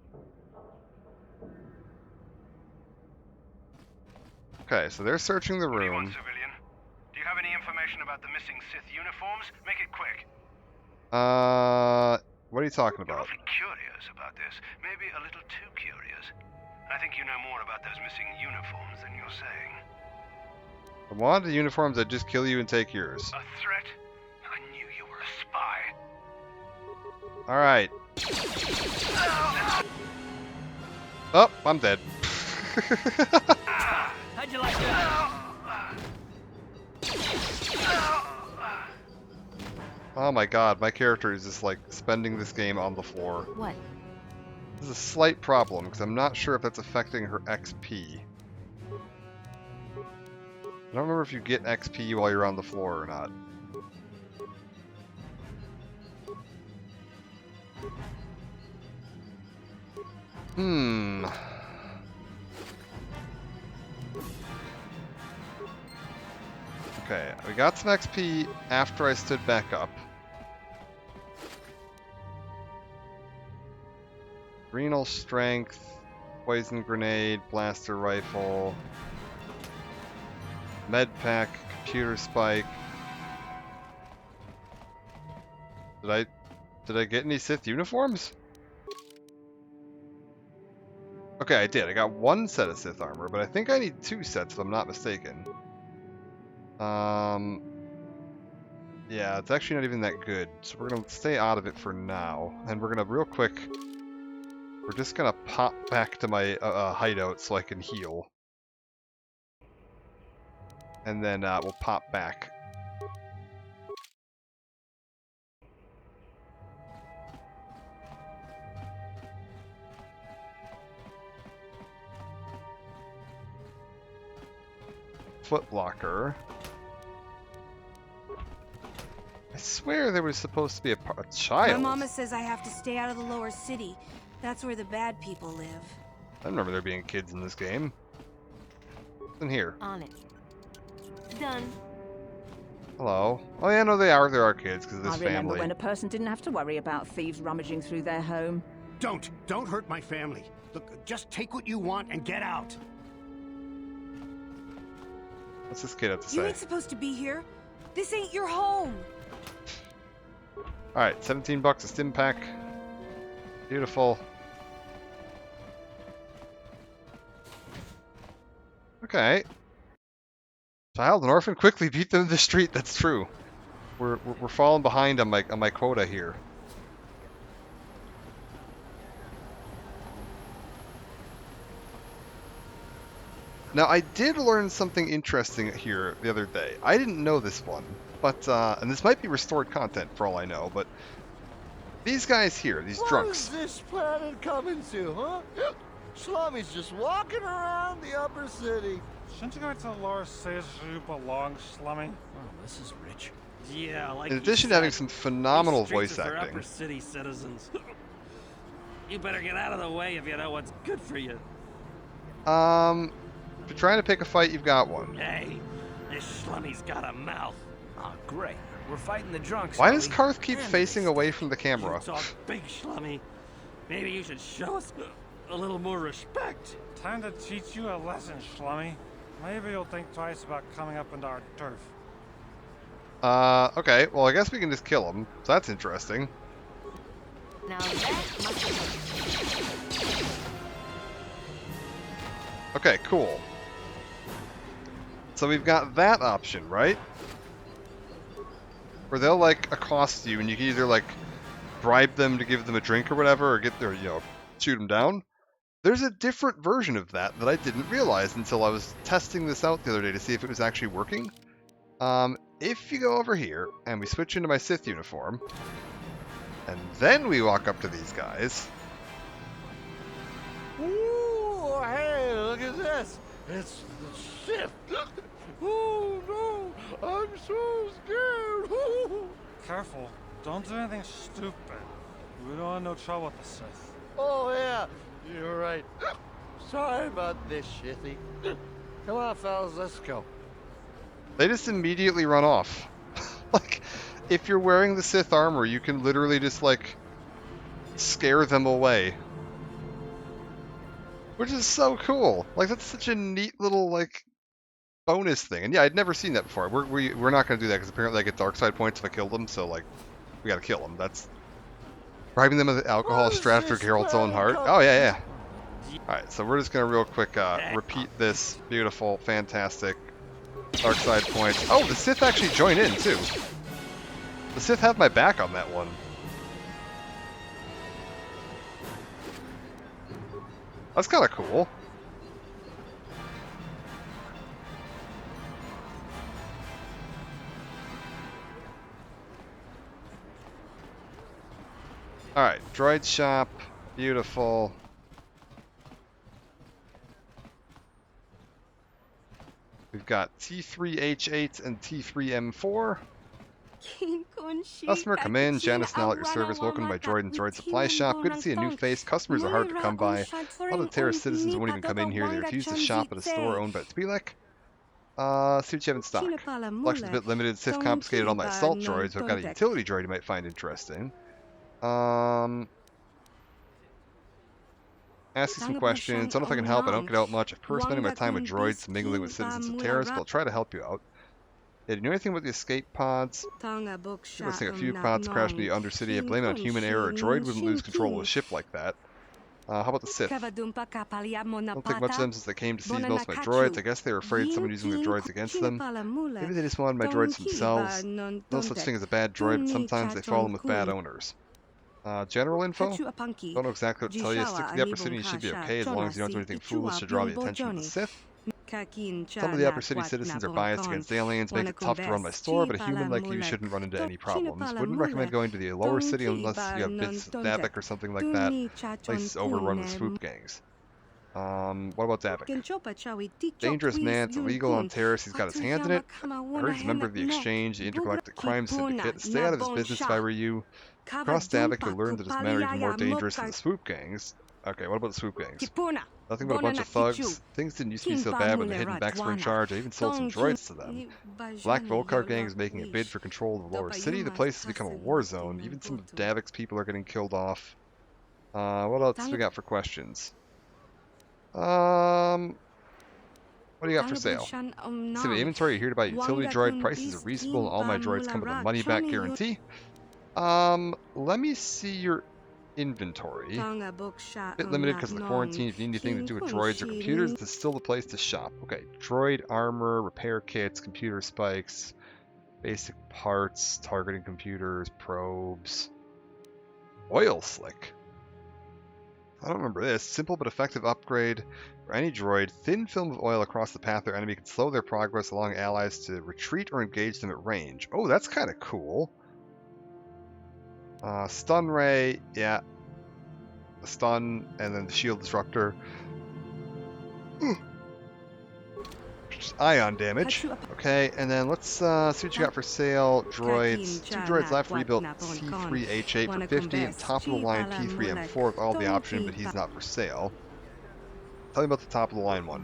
Okay, so they're searching the What do you want, room. civilian? Do you have any information about the missing Sith uniforms? Make it quick. What are you talking You're about? awfully curious about this. Maybe a little too curious. I think you know more about those missing uniforms than you're saying. If I wanted the uniforms, I'd just kill you and take yours. A threat? I knew you were a spy. Alright. Oh, I'm dead. How'd you like that? Oh my god, my character is just like spending this game on the floor. What? This is a slight problem, because I'm not sure if that's affecting her XP. I don't remember if you get XP while you're on the floor or not. Okay, we got some XP after I stood back up. Renal strength, poison grenade, blaster rifle, med pack, computer spike. Did I get any Sith uniforms? Okay, I did. I got one set of Sith armor, but I think I need 2 sets if I'm not mistaken. Yeah, it's actually not even that good, so we're gonna stay out of it for now, and we're gonna real quick. We're just gonna pop back to my hideout so I can heal, and then we'll pop back. Footlocker. I swear there was supposed to be a child. My mama says I have to stay out of the lower city. That's where the bad people live. I remember there being kids in this game. What's in here? On it. Done. Hello. Oh yeah, no, they are. There are kids because of this I remember family. when a person didn't have to worry about thieves rummaging through their home. Don't hurt my family. Look, just take what you want and get out. What's this kid have to You say? ain't supposed to be here. This ain't your home. Alright, 17 bucks a stim pack. Beautiful. Okay. Child and orphan, quickly beat them in the street. That's true. We're falling behind on my quota here. Now, I did learn something interesting here the other day. I didn't know this one, but, and this might be restored content for all I know, but these guys here, these drunks. What is this planet coming to, huh? Slummy's just walking around the upper city. Shouldn't you go to the lower cities where you belong, Slummy? Oh, this is rich. Yeah, like In addition to having some phenomenal voice for acting. upper city citizens. You better get out of the way if you know what's good for you. If you're trying to pick a fight, you've got one. Hey, this Slummy's got a mouth. Oh, great. We're fighting the drunks. Why does Karth keep facing away from the camera? You talk big, Slummy. Maybe you should show us a little more respect. Time to teach you a lesson, Slummy. Maybe you'll think twice about coming up into our turf. Okay, well, I guess we can just kill him. So that's interesting. Now that must be Okay, cool. So we've got that option, right? Where they'll, like, accost you, and you can either, like, bribe them to give them a drink or whatever, or get their, shoot them down. There's a different version of that I didn't realize until I was testing this out the other day to see if it was actually working. If you go over here, and we switch into my Sith uniform, and then we walk up to these guys. Ooh, hey, look at this. It's the Sith. Oh, no, I'm so scared. Careful. Don't do anything stupid. We don't want no trouble with the Sith. Oh, yeah, you're right. Sorry about this, Shithy. Come on, fellas, let's go. They just immediately run off. Like, if you're wearing the Sith armor, you can literally just, like, scare them away. Which is so cool. Like, that's such a neat little, like, bonus thing. And yeah, I'd never seen that before. We're not going to do that because apparently I get dark side points if I kill them, so, like, we got to kill them. That's... Bribing them with alcohol, Stratford Geralt's own heart. Oh, yeah, yeah. Alright, so we're just going to real quick repeat this beautiful, fantastic dark side points. Oh, the Sith actually join in, too. The Sith have my back on that one. That's kind of cool. Alright, droid shop. Beautiful. We've got T3H8 and T3M4. Customer, come in. Janice now at your service. Welcome to my Droid and Droid supply shop. Good to see a new face. Customers are hard to come by. A lot of Terra citizens won't even come in here. They refuse to shop at a store owned by Twi'lek. See what you have in stock. Collection's a bit limited. Sith confiscated all my assault droids, but I've got a utility droid you might find interesting. Ask you some questions. Don't know if I can help. I don't get out much. I've prefer spending my time with droids than mingling with citizens of Terrace, but I'll try to help you out. Yeah, do you know anything about the escape pods? I've seen a few pods crash into the Undercity. I blame it on human error. A droid wouldn't lose control of a ship like that. How about the Sith? Don't think much of them since they came to seize most of my droids. I guess they were afraid someone using the droids against them. Maybe they just wanted my droids themselves. No such thing as a bad droid, but sometimes they fall in with bad owners. General info? Don't know exactly what to tell you. Stick to the Upper City, you should be okay as long as you don't do anything foolish to draw the attention of the Sith. Some of the Upper City citizens are biased against aliens, make it tough to run my store, but a human like you shouldn't run into any problems. Wouldn't recommend going to the Lower City unless you have bits of Davik or something like that. Place is overrun with swoop gangs. What about Davik? Dangerous man, it's illegal on Terrace, he's got his hands in it. I heard he's a member of the Exchange, the Intergalactic Crime Syndicate. Stay out of his business if I were you. Across Davik, you'll learn that his men are even more dangerous than the swoop gangs. Okay, what about the swoop gangs? Nothing but a bunch of thugs. Things didn't used to be so bad when the Hidden Becks were in charge. I even sold some droids to them. Black Volcar gang is making a bid for control of the Lower City. The place has become a war zone. Even some of Davik's people are getting killed off. What else we got for questions? What do you got for sale? See the inventory. You heard about utility droid. Prices are reasonable and all my droids come with a money back guarantee. Let me see your inventory. A bit limited because of the quarantine. If you need anything to do with droids or computers, this is still the place to shop. Okay, droid armor, repair kits, computer spikes, basic parts, targeting computers, probes, oil slick. I don't remember this. Simple but effective upgrade for any droid. Thin film of oil across the path their enemy can slow their progress, allowing allies to retreat or engage them at range. Oh, that's kind of cool. Stun ray, yeah. The stun, and then the shield disruptor. Just ion damage. Okay, and then let's see what you got for sale. Droids. 2 droids left. Rebuilt C3H8 for 50, and top of the line P3M4 with all the option, but he's not for sale. Tell me about the top of the line one.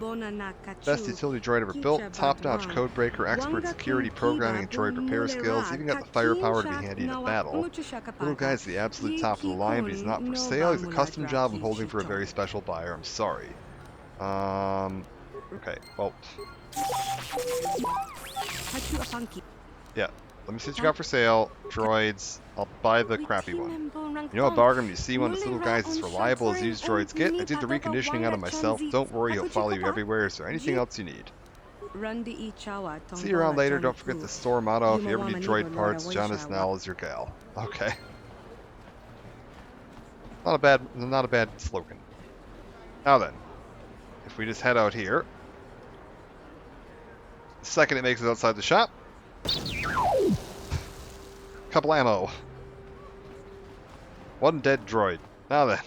Best utility droid ever built, top-notch codebreaker, expert security programming and droid repair skills, even got the firepower to be handy in a battle. Little guy's the absolute top of the line, but he's not for sale. He's a custom job I'm holding for a very special buyer. I'm sorry. Okay, well. Yeah, let me see what you got for sale. Droids. I'll buy the crappy one. You know a bargain when you see one. This little guy's as reliable as used droids get. I did the reconditioning out of myself. Don't worry, he'll follow you everywhere. Is there anything else you need? See you around later. Don't forget the store motto. If you ever need droid parts, Janice Nell is your gal. Okay. Not a bad slogan. Now then, if we just head out here. The second it makes it outside the shop. Couple ammo. One dead droid. Now then.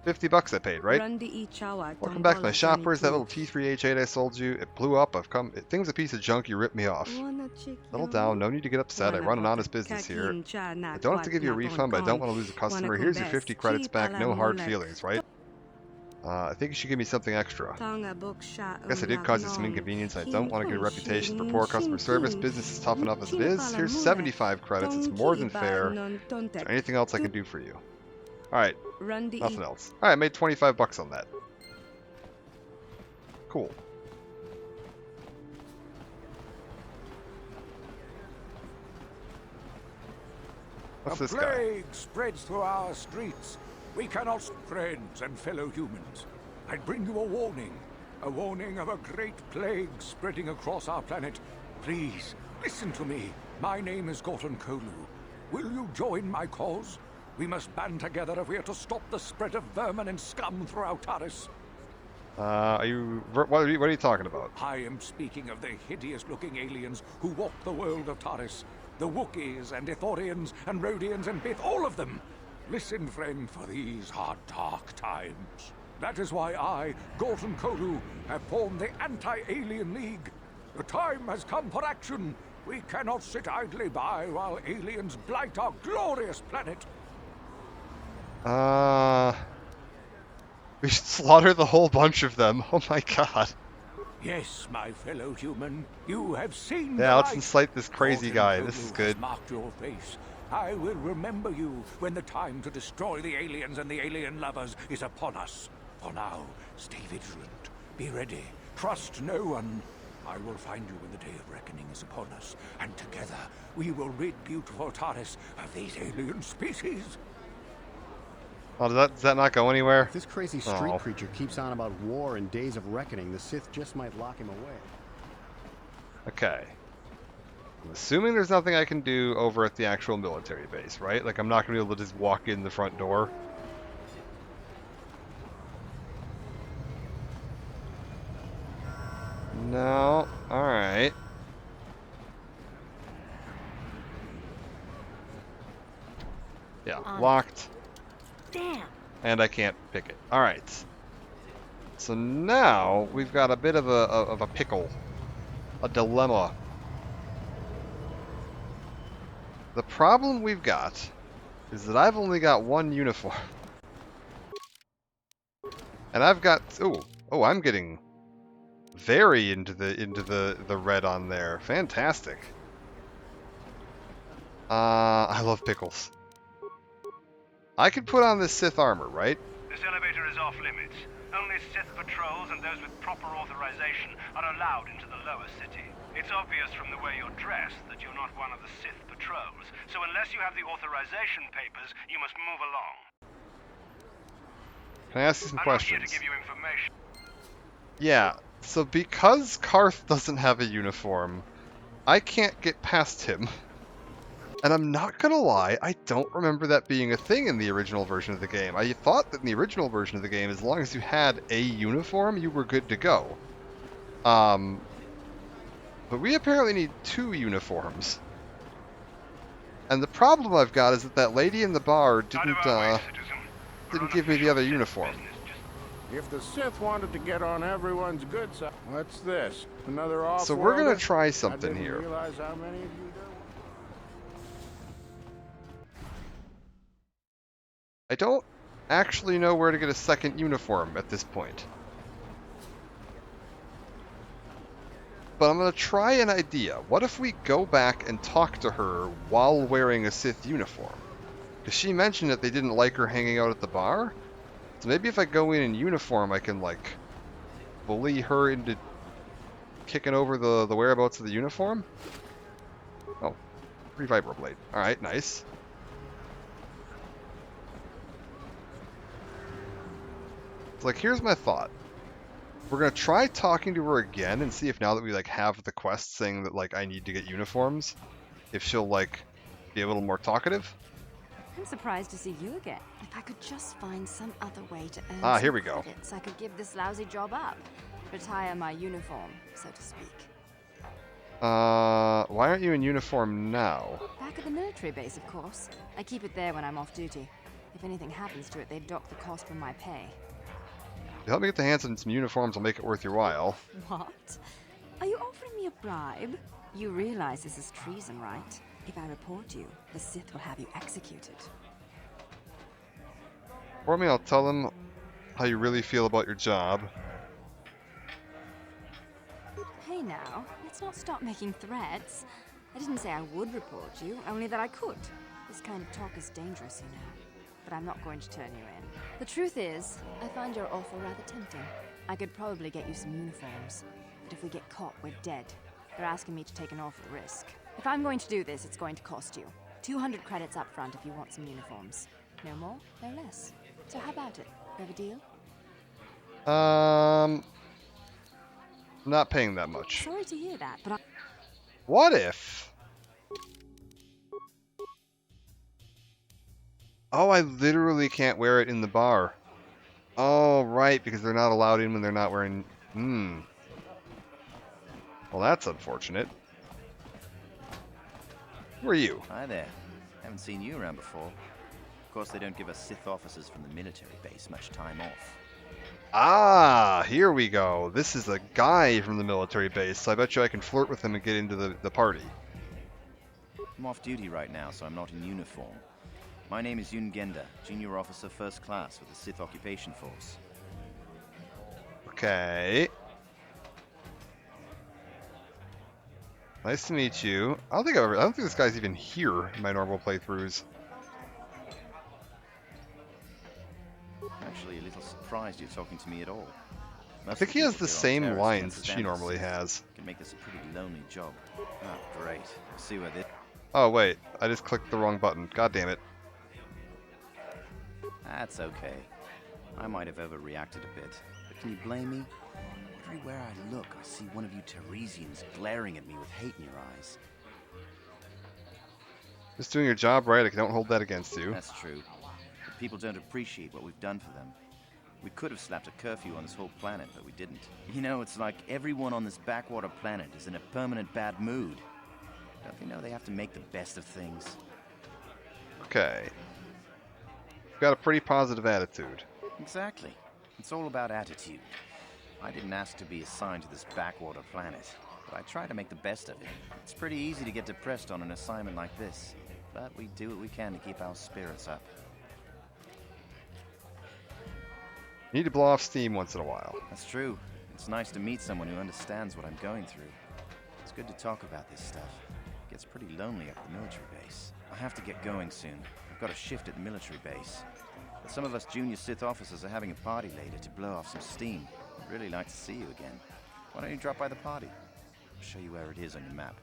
$50 I paid, right? Welcome back to my shop. Where's that little T3H8 I sold you? It blew up. Thing's a piece of junk. You ripped me off. Settle down. No need to get upset. I run an honest business here. I don't have to give you a refund, but I don't want to lose a customer. Here's your 50 credits back. No hard feelings, right? I think you should give me something extra. I guess I did cause you some inconvenience. I don't want to get a reputation for poor customer service. Business is tough enough as it is. Here's 75 credits. It's more than fair. Is there anything else I can do for you? Alright. Nothing else. Alright, I made $25 on that. Cool. What's this guy? A plague spreads through our streets. We cannot friends and fellow humans. I bring you a warning of a great plague spreading across our planet. Please, listen to me. My name is Gorton Kolu. Will you join my cause? We must band together if we are to stop the spread of vermin and scum throughout Taris. What are you talking about? I am speaking of the hideous-looking aliens who walk the world of Taris. The Wookiees and Ithorians and Rhodians and Bith, all of them. Listen, friend, for these are dark times. That is why I, Gorton Kolu, have formed the Anti-Alien League. The time has come for action. We cannot sit idly by while aliens blight our glorious planet. We should slaughter the whole bunch of them. Oh my god. Yes, my fellow human, you have seen Yeah, the let's light. incite this crazy guy. This is Has good. marked your face. I will remember you when the time to destroy the aliens and the alien lovers is upon us. For now, stay vigilant. Be ready. Trust no one. I will find you when the day of reckoning is upon us, and together we will rid beautiful Taris of these alien species. Oh, does that not go anywhere? If this crazy street creature keeps on about war and days of reckoning, the Sith just might lock him away. Okay. I'm assuming there's nothing I can do over at the actual military base, right? Like, I'm not going to be able to just walk in the front door. No. Alright. Yeah, locked. Damn. And I can't pick it. Alright. So now we've got a bit of a pickle. A dilemma. The problem we've got is that I've only got one uniform. And I've got oh, I'm getting very into the red on there. Fantastic. I love pickles. I could put on this Sith armor, right? This elevator is off limits. Only Sith patrols and those with proper authorization are allowed into the lower city. It's obvious from the way you're dressed that you're not one of the Sith patrols, so unless you have the authorization papers, you must move along. Can I ask you some questions? I'm not here to give you information. Yeah, so because Karth doesn't have a uniform, I can't get past him. And I'm not gonna lie, I don't remember that being a thing in the original version of the game. I thought that in the original version of the game, as long as you had a uniform, you were good to go. But we apparently need 2 uniforms. And the problem I've got is that lady in the bar didn't give me the other uniform. If the Sith wanted to get on everyone's good side, what's this? Another off. So we're gonna try something here. Realize how many of you there I don't actually know where to get a second uniform at this point. But I'm going to try an idea. What if we go back and talk to her while wearing a Sith uniform? Because she mentioned that they didn't like her hanging out at the bar. So maybe if I go in uniform, I can, like, bully her into kicking over the whereabouts of the uniform? Oh, free vibroblade. Alright, nice. So, like, here's my thought. We're gonna try talking to her again and see if now that we, like, have the quest saying that, like, I need to get uniforms, if she'll, like, be a little more talkative. I'm surprised to see you again. If I could just find some other way to earn here we go. credits, I could give this lousy job up. Retire my uniform, so to speak. Why aren't you in uniform now? Back at the military base, of course. I keep it there when I'm off duty. If anything happens to it, they dock the cost from my pay. If you help me get the hands on some uniforms, I'll make it worth your while. What? Are you offering me a bribe? You realize this is treason, right? If I report you, the Sith will have you executed. For me, I'll tell them how you really feel about your job. Hey now, let's not stop making threats. I didn't say I would report you, only that I could. This kind of talk is dangerous, you know. But I'm not going to turn you in. The truth is, I find your offer rather tempting. I could probably get you some uniforms. But if we get caught, we're dead. You're asking me to take an awful risk. If I'm going to do this, it's going to cost you. 200 credits up front if you want some uniforms. No more, no less. So how about it? We have a deal? Not paying that much. Sorry to hear that, but What if... Oh, I literally can't wear it in the bar. Oh, right, because they're not allowed in when they're not wearing... Well, that's unfortunate. Who are you? Hi there. Haven't seen you around before. Of course, they don't give us Sith officers from the military base much time off. Ah, here we go. This is a guy from the military base, so I bet you I can flirt with him and get into the party. I'm off duty right now, so I'm not in uniform. My name is Yun Genda, Junior Officer First Class with the Sith Occupation Force. Okay. Nice to meet you. I don't think this guy's even here in my normal playthroughs. Actually, a little surprised you're talking to me at all. I think he has the same lines that she normally has. Can make this a pretty lonely job. Oh, great. We'll see where this... Oh, wait. I just clicked the wrong button. God damn it. That's okay. I might have overreacted a bit. But can you blame me? Everywhere I look, I see one of you Teresians glaring at me with hate in your eyes. Just doing your job right. I don't hold that against you. That's true. But people don't appreciate what we've done for them. We could have slapped a curfew on this whole planet, but we didn't. You know, it's like everyone on this backwater planet is in a permanent bad mood. Don't they know they have to make the best of things? Okay. You've got a pretty positive attitude. Exactly. It's all about attitude. I didn't ask to be assigned to this backwater planet, but I try to make the best of it. It's pretty easy to get depressed on an assignment like this, but we do what we can to keep our spirits up. You need to blow off steam once in a while. That's true. It's nice to meet someone who understands what I'm going through. It's good to talk about this stuff. It gets pretty lonely at the military base. I have to get going soon. I've got a shift at the military base. But some of us junior Sith officers are having a party later to blow off some steam. I'd really like to see you again. Why don't you drop by the party? I'll show you where it is on your map.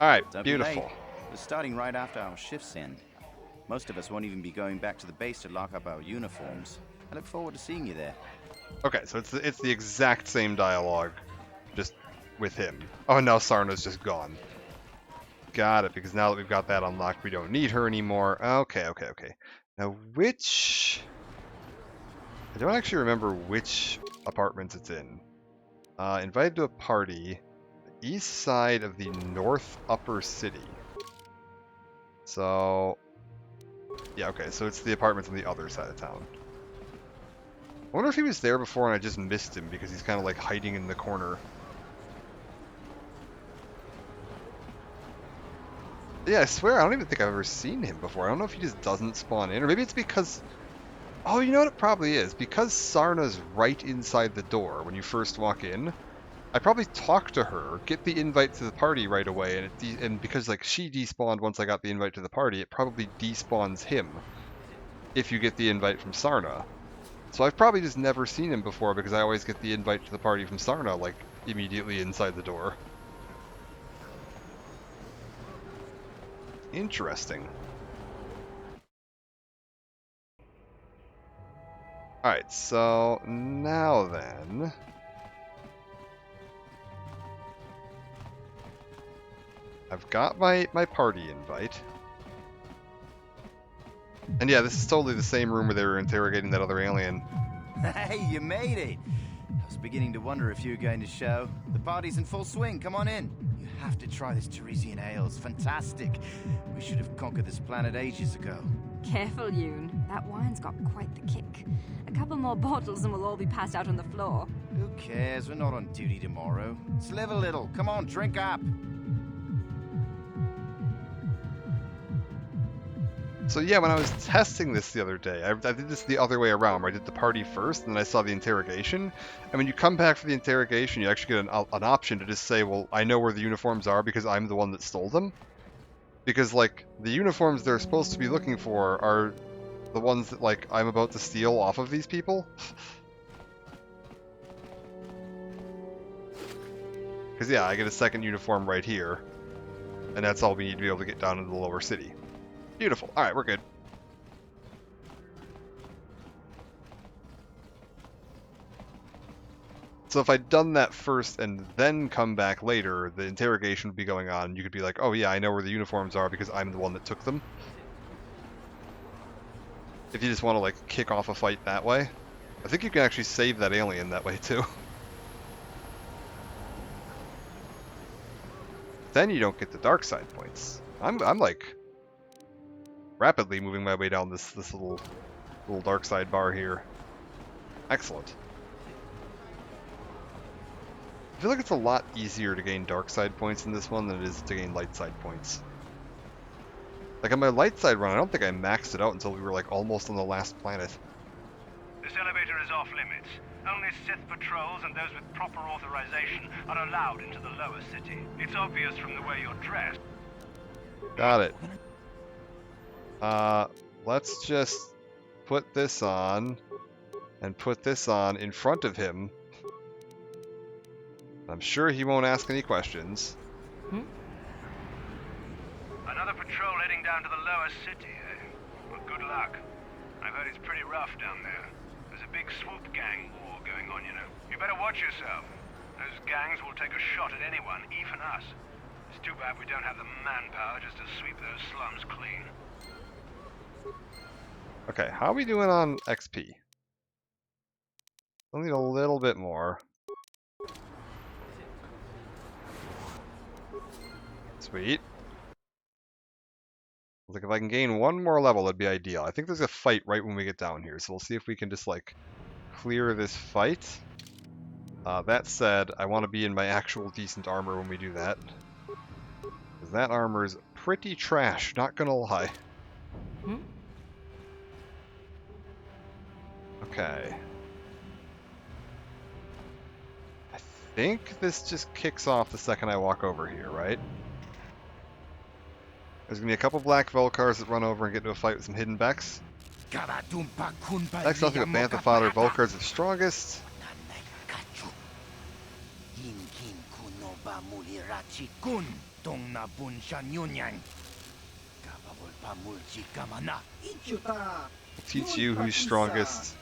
Alright, Don't beautiful. be late. We're starting right after our shifts end. Most of us won't even be going back to the base to lock up our uniforms. I look forward to seeing you there. Okay, so it's the exact same dialogue, just with him. Oh, and now Sarna's just gone. Got it, because now that we've got that unlocked, we don't need her anymore. Okay. Now, which... I don't actually remember which apartments it's in. Invited to a party, the east side of the North Upper City. So... yeah, okay, so it's the apartments on the other side of town. I wonder if he was there before and I just missed him because he's kind of like hiding in the corner. Yeah, I swear, I don't even think I've ever seen him before. I don't know if he just doesn't spawn in, or maybe it's because... oh, you know what it probably is? Because Sarna's right inside the door when you first walk in, I probably talk to her, get the invite to the party right away, and because like she despawned once I got the invite to the party, it probably despawns him if you get the invite from Sarna. So I've probably just never seen him before because I always get the invite to the party from Sarna, like, immediately inside the door. Interesting. Alright, so now then... I've got my party invite. And yeah, this is totally the same room where they were interrogating that other alien. Hey, you made it! I was beginning to wonder if you were going to show. The party's in full swing, come on in. You have to try this Teresian ale, it's fantastic. We should have conquered this planet ages ago. Careful, Yoon. That wine's got quite the kick. A couple more bottles and we'll all be passed out on the floor. Who cares? We're not on duty tomorrow. Let's live a little. Come on, drink up. So yeah, when I was testing this the other day, I did this the other way around, where I did the party first, and then I saw the interrogation. And when you come back for the interrogation, you actually get an option to just say, well, I know where the uniforms are because I'm the one that stole them. Because, like, the uniforms they're supposed to be looking for are the ones that, like, I'm about to steal off of these people. Because, yeah, I get a second uniform right here. And that's all we need to be able to get down into the lower city. Beautiful. Alright, we're good. So if I'd done that first and then come back later, the interrogation would be going on. You could be like, oh yeah, I know where the uniforms are because I'm the one that took them. If you just want to like kick off a fight that way. I think you can actually save that alien that way too. Then you don't get the dark side points. I'm like rapidly moving my way down this little dark side bar here. Excellent. I feel like it's a lot easier to gain dark side points in this one than it is to gain light side points. Like on my light side run, I don't think I maxed it out until we were like almost on the last planet. This elevator is off limits. Only Sith patrols and those with proper authorization are allowed into the lower city. It's obvious from the way you're dressed. Got it. Let's just put this on and put this on in front of him. I'm sure he won't ask any questions. Another patrol heading down to the lower city, eh? Well, good luck. I've heard it's pretty rough down there. There's a big swoop gang war going on, you know. You better watch yourself. Those gangs will take a shot at anyone, even us. It's too bad we don't have the manpower just to sweep those slums clean. Okay, how are we doing on XP? We'll need a little bit more. Sweet. Like if I can gain one more level, that'd be ideal. I think there's a fight right when we get down here, so we'll see if we can just like clear this fight. That said, I want to be in my actual decent armor when we do that. Because that armor is pretty trash, not gonna lie. Okay. I think this just kicks off the second I walk over here, right? There's gonna be a couple black Volcars that run over and get into a fight with some hidden Becks. Next, nothing but Bantha fodder. Volcars are strongest. We'll teach you who's strongest.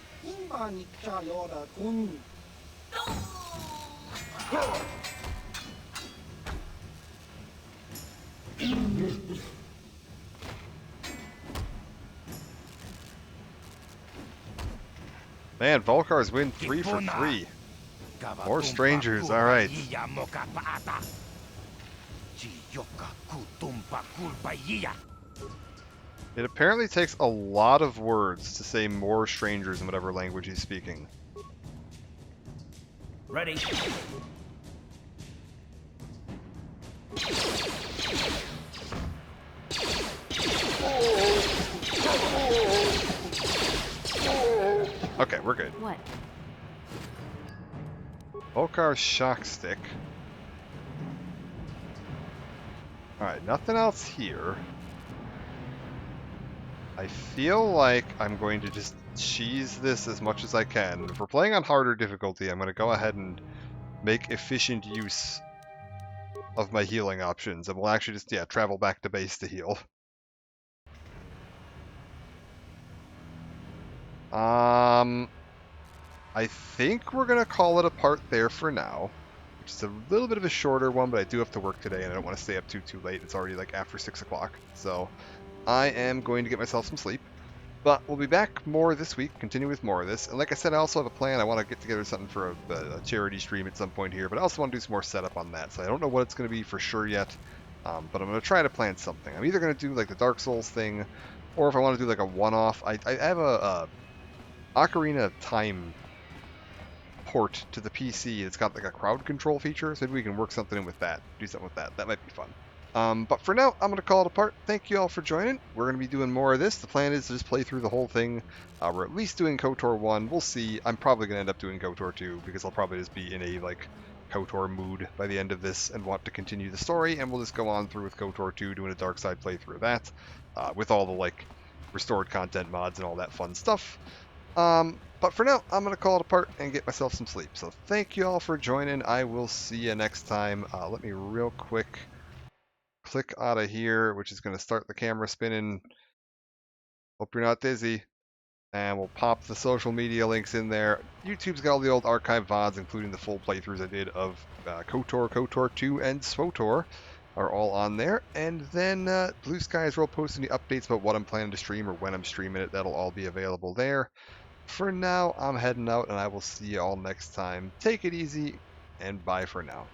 Man, Volcars win 3 for 3. More strangers, alright. It apparently takes a lot of words to say more strangers in whatever language he's speaking. Ready. Okay, we're good. What? Volcar shock stick. Alright, nothing else here. I feel like I'm going to just cheese this as much as I can. If we're playing on harder difficulty, I'm going to go ahead and make efficient use of my healing options, and we'll actually just, yeah, travel back to base to heal. I think we're going to call it a part there for now, which is a little bit of a shorter one, but I do have to work today, and I don't want to stay up too late. It's already like after 6 o'clock, so I am going to get myself some sleep. But we'll be back more this week, continue with more of this. And like I said, I also have a plan. I want to get together something for a charity stream at some point here, but I also want to do some more setup on that. So I don't know what it's going to be for sure yet, but I'm going to try to plan something. I'm either going to do like the Dark Souls thing, or if I want to do like a one-off, I have a Ocarina of Time port to the PC. It's got like a crowd control feature, so maybe we can work something in with that, do something with that. That might be fun. But for now, I'm going to call it a part. Thank you all for joining. We're going to be doing more of this. The plan is to just play through the whole thing. We're at least doing KOTOR 1. We'll see. I'm probably going to end up doing KOTOR 2 because I'll probably just be in a like KOTOR mood by the end of this and want to continue the story, and we'll just go on through with KOTOR 2, doing a dark side playthrough of that, with all the like restored content mods and all that fun stuff. But for now, I'm going to call it a part and get myself some sleep. So thank you all for joining. I will see you next time. Let me real quick click out of here, which is going to start the camera spinning. Hope you're not dizzy. And we'll pop the social media links in there. YouTube's got all the old archive VODs, including the full playthroughs I did of KOTOR, KOTOR 2, and SWTOR are all on there. And then Blue Sky is posting the updates about what I'm planning to stream or when I'm streaming it. That'll all be available there. For now, I'm heading out, and I will see you all next time. Take it easy, and bye for now.